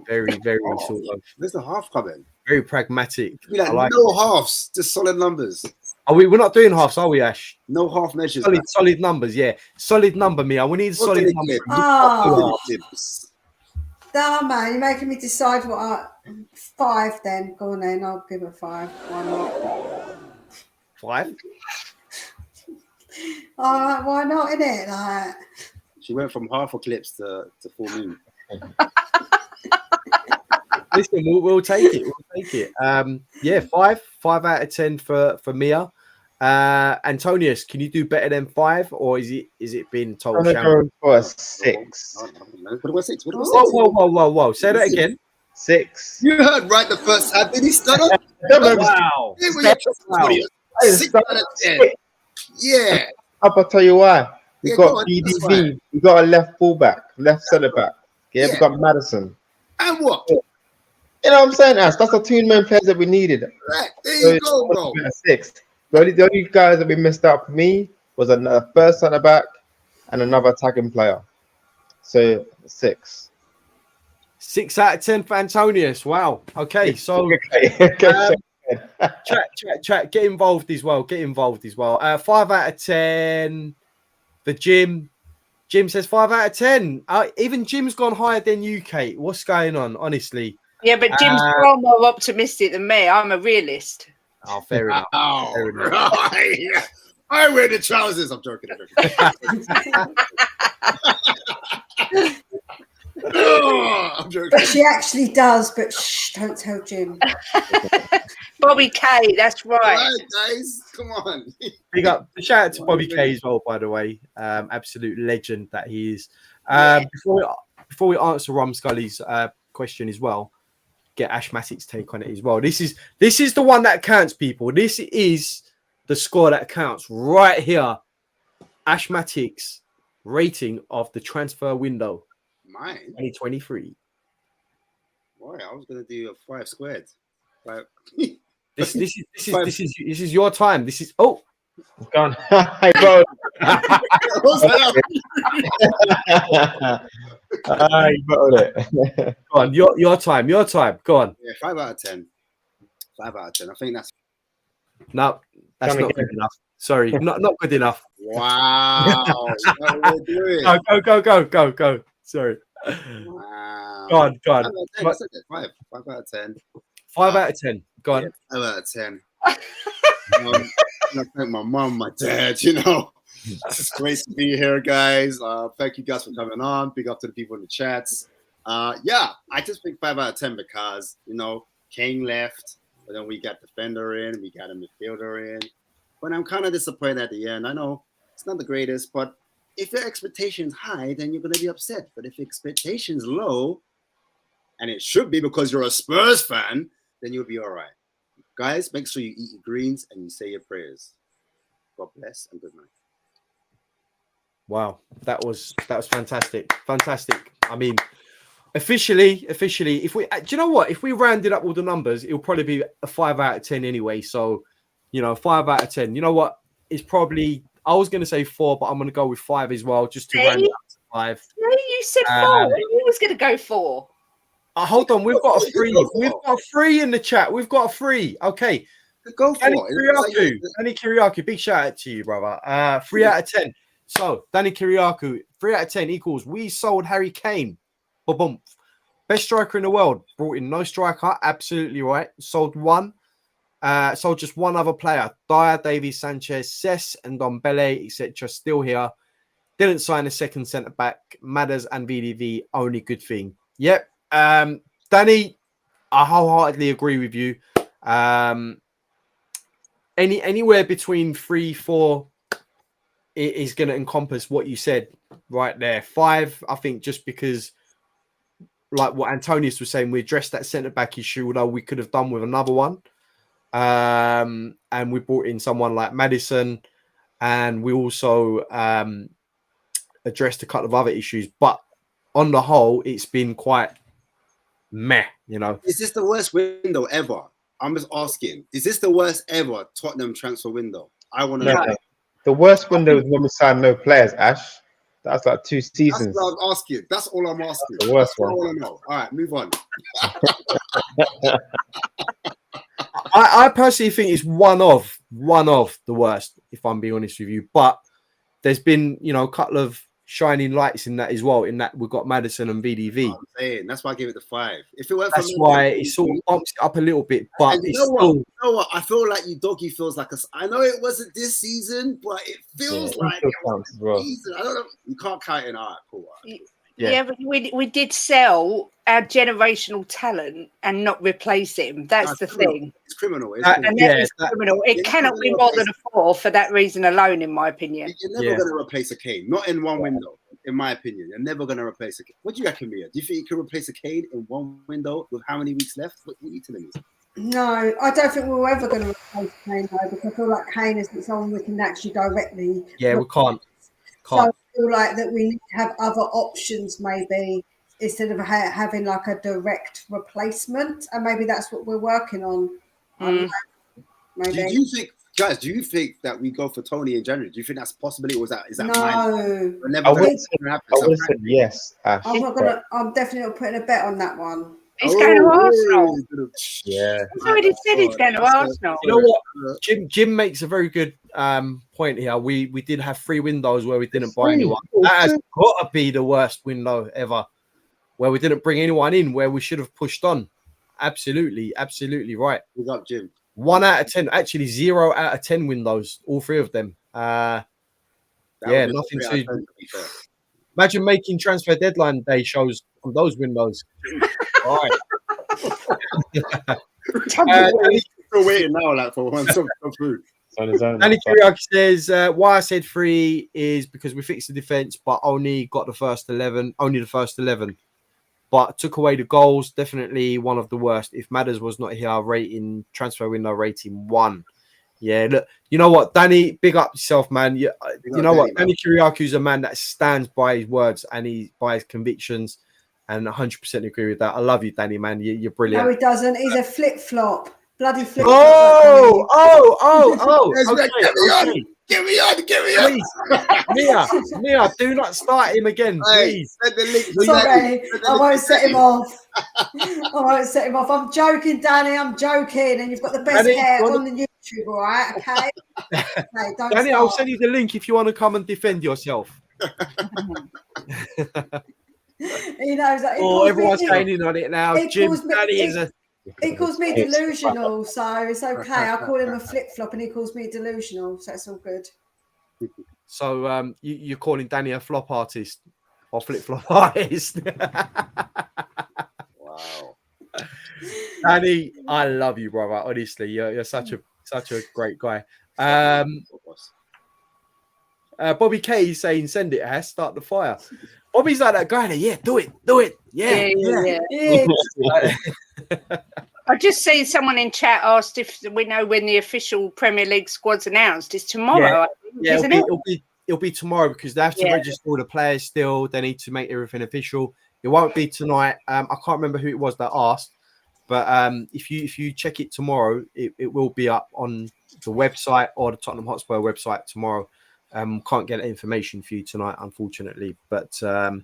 very, very sort of. There's the half coming. Very pragmatic. No halves, just solid numbers. We're not doing halves, are we, Ash? No half measures. Solid numbers, yeah. Solid number, Mia. We need solid numbers. Nah, man, you're making me decide what 5 then. Go on then, I'll give it 5. Why not? 5? Why not, innit? Like... She went from half eclipse to full moon. Listen, we'll take it. 5 out of 10 for Mia. Antonius, can you do better than 5, or is it been total champion? For 6. What about 6? Whoa! Say that again. 6. You heard right the first time. Did he stutter? Wow. 6 out of 10. Yeah. I'll tell you why. We got BDV. We got a left fullback, left centre back. Yeah, we got Madison. And what? You know what I'm saying, Ash? That's the 2 main players that we needed. Right. There you go, bro. 6. The only guys that we missed out for me was a first centre back and another attacking player. So 6. 6 out of 10 for Antonius. Wow. Okay, so chat. Get involved as well. 5 out of 10 for Jim. Jim says 5 out of 10. Even Jim's gone higher than you, Kate. What's going on? Honestly. Yeah, but Jim's far more optimistic than me. I'm a realist. Oh, fair enough. Fair enough. Right. I wear the trousers. I'm joking. I'm joking. But she actually does, but shh, don't tell Jim. Bobby K, that's right. All right, guys, come on. Big up. Shout out to Bobby K as well, by the way. Absolute legend that he is. Before we answer Rom Scully's question as well, get Ashmatic's take on it as well. This is the one that counts, people. This is the score that counts right here. Ashmatic's rating of the transfer window. Mine? 2023. Boy, I was gonna do a 5 squared. Five. This is your time. This is Gone. Hey, bro. You bottled it. Go on, your time. Go on. Yeah, 5 out of 10. 5 out of 10. I think that's No, that's not good enough. Sorry, not good enough. wow. What we're doing. Go. Sorry. Wow. Go on. 5 out of 10. I said that. 5 out of 10. 5 out of 10. Go on. Yeah, 5 out of 10. I thank my mom, my dad, you know. It's great to be here, guys. Thank you guys for coming on. Big up to the people in the chats. Yeah, I just think 5 out of 10 because, you know, Kane left, but then we got defender in, we got a midfielder in. But I'm kind of disappointed at the end. I know it's not the greatest, but if your expectation's high, then you're going to be upset. But if expectation's low, and it should be because you're a Spurs fan, then you'll be all right. Guys, make sure you eat your greens and you say your prayers. God bless and good night. Wow, that was fantastic. I mean, officially, if we, do you know what? If we rounded up all the numbers, it'll probably be a 5 out of 10 anyway. So, you know, 5 out of 10. You know what? It's probably, I was going to say 4, but I'm going to go with 5 as well, just to round it up to 5. No, you said 4. You was going to go 4. Hold on, we've got a 3. We've got a 3 in the chat. We've got a 3. Okay. Go for it. Danny Kiriakou, big shout out to you, brother. 3 out of 10. So, Danny Kiriakou, 3 out of 10 equals we sold Harry Kane. Boom. Best striker in the world. Brought in no striker. Absolutely right. Sold one. Sold just one other player. Dyer, Davies, Sanchez, Cess, and Dombele, etc. Still here. Didn't sign a second centre back. Madders and VDV. Only good thing. Yep. Danny, I wholeheartedly agree with you. Anywhere between 3, 4 is going to encompass what you said right there. 5, I think, just because, like what Antonius was saying, we addressed that centre back issue, although we could have done with another one. And we brought in someone like Maddison, and we also addressed a couple of other issues. But on the whole, it's been quite meh, you know. Is this the worst window ever? I'm just asking. Is this the worst ever Tottenham transfer window? I want to know. No. The worst window is when we signed no players, Ash. That's like 2 seasons. That's what I'm asking. That's all I'm asking. The worst one. I want to know. All right, move on. I personally think it's one of the worst, if I'm being honest with you. But there's been, you know, a couple of shining lights in that as well. In that we've got Maddison and VDV. I'm saying that's why I gave it the 5. If it weren't that's why it sort of bumps it up a little bit. But you know what? I feel like you doggy feels like I know it wasn't this season, but it feels like it was this season. I don't know. You can't count it out. Cool. Yeah, but we did sell our generational talent and not replace him. That's the thing. It's criminal. And that is criminal. It cannot be more than a 4 for that reason alone, in my opinion. You're never going to replace a Kane. Not in one window, in my opinion. You're never going to replace a Kane. What do you reckon, Mia? Do you think you can replace a Kane in one window with how many weeks left? What are you telling me? No, I don't think we're ever going to replace Kane, though, because I feel like Kane isn't someone we can actually directly. Yeah, we can't. So I feel like that we need to have other options, maybe, instead of having like a direct replacement, and maybe that's what we're working on. Maybe. Do you think, guys? Do you think that we go for Tony in January? Do you think that's a possibility, or is that no? I would have said yes. Ash, I'm definitely not putting a bet on that one. He's going to Arsenal. Yeah. He's already said he's going to Arsenal. You know what? Jim makes a very good point here. We did have 3 windows where we didn't buy anyone. That has got to be the worst window ever, where we didn't bring anyone in, where we should have pushed on. Absolutely right. Big up, Jim. 1 out of 10, actually 0 out of 10 windows, all 3 of them. Yeah, nothing to. Imagine making transfer deadline day shows on those windows. All right. Still waiting now, like for one some food. Danny Kiriakou says, why I said 3 is because we fixed the defense, but only got the first 11, but took away the goals. Definitely one of the worst. If Madders was not here, transfer window rating 1. Yeah, look, you know what, Danny, big up yourself, man. You know what, Danny, Danny Kiriakou is a man that stands by his words and by his convictions, and 100% agree with that. I love you, Danny, man. You're brilliant. No, he doesn't. He's a flip-flop. Bloody flip-flop. Okay. Get me on. Please, Mia, do not start him again, please. Sorry, I won't set him off. I'm joking, Danny. I'm joking. And you've got the best Danny, hair on the YouTube, all right? Okay? Okay, don't Danny, start. I'll send you the link if you want to come and defend yourself. He knows that. Everyone's saying in on it now. Jim, Danny is a... He calls me delusional, so it's okay. I call him a flip-flop and he calls me delusional, so it's all good. So you're calling Danny a flop artist or flip-flop artist? Wow. Danny, I love you, brother. Honestly, you're such a great guy. Bobby K is saying, send it, Ash, start the fire. Bobby's like that guy there. Yeah, do it. Yeah. I just see someone in chat asked if we know when the official Premier League squad's announced. It's tomorrow, isn't it? It'll be tomorrow because they have to register all the players still. They need to make everything official. It won't be tonight. I can't remember who it was that asked, but if you check it tomorrow, it will be up on the website or the Tottenham Hotspur website tomorrow. Can't get that information for you tonight, unfortunately. But shout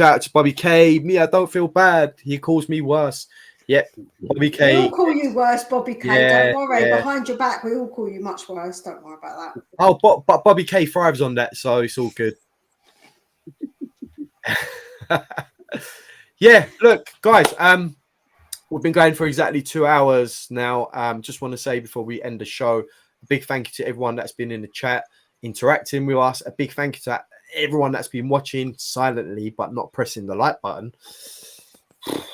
out to Bobby K. Me, I don't feel bad. He calls me worse. Yep, Bobby K. We all call you worse, Bobby K. Yeah, don't worry. yeah. Behind your back, we all call you much worse. Don't worry about that. Oh, but Bobby K thrives on that, so it's all good. Yeah, look, guys. We've been going for exactly 2 hours now. Just want to say before we end the show, a big thank you to everyone that's been in the chat, interacting with us. A big thank you to everyone that's been watching silently but not pressing the like button.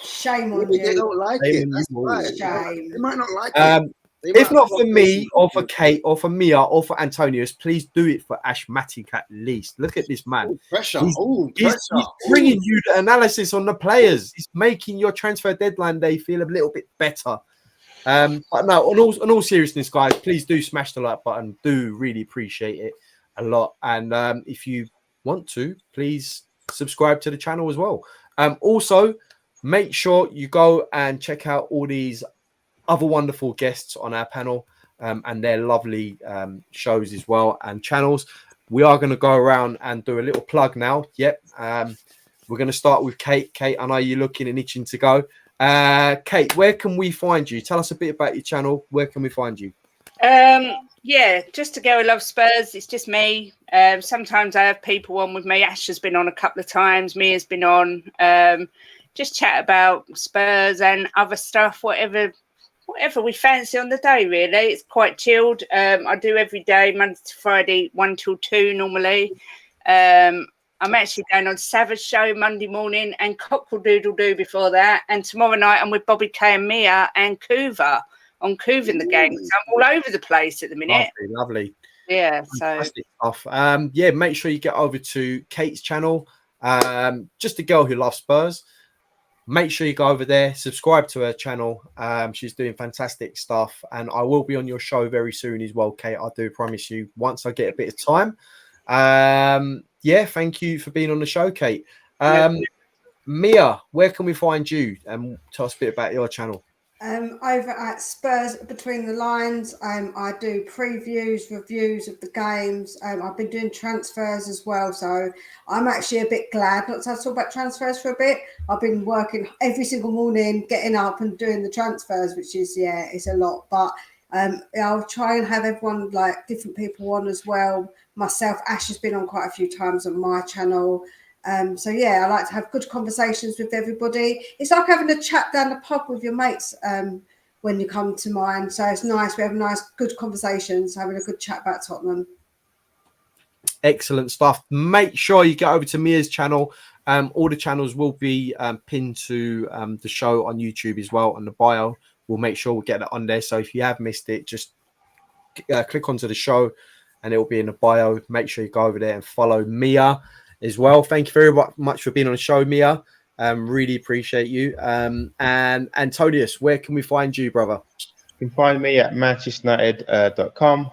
Shame on you. They don't like it. That's right. Shame. They might not like it. If not for me or for Kate or for Mia or for Antonius, please do it for Ashmatic at least. Look at this man. Pressure. He's bringing you the analysis on the players. He's making your transfer deadline day feel a little bit better. But no, on all seriousness, guys, please do smash the like button. Do really appreciate it a lot. And if you want to, please subscribe to the channel as well. Also, make sure you go and check out all these other wonderful guests on our panel and their lovely shows as well and channels. We are going to go around and do a little plug now. Yep. We're going to start with Kate. Kate, I know you're looking and itching to go. Kate, where can we find you? Tell us a bit about your channel. Where can we find you? Just a girl who loves Spurs. It's just me. Sometimes I have people on with me. Ash has been on a couple of times. Mia's been on. Just chat about Spurs and other stuff, whatever we fancy on the day, really. It's quite chilled. I do every day, Monday to Friday, 1 till 2 normally. I'm actually going on Savage Show Monday morning and Cockle-Doodle-Doo before that. And tomorrow night I'm with Bobby K and Mia and Kuva on Kuva in the game. So I'm all over the place at the minute. Lovely. Yeah, fantastic stuff. Make sure you get over to Kate's channel. Just a girl who loves Spurs. Make sure you go over there, subscribe to her channel. She's doing fantastic stuff. And I will be on your show very soon as well, Kate. I do promise you, once I get a bit of time. Thank you for being on the show, Kate. Mia, where can we find you? Tell us a bit about your channel. Over at Spurs Between the Lines, I do previews, reviews of the games. I've been doing transfers as well, so I'm actually a bit glad not to talk about transfers for a bit. I've been working every single morning, getting up and doing the transfers, which is, it's a lot. But I'll try and have everyone, like different people on as well. Myself, Ash has been on quite a few times on my channel. I like to have good conversations with everybody. It's like having a chat down the pub with your mates when you come to mine. So it's nice. We have nice, good conversations, having a good chat about Tottenham. Excellent stuff. Make sure you get over to Mia's channel. All the channels will be pinned to the show on YouTube as well. On the bio, we'll make sure we'll get that on there. So if you have missed it, just click onto the show and it will be in the bio. Make sure you go over there and follow Mia as well. Thank you very much for being on the show, Mia. Really appreciate you. And Antonius, where can we find you, brother? You can find me at manchesterunited.com.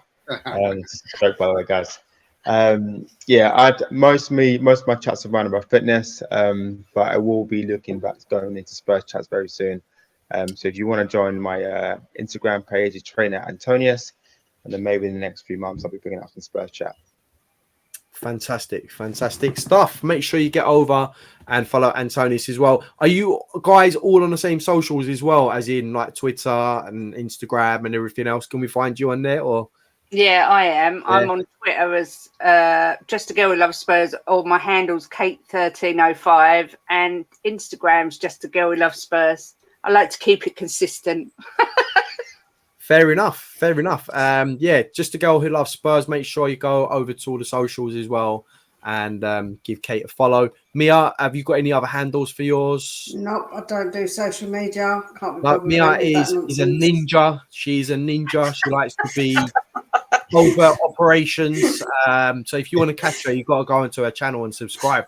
Joke, by the way, guys. Most of my chats are around about fitness, but I will be looking back to going into Spurs chats very soon. So if you want to join my Instagram page, it's trainer Antonius, and then maybe in the next few months I'll be bringing up some Spurs chat. Fantastic stuff. Make sure you get over and follow Antonius as well. Are you guys all on the same socials as well, as in like Twitter and Instagram and everything else? Can we find you on there or? Yeah, I am. Yeah. I'm on Twitter as Just a Girl Who Loves Spurs, or my handle's Kate1305, and Instagram's Just a Girl Who Loves Spurs. I like to keep it consistent. Fair enough. Just a Girl Who Loves Spurs. Make sure you go over to all the socials as well and give Kate a follow. Mia, have you got any other handles for yours? Nope, I don't do social media. Can't be No, bothered Mia with that is a nonsense. ninja. She's a ninja. She likes to be over operations. So if you want to catch her, you've got to go into her channel and subscribe.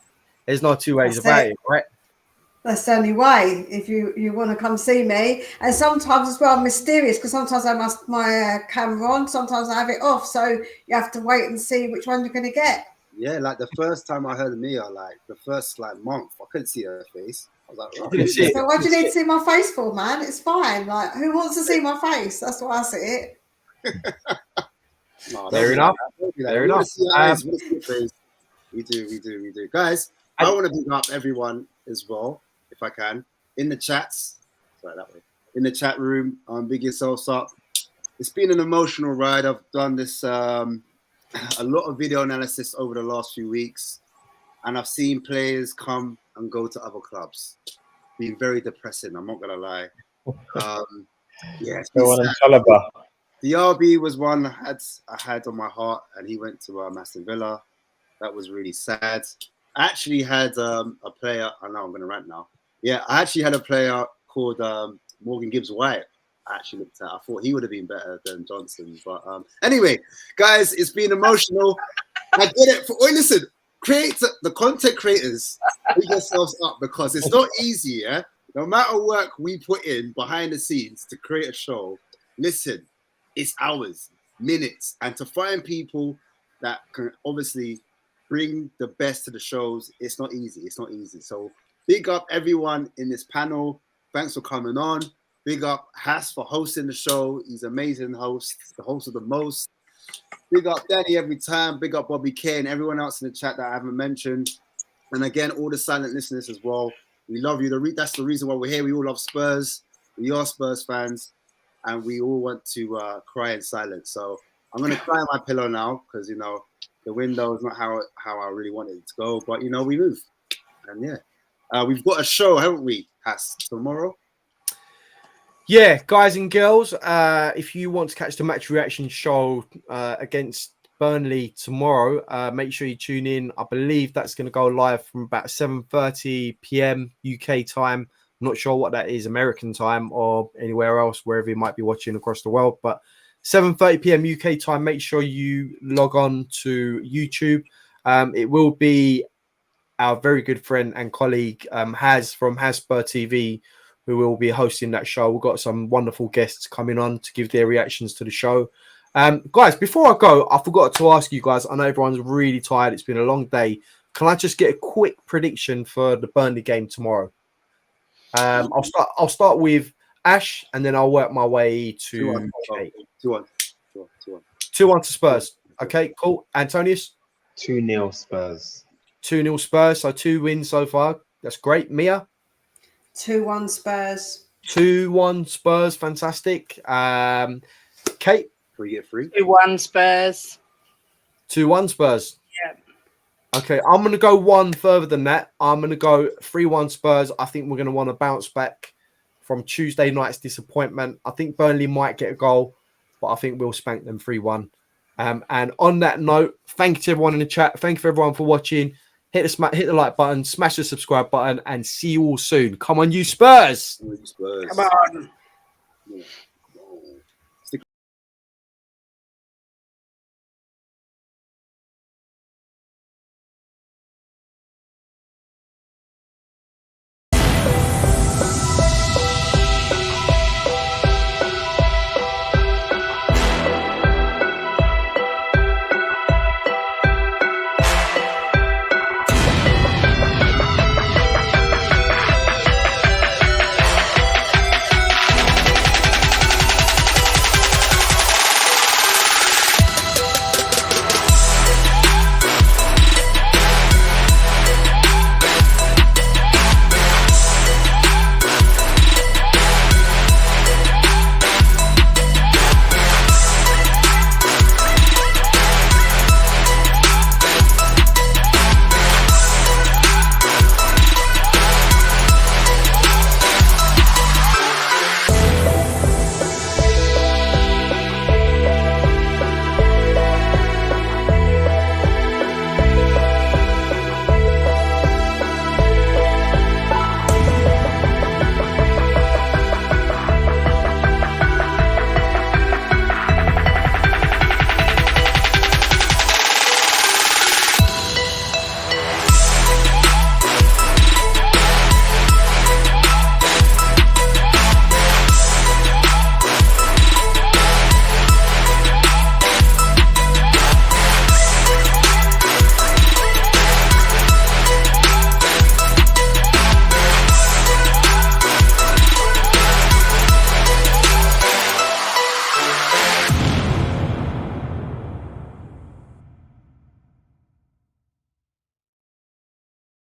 There's no two ways about it, right? That's the only way if you want to come see me. And sometimes as well, I'm mysterious because sometimes I must my camera on, sometimes I have it off. So you have to wait and see which one you're going to get. Yeah, like the first time I heard of Mia, like the first month, I couldn't see her face. I was like, oh, Didn't see it. So what do you need to see my face for, man? It's fine. Like, who wants to see my face? That's why I see it. no, Fair enough. Fair enough. We do. Guys, I want to big up everyone as well, if I can, in the chats. Sorry, that way. In the chat room, big yourselves up. It's been an emotional ride. I've done this a lot of video analysis over the last few weeks, and I've seen players come and go to other clubs. Been very depressing, I'm not gonna lie. It's been sad. The RB was one I had on my heart, and he went to Aston Villa. That was really sad. I actually had a player. I know I'm going to rant now. Yeah, I actually had a player called Morgan Gibbs-White. I actually looked at. I thought he would have been better than Johnson. But anyway, guys, it's been emotional. I get it. Listen, the content creators, big yourselves up, because it's not easy. Yeah, no matter work we put in behind the scenes to create a show. Listen, it's hours, minutes, and to find people that can obviously bring the best to the shows, it's not easy. So big up everyone in this panel. Thanks for coming on. Big up Haas for hosting the show. He's an amazing host, the host of the most. Big up Danny every time. Big up Bobby K and everyone else in the chat that I haven't mentioned. And again, all the silent listeners as well. We love you. That's the reason why we're here. We all love Spurs. We are Spurs fans. And we all want to cry in silence. So I'm going to cry on my pillow now because, the window is not how I really wanted it to go. But, we move. And, we've got a show, haven't we, Haas, tomorrow? Yeah, guys and girls, if you want to catch the match reaction show against Burnley tomorrow, make sure you tune in. I believe that's going to go live from about 7:30 p.m. UK time. I'm not sure what that is, American time or anywhere else, wherever you might be watching across the world. But 7:30 p.m. UK time, make sure you log on to YouTube. It will be our very good friend and colleague, Haz from Hotspur TV, who will be hosting that show. We've got some wonderful guests coming on to give their reactions to the show. Guys, before I go, I forgot to ask you guys, I know everyone's really tired. It's been a long day. Can I just get a quick prediction for the Burnley game tomorrow? I'll start with Ash, and then I'll work my way to 2-1. 2-1 to Spurs. Okay, cool. Antonius? 2-0 Spurs. 2-0 Spurs, so 2 wins so far. That's great. Mia? 2-1 Spurs. 2-1 Spurs, fantastic. Kate? Can we get 3? 2-1 Spurs. 2-1 Spurs. Yeah. Okay, I'm going to go one further than that. I'm going to go 3-1 Spurs. I think we're going to want to bounce back from Tuesday night's disappointment. I think Burnley might get a goal, but I think we'll spank them 3-1. And on that note, thank you to everyone in the chat. Thank you for everyone for watching. Hit the like button, smash the subscribe button, and see you all soon. Come on, you Spurs! Spurs. Come on. Yeah.